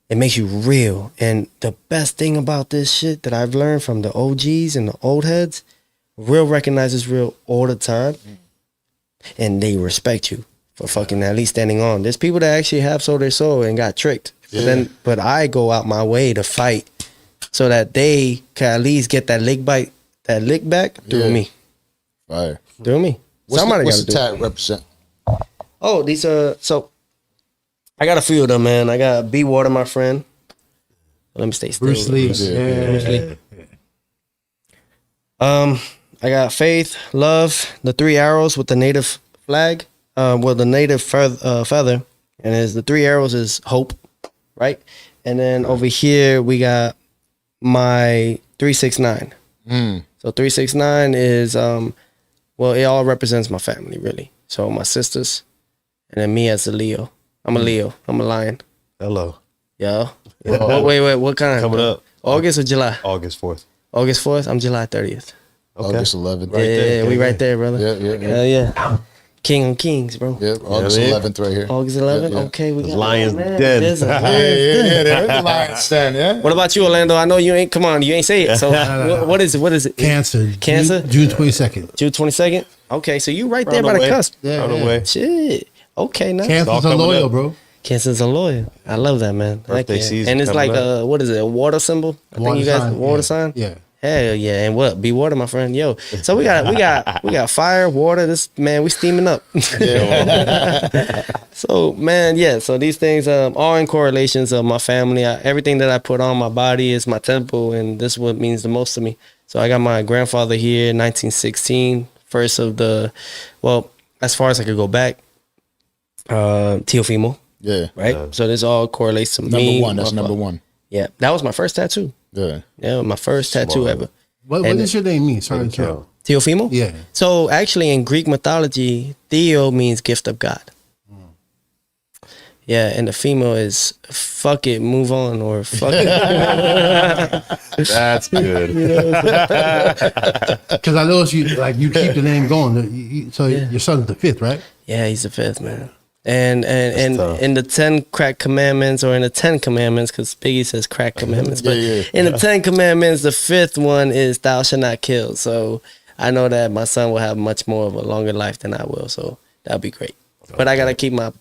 It makes you real. And the best thing about this shit that I've learned from the OGs and the old heads, real recognizes real all the time. And they respect you for fucking at least standing on. There's people that actually have sold their soul and got tricked. Yeah. But I go out my way to fight so that they can at least get that lick back through me. Right. Through me. What's the tag represent? Oh, these are, so I got a few of them, man. I got B Water, my friend. Let me stay still. Bruce Lee. Bruce Lee. I got faith, love, the 3 arrows with the native flag, the native feather, and the 3 arrows is hope, right? And then over here we got my 369. So 369 is it all represents my family really. So my sisters, and then me as a Leo. I'm a Leo. I'm a lion. Hello. Yo. Wait. What kind? Coming up. August or July? August 4th. August 4th. I'm July 30th. Okay. August 11th. Yeah, we right there, brother. Yeah. Yeah. King of Kings, bro. Yep, August 11th right here. August 11th. Yeah. Okay, we got Lions man. Den. There's a Yeah, there's the Lions Den, yeah. What about you, Orlando? I know you ain't. Come on, you ain't say it. So what is it? What is it? Cancer. Cancer? June 22nd. June 22nd. Okay, so you right there Round by the away. cusp. Round away. Shit. Okay, now. Cancers are loyal, bro. Cancers are loyal. I love that, man. Birthday season and it's like coming what is it? A water symbol? I think you guys water sign. Yeah. Hell yeah, and what? Be water, my friend. Yo, so we got fire, water. This man, we steaming up. So man, yeah. So these things all in correlations of my family. Everything that I put on my body is my temple, and this is what means the most to me. So I got my grandfather here, 1916, first of the, well, as far as I could go back, Teofimo. Yeah. Right. So this all correlates to me. Number one. That's number one. Yeah, that was my first tattoo. Yeah. Yeah, my first tattoo ever. What does your name mean? Sorry to tell. Teofimo? Yeah. So actually in Greek mythology, Theo means gift of God. Yeah, and the Fimo is fuck it, move on, or fuck it. That's good. Because I noticed you keep the name going. So your son's the 5th, right? Yeah, he's the 5th, man. And tough. in the 10 crack commandments, or in the 10 commandments, because Biggie says crack commandments, but in the 10 commandments, the 5th one is thou shalt not kill. So I know that my son will have much more of a longer life than I will. So that'll be great. But I gotta keep my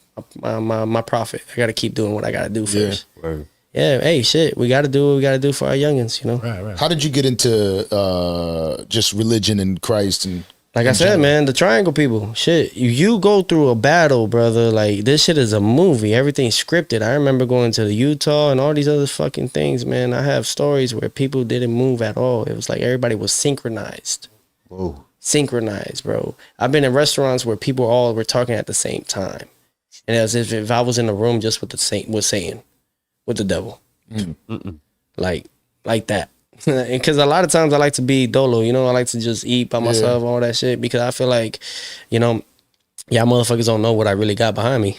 profit. I gotta keep doing what I gotta do first. Word. Yeah, hey, shit, we gotta do what we gotta do for our youngins, you know. Right. How did you get into just religion and Christ and? Like I said, man, the triangle people, shit, you go through a battle, brother. Like, this shit is a movie. Everything's scripted. I remember going to the Utah and all these other fucking things, man. I have stories where people didn't move at all. It was like everybody was synchronized. Whoa. Synchronized, bro. I've been in restaurants where people all were talking at the same time. And as if I was in a room just with Satan, with the devil. Like that. Because a lot of times I like to be dolo, you know, I like to just eat by myself, all that shit, because I feel like, you know, y'all motherfuckers don't know what I really got behind me,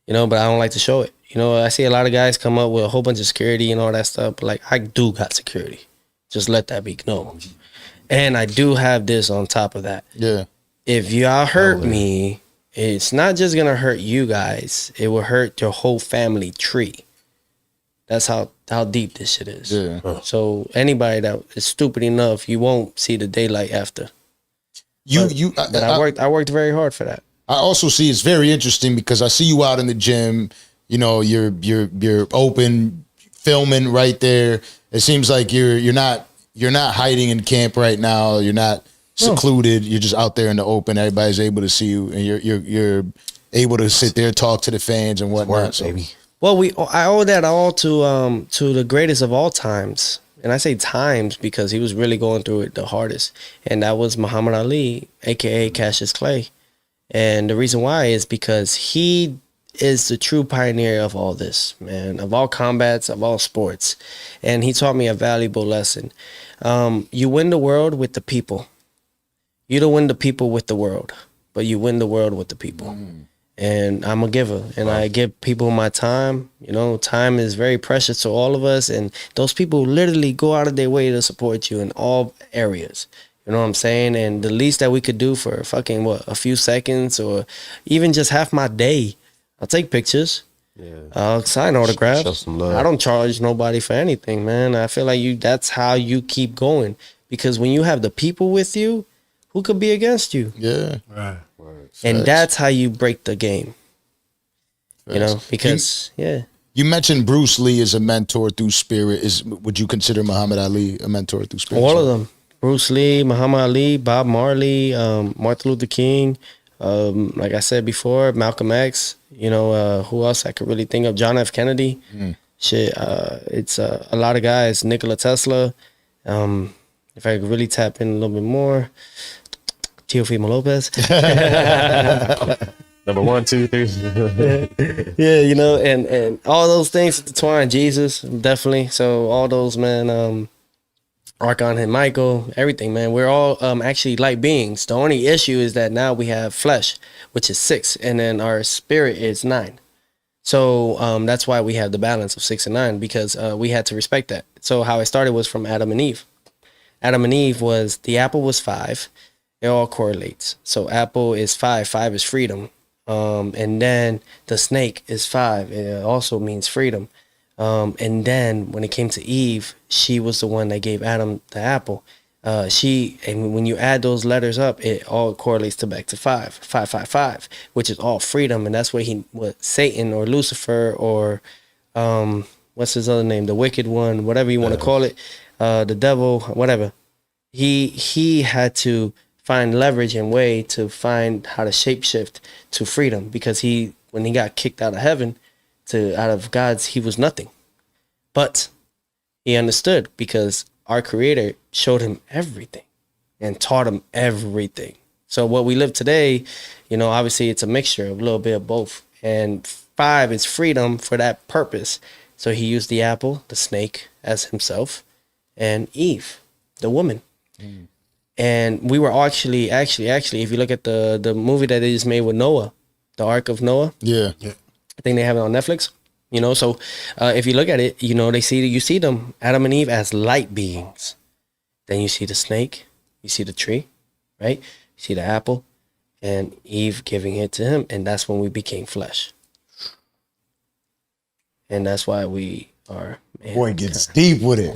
you know, but I don't like to show it. You know, I see a lot of guys come up with a whole bunch of security and all that stuff, but like, I do got security. Just let that be known. And I do have this on top of that. Yeah. If y'all hurt me, it's not just gonna hurt you guys, it will hurt your whole family tree. That's how deep this shit is. Yeah. So anybody that is stupid enough, you won't see the daylight after. But I worked very hard for that. I also see it's very interesting because I see you out in the gym. You know, you're open, filming right there. It seems like you're not hiding in camp right now. You're not secluded. You're just out there in the open. Everybody's able to see you, and you're able to sit there, talk to the fans and whatnot. So. Baby. Well, I owe that all to the greatest of all times. And I say times because he was really going through it the hardest. And that was Muhammad Ali, a.k.a. Cassius Clay. And the reason why is because he is the true pioneer of all this, man, of all combats, of all sports. And he taught me a valuable lesson. You win the world with the people. You don't win the people with the world, but you win the world with the people. And I'm a giver, and I give people my time. You know, time is very precious to all of us, and those people literally go out of their way to support you in all areas. You know what I'm saying? And the least that we could do for fucking, a few seconds or even just half my day, I'll take pictures. Yeah. I'll sign autographs. Show some love. I don't charge nobody for anything, man. I feel like that's how you keep going. Because when you have the people with you, who could be against you? Yeah. Right. And that's how you break the game. You know, because You mentioned Bruce Lee as a mentor through spirit. Would you consider Muhammad Ali a mentor through spirit? all of them. Bruce Lee, Muhammad Ali, Bob Marley, Martin Luther King, like I said before, Malcolm X, you know, who else I could really think of? John F. Kennedy. It's a lot of guys. Nikola Tesla. If I could really tap in a little bit more, Teofimo Lopez. Number 1, 2, 3. Yeah, you know, and all those things intertwined. Jesus, definitely. So all those, man. Archangel Michael, everything, man. We're all actually light beings. The only issue is that now we have flesh, which is 6, and then our spirit is 9. So that's why we have the balance of 6 and 9, because we had to respect that. So how it started was from Adam and Eve. Adam and Eve was, the apple was 5. It all correlates. So apple is 5. 5 is freedom. And then the snake is 5. It also means freedom. And then when it came to Eve, she was the one that gave Adam the apple. And when you add those letters up, it all correlates to back to 5, 5, 5, 5, which is all freedom. And that's what Satan or Lucifer or, what's his other name? The wicked one, whatever you want to call it, the devil, whatever. He had to find leverage and way to find how to shapeshift to freedom, because when he got kicked out of heaven, out of God's, he was nothing. But he understood, because our Creator showed him everything and taught him everything. So what we live today, you know, obviously it's a mixture of a little bit of both. And 5 is freedom for that purpose. So he used the apple, the snake, as himself, and Eve, the woman. And we were actually, if you look at the movie that they just made with Noah, the Ark of Noah. Yeah. I think they have it on Netflix. You know, so if you look at it, you know, you see them, Adam and Eve, as light beings. Then you see the snake, you see the tree, right? You see the apple, and Eve giving it to him, and that's when we became flesh. And that's why we are. Boy, it gets deep with it.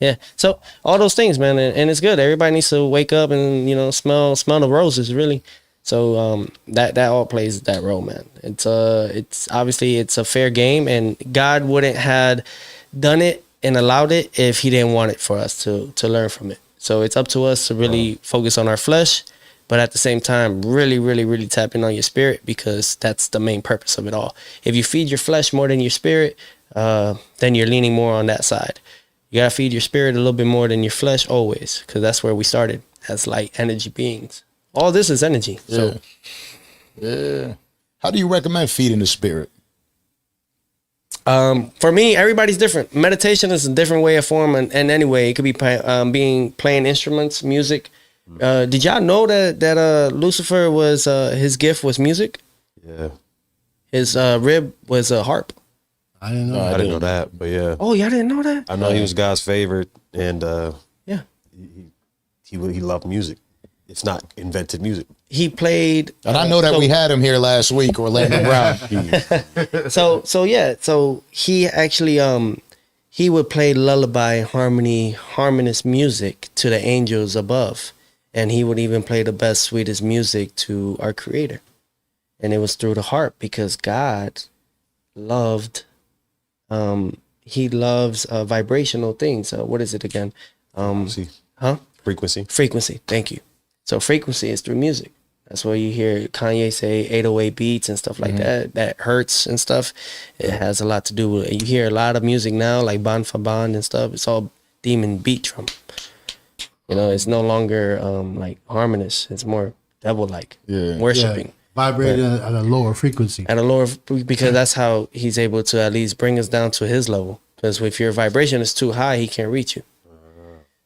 Yeah. So all those things, man, and it's good. Everybody needs to wake up and, you know, smell the roses, really. So that all plays that role, man. It's obviously it's a fair game, and God wouldn't have done it and allowed it if he didn't want it for us to learn from it. So it's up to us to really focus on our flesh, but at the same time, really, really, really tap in on your spirit, because that's the main purpose of it all. If you feed your flesh more than your spirit, then you're leaning more on that side. You gotta feed your spirit a little bit more than your flesh always, because that's where we started as light energy beings. All this is energy. So, yeah. How do you recommend feeding the spirit? For me, everybody's different. Meditation is a different way of form, and anyway, it could be playing instruments, music. Did y'all know that Lucifer was his gift was music? Yeah. His rib was a harp. I didn't know. I didn't know that, but yeah. Oh, y'all didn't know that? I know he was God's favorite, and yeah, he loved music. It's not invented music. He played, and I know that we had him here last week, Orlando Brown. So he actually he would play lullaby, harmonious music to the angels above, and he would even play the best, sweetest music to our Creator, and it was through the harp, because God loved. He loves vibrational things. What is it again? Frequency. Thank you. So frequency is through music. That's why you hear Kanye say 808 beats and stuff like that. That hurts and stuff. It has a lot to do with it. You hear a lot of music now, like Bon for Bon and stuff. It's all demon beat drum. You know, it's no longer like harmonious. It's more devil-like, worshiping. Vibrating at a lower frequency. Because that's how he's able to at least bring us down to his level. Because if your vibration is too high, he can't reach you.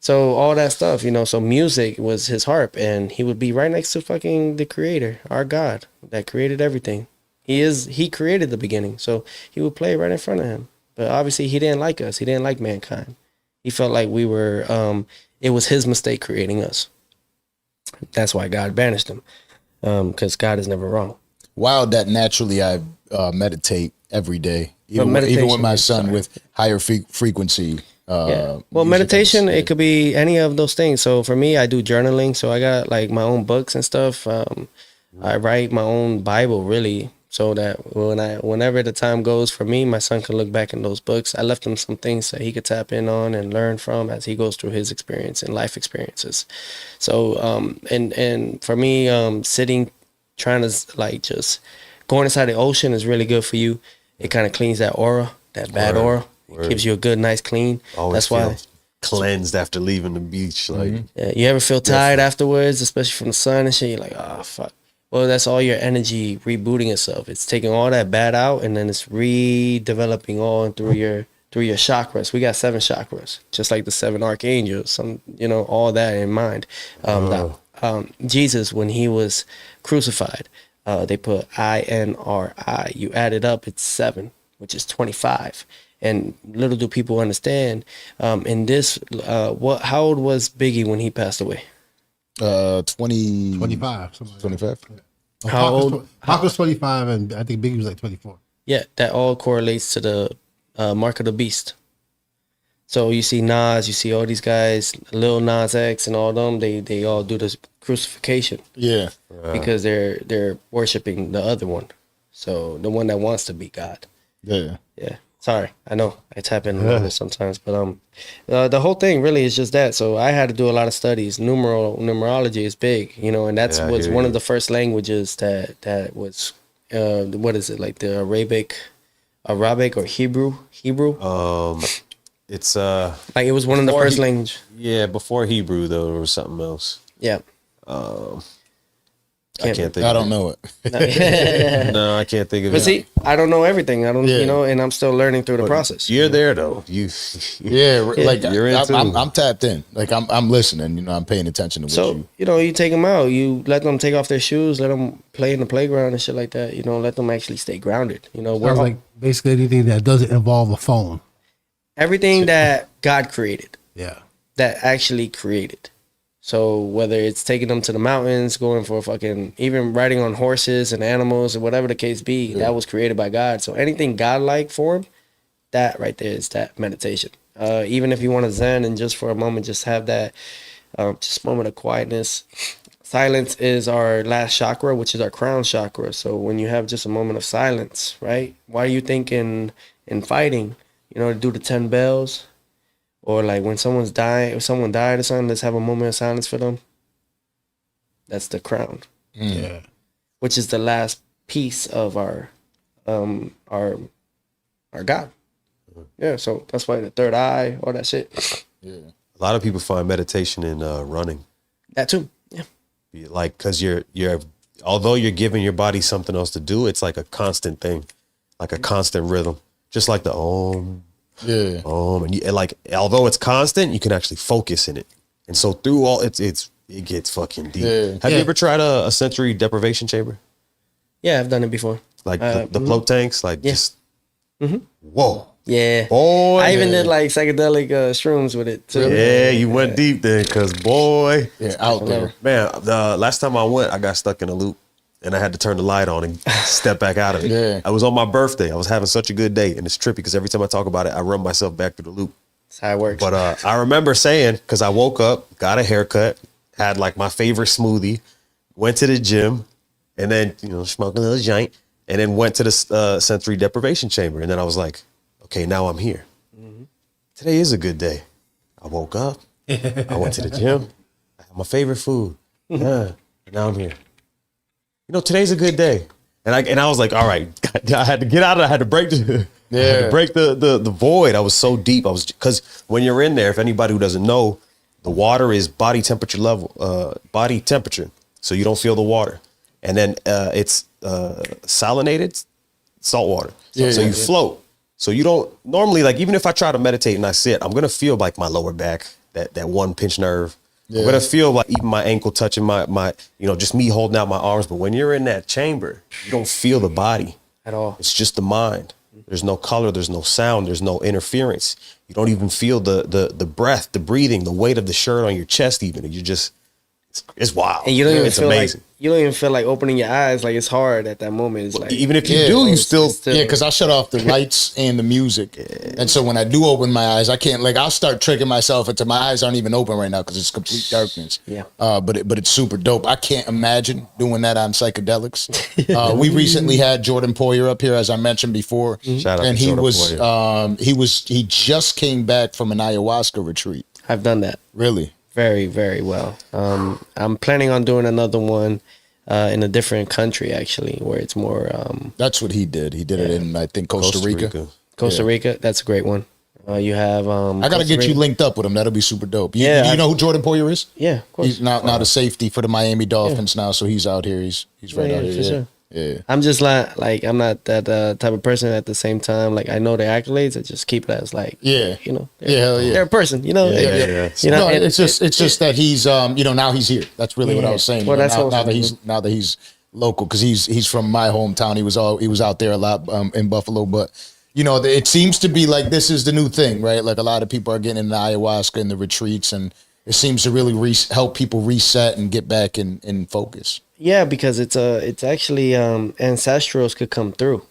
So all that stuff, you know, so music was his harp, and he would be right next to fucking the Creator, our God that created everything. He created the beginning. So he would play right in front of him. But obviously he didn't like us. He didn't like mankind. He felt like we were, it was his mistake creating us. That's why God banished him. Because God is never wrong. Wild that naturally I meditate every day, even with my son with higher frequency. Well, meditation, it could be any of those things. So for me, I do journaling. So I got like my own books and stuff. I write my own Bible, really, so that whenever the time goes for me, my son can look back in those books. I left him some things that he could tap in on and learn from as he goes through his experience and life experiences. So, and for me, sitting, trying to like just going inside the ocean is really good for you. It kind of cleans that aura. that bad Word. aura. Word. It gives you a good, nice clean. Always That's why. feel cleansed after leaving the beach. Like, Yeah, you ever feel tired afterwards, especially from the sun and shit? You're like, oh fuck. Well, that's all your energy rebooting itself. It's taking all that bad out, and then it's redeveloping all through your chakras. We got 7 chakras, just like the 7 archangels. Some, all that in mind. Jesus, when he was crucified, they put INRI. You add it up, it's 7, which is 25. And little do people understand. In this, how old was Biggie when he passed away? 25. 25. How old? Pac was 25, and I think Biggie was like 24. Yeah, that all correlates to the mark of the beast. So you see Nas, you see all these guys, Lil Nas X and all them, they all do this crucifixion. Yeah. Because they're worshiping the other one. So the one that wants to be God. Yeah. Yeah. Sorry, I know it's happened a little sometimes, but the whole thing really is just that. So I had to do a lot of studies. Numerology is big, and that's was one of the first languages that was what is it, like the Arabic or Hebrew? it's Like it was one of the first language. yeah, before Hebrew though, there was something else. Yeah. I can't think. I don't know it. No, I can't think of But it. see, I don't know everything. I don't, and I'm still learning through the process. You're there though. Yeah, like You're into it. I'm tapped in. Like I'm listening. I'm paying attention to what So, you take them out. You let them take off their shoes. Let them play in the playground and shit like that. Let them actually stay grounded. Sounds like basically anything that doesn't involve a phone. Everything that God created, Yeah. that actually created. So whether it's taking them to the mountains, going for even riding on horses and animals or whatever the case be, that was created by God. So anything God-like form, that right there is that meditation. Even if you want to zen and just for a moment, just have that just moment of quietness. Silence is our last chakra, which is our crown chakra. So when you have just a moment of silence, right? Why do you think in fighting, to do the 10 bells? Or like when someone died or something, let's have a moment of silence for them. That's the crown. Yeah. Which is the last piece of our God. Yeah, so that's why the third eye, all that shit. Yeah. A lot of people find meditation in running. That too. Yeah. Like, cause you're although you're giving your body something else to do, it's like a constant thing, like a constant rhythm, just like the Om. Yeah. And like, although it's constant, you can actually focus in it. And so through all it gets fucking deep. Yeah. Have you ever tried a sensory deprivation chamber? Yeah, I've done it before. Like the float tanks, like just whoa. Yeah. Boy. I even did like psychedelic shrooms with it too. Yeah, you went deep then, cause boy. Yeah, out there. Man, the last time I went, I got stuck in a loop. And I had to turn the light on and step back out of it. Yeah. I was on my birthday. I was having such a good day. And it's trippy because every time I talk about it, I run myself back through the loop. That's how it works. But I remember saying, because I woke up, got a haircut, had like my favorite smoothie, went to the gym, and then, smoked a little joint, and then went to the sensory deprivation chamber. And then I was like, okay, now I'm here. Mm-hmm. Today is a good day. I woke up. I went to the gym. I had my favorite food. Yeah, and now I'm here. Today's a good day. And I was like, all right, I had to get out of it. I had to break the void. I was so deep. Because when you're in there, if anybody who doesn't know, the water is body temperature. So you don't feel the water. And then it's salinated salt water. So you float. So you don't normally, like, even if I try to meditate and I sit, I'm going to feel like my lower back, that one pinch nerve. Yeah. I'm going to feel like even my ankle touching my just me holding out my arms. But when you're in that chamber, you don't feel the body at all. It's just the mind. There's no color. There's no sound. There's no interference. You don't even feel the breath, the breathing, the weight of the shirt on your chest even. You just, it's wild. And you don't even it's feel amazing. like, you don't even feel like opening your eyes. Like it's hard at that moment. It's like, even if you do, you still. Yeah, because I shut off the lights and the music. And so when I do open my eyes, I can't, I'll start tricking myself until my eyes aren't even open right now because it's complete darkness. Yeah. But it's super dope. I can't imagine doing that on psychedelics. We recently had Jordan Poyer up here, as I mentioned before. Shout out and to he Jordan was, he just came back from an ayahuasca retreat. I've done that. Really? Very, very well. I'm planning on doing another one in a different country, actually, where it's more. That's what he did. He did it in, I think, Costa Rica. Costa Yeah. Rica, that's a great one. You have I gotta Costa get you Rica. linked up with him. That'll be super dope. You, Yeah, you I- know who Jordan Poyer is? Yeah, of course. He's now the safety for the Miami Dolphins now, so he's out here. He's right out here. for Yeah. sure. Yeah. I'm just like I'm not that type of person. At the same time, like I know the accolades. I just keep it as like Yeah. you know, Yeah, hell yeah. they're a person. You know, yeah. you know. No, and- it's just that he's now he's here. That's really what I was saying. Well, You know, that's now awesome. now that he's local, because he's from my hometown. He was out there a lot in Buffalo, but it seems to be like this is the new thing, right? Like a lot of people are getting into ayahuasca and the retreats, and it seems to really help people reset and get back in focus. Yeah, because it's actually ancestrals could come through,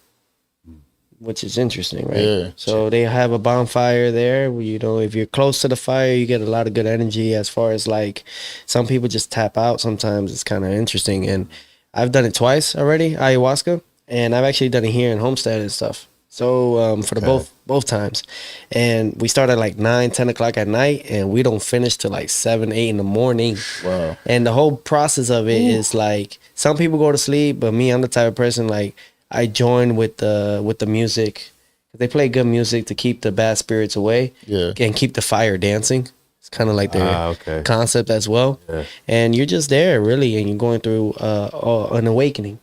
which is interesting, right? Yeah. So they have a bonfire there. Where, if you're close to the fire, you get a lot of good energy. As far as like, some people just tap out. Sometimes it's kind of interesting, and I've done it twice already, ayahuasca, and I've actually done it here in Homestead and stuff. So for the both times, and we start at like 9-10 o'clock at night, and we don't finish till like 7-8 in the morning. Wow. And the whole process of it is like, some people go to sleep, but me, I'm the type of person like I join with the music. They play good music to keep the bad spirits away, and keep the fire dancing. It's kind of like their concept as well. Yeah. And you're just there really, and you're going through an awakening,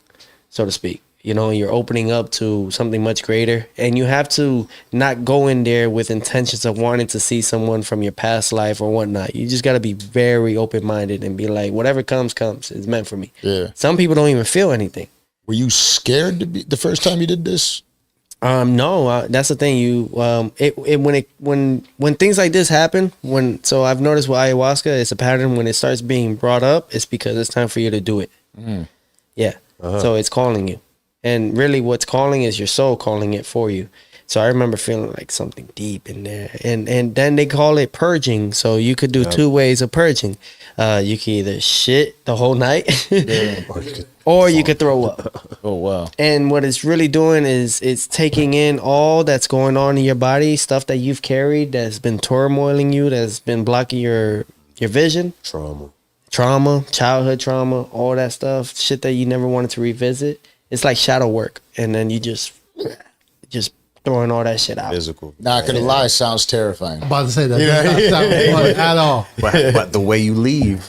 so to speak. You're opening up to something much greater, and you have to not go in there with intentions of wanting to see someone from your past life or whatnot. You just got to be very open-minded and be like, whatever comes. It's meant for me. Yeah. Some people don't even feel anything. Were you scared to be the first time you did this? No, that's the thing. When things like this happen, so I've noticed with ayahuasca, it's a pattern. When it starts being brought up, it's because it's time for you to do it. Yeah. So it's calling you. And really what's calling is your soul calling it for you. So I remember feeling like something deep in there. And then they call it purging. So you could do two ways of purging. You can either shit the whole night or you could throw up. Oh, wow. And what it's really doing is it's taking in all that's going on in your body, stuff that you've carried that's been turmoiling you, that's been blocking your vision. Trauma, childhood trauma, all that stuff, shit that you never wanted to revisit. It's like shadow work, and then you just throwing all that shit out. Physical. Not gonna lie, sounds terrifying. I'm about to say that. Does not sound fun at all. But the way you leave,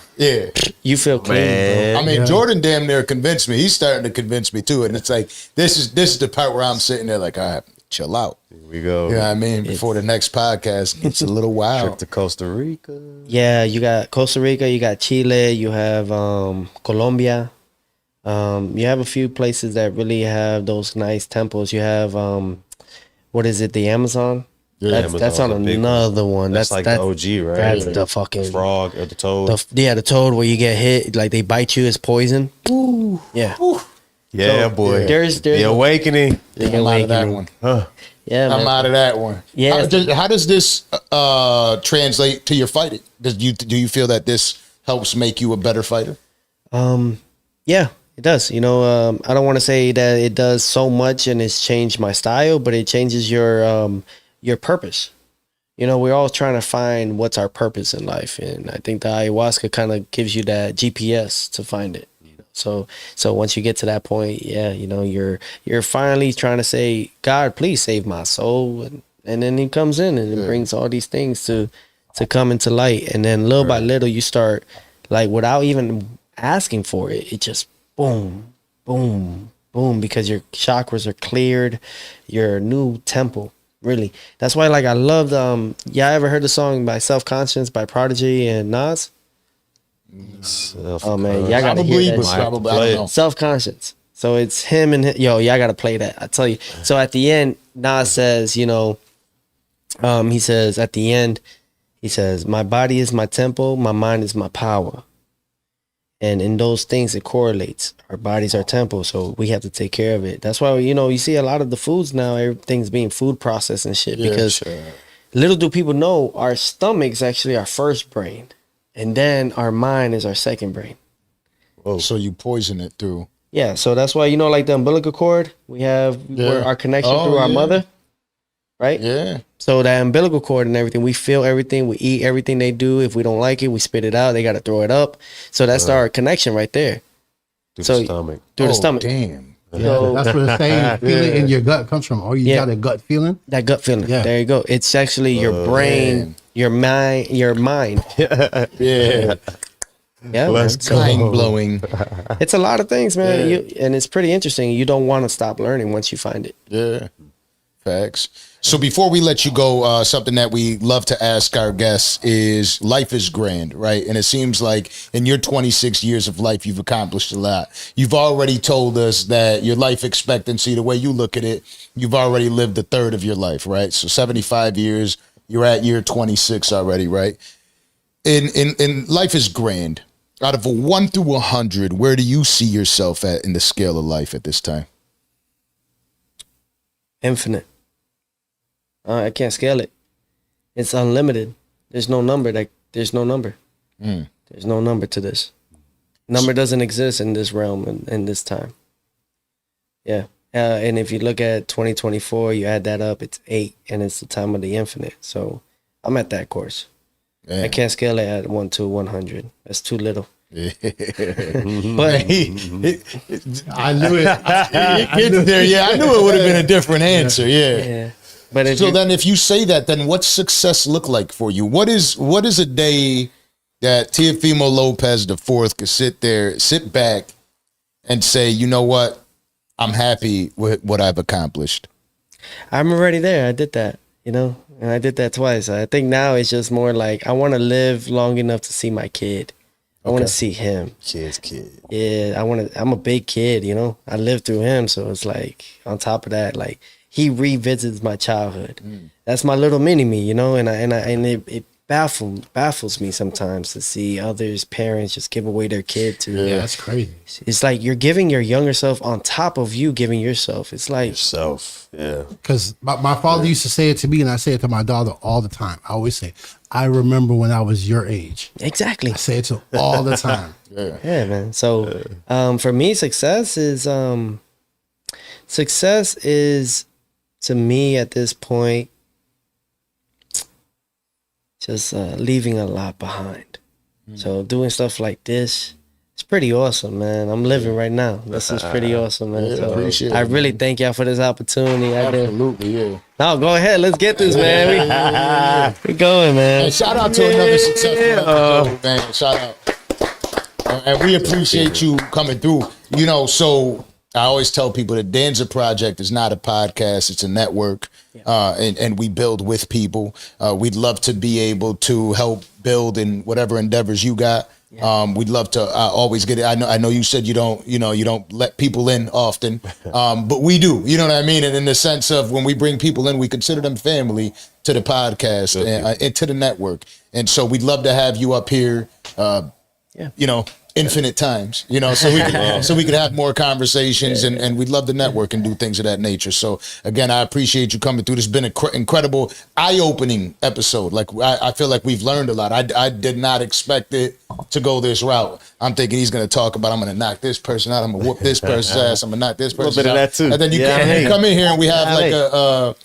you feel clean. man. I mean, Jordan damn near convinced me. He's starting to convince me too, and it's like this is the part where I'm sitting there like, all right, chill out. Here we go. You know what I mean? Before the next podcast gets a little wild. Trip to Costa Rica. Yeah, you got Costa Rica, you got Chile, you have Colombia. You have a few places that really have those nice temples. You have what is it, the Amazon? Yeah, that's on another one. That's like the OG, right? That's the fucking frog or the toad. The toad where you get hit, like they bite you as poison. Ooh. Yeah. Ooh. Yeah, so, boy. There's the awakening. I'm out of that one. Huh. Yeah, I'm out of that one. Yeah. How does this translate to your fighting? Do you feel that this helps make you a better fighter? Yeah, it does. I don't want to say that it does so much and it's changed my style, but it changes your purpose. We're all trying to find what's our purpose in life, and I think the ayahuasca kind of gives you that GPS to find it. So once you get to that point, you're finally trying to say, God, please save my soul, and then he comes in and it brings all these things to come into light, and then little by little you start, like, without even asking for it, it just boom, boom, boom, because your chakras are cleared, your new temple. Really, that's why, like, I loved. I ever heard the song by Self Conscious by Prodigy and Nas? Oh man, y'all gotta hear that. Probably, I don't know. Self Conscious. So it's him and y'all gotta play that. I tell you. So at the end, Nas says, he says at the end, he says, "My body is my temple, my mind is my power." And in those things, it correlates. Our bodies are temple, so we have to take care of it. That's why, you see a lot of the foods now, everything's being food processed and shit. Because little do people know, our stomach's actually our first brain. And then our mind is our second brain. Oh, so you poison it through. Yeah, so that's why, like the umbilical cord, we have our connection through our mother, right? Yeah. So that umbilical cord and everything, we feel everything, we eat everything they do. If we don't like it, we spit it out. They got to throw it up. So that's our connection right there. Through the stomach. Through the stomach. Damn. So That's where the saying "feel it in your gut" comes from. Oh, you got a gut feeling. that gut feeling. Yeah. There you go. It's actually your brain, your mind, Yeah. Yeah, man. So Mind blowing. it's a lot of things, man. And it's pretty interesting. You don't want to stop learning once you find it. Yeah. Facts. So before we let you go, something that we love to ask our guests is life is grand, right? And it seems like in your 26 years of life, you've accomplished a lot. You've already told us that your life expectancy, the way you look at it, you've already lived a third of your life, right? So 75 years, you're at year 26 already, right? In life is grand. Out of a 1 through 100, where do you see yourself at in the scale of life at this time? Infinite. I can't scale it. It's unlimited. There's no number. There's no number. There's no number to this. Number doesn't exist in this realm and in this time. Yeah. And if you look at 2024, you add that up, it's 8, and it's the time of the infinite. So I'm at that course. Yeah. I can't scale it at 1 to 100. That's too little. Yeah. But I knew it. I knew it would have been a different answer. Yeah. But so then, if you say that, then what's success look like for you? What is a day that Teofimo Lopez IV could sit back, and say, you know what, I'm happy with what I've accomplished? I'm already there. I did that, and I did that twice. I think now it's just more like I want to live long enough to see my kid. I want to see him. Kid. Yeah, I'm a big kid, I lived through him, so it's like on top of that, like he revisits my childhood. That's my little mini me, and it baffles me sometimes to see others' parents just give away their kid to. Yeah, that's crazy. It's like you're giving your younger self on top of you giving yourself. It's like yourself. Yeah. Because my father used to say it to me, and I say it to my daughter all the time. I always say, I remember when I was your age. Exactly. I say it to her all the time. Yeah, man. So for me, success is to me at this point just leaving a lot behind. So doing stuff like this, it's pretty awesome, man. I'm living right now. This is pretty awesome, man. So appreciate it, I really thank y'all for this opportunity. Absolutely, yeah. No, go ahead. Let's get this, man. We going, man. And shout out to another successful episode, man. Shout out. And we appreciate you coming through. So I always tell people that Danza Project is not a podcast, it's a network. And we build with people. We'd love to be able to help build in whatever endeavors you got. We'd love to always get it. I know you said you don't let people in often, but we do. You know what I mean? And in the sense of when we bring people in, we consider them family to the podcast and to the network. And so we'd love to have you up here. Infinite times, so we could have more conversations and we'd love to network and do things of that nature. So again, I appreciate you coming through. This has been an incredible, eye-opening episode. Like I feel like we've learned a lot. I did not expect it to go this route. I'm thinking he's going to talk about, I'm going to knock this person out. I'm going to whoop this person's ass. I'm going to knock this person out. A little bit of that too. And then you come in here and we have like a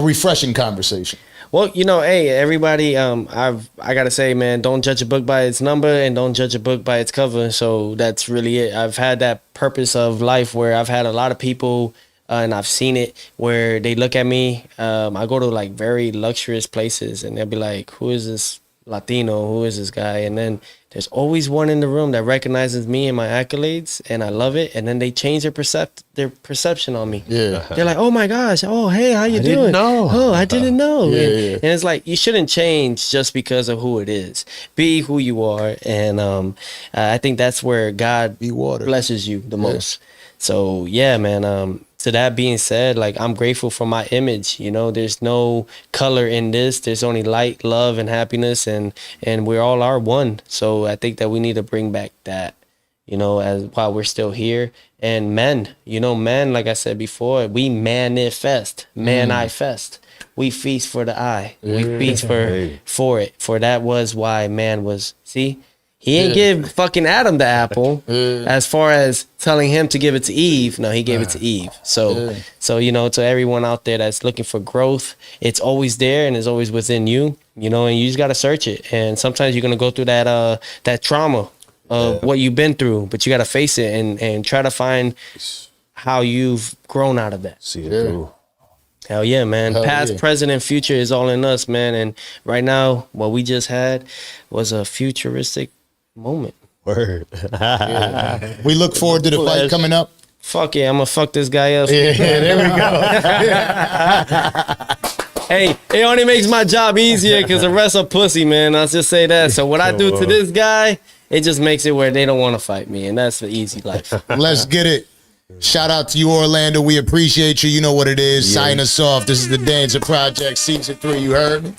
refreshing conversation. Well, hey, everybody, I got to say, man, don't judge a book by its number and don't judge a book by its cover. So that's really it. I've had that purpose of life where I've had a lot of people and I've seen it where they look at me. I go to like very luxurious places and they'll be like, who is this Latino? Who is this guy? And then there's always one in the room that recognizes me and my accolades, and I love it. And then they change their perception on me. Yeah, they're like, "Oh my gosh! Oh hey, how you doing? Didn't know. Oh, I didn't know." Yeah. And it's like you shouldn't change just because of who it is. Be who you are, and I think that's where God blesses you the most. So yeah, man. To that being said, like I'm grateful for my image. There's no color in this. There's only light, love, and happiness, and we all are one. So I think that we need to bring back that, as while we're still here. And men, like I said before, we manifest, I fest. We feast for the eye. We feast for it. For that was why man was. See. He ain't give fucking Adam the apple as far as telling him to give it to Eve. No, he gave it to Eve. So to everyone out there that's looking for growth, it's always there and it's always within you, and you just got to search it. And sometimes you're going to go through that trauma of what you've been through, but you got to face it and try to find how you've grown out of that. See it through. Hell yeah, man. Hell Past, yeah. present, and future is all in us, man. And right now, what we just had was a futuristic moment. Word. We look forward to the fight coming up. Fuck yeah, I'm gonna fuck this guy up. Yeah, there we go. Hey, it only makes my job easier because the rest are pussy, man. I'll just say that. So what I do to this guy, it just makes it where they don't want to fight me, and that's the easy life. Let's get it. Shout out to you, Orlando. We appreciate you. You know what it is. Sign us off. This is the Danza Project, Season 3. You heard me?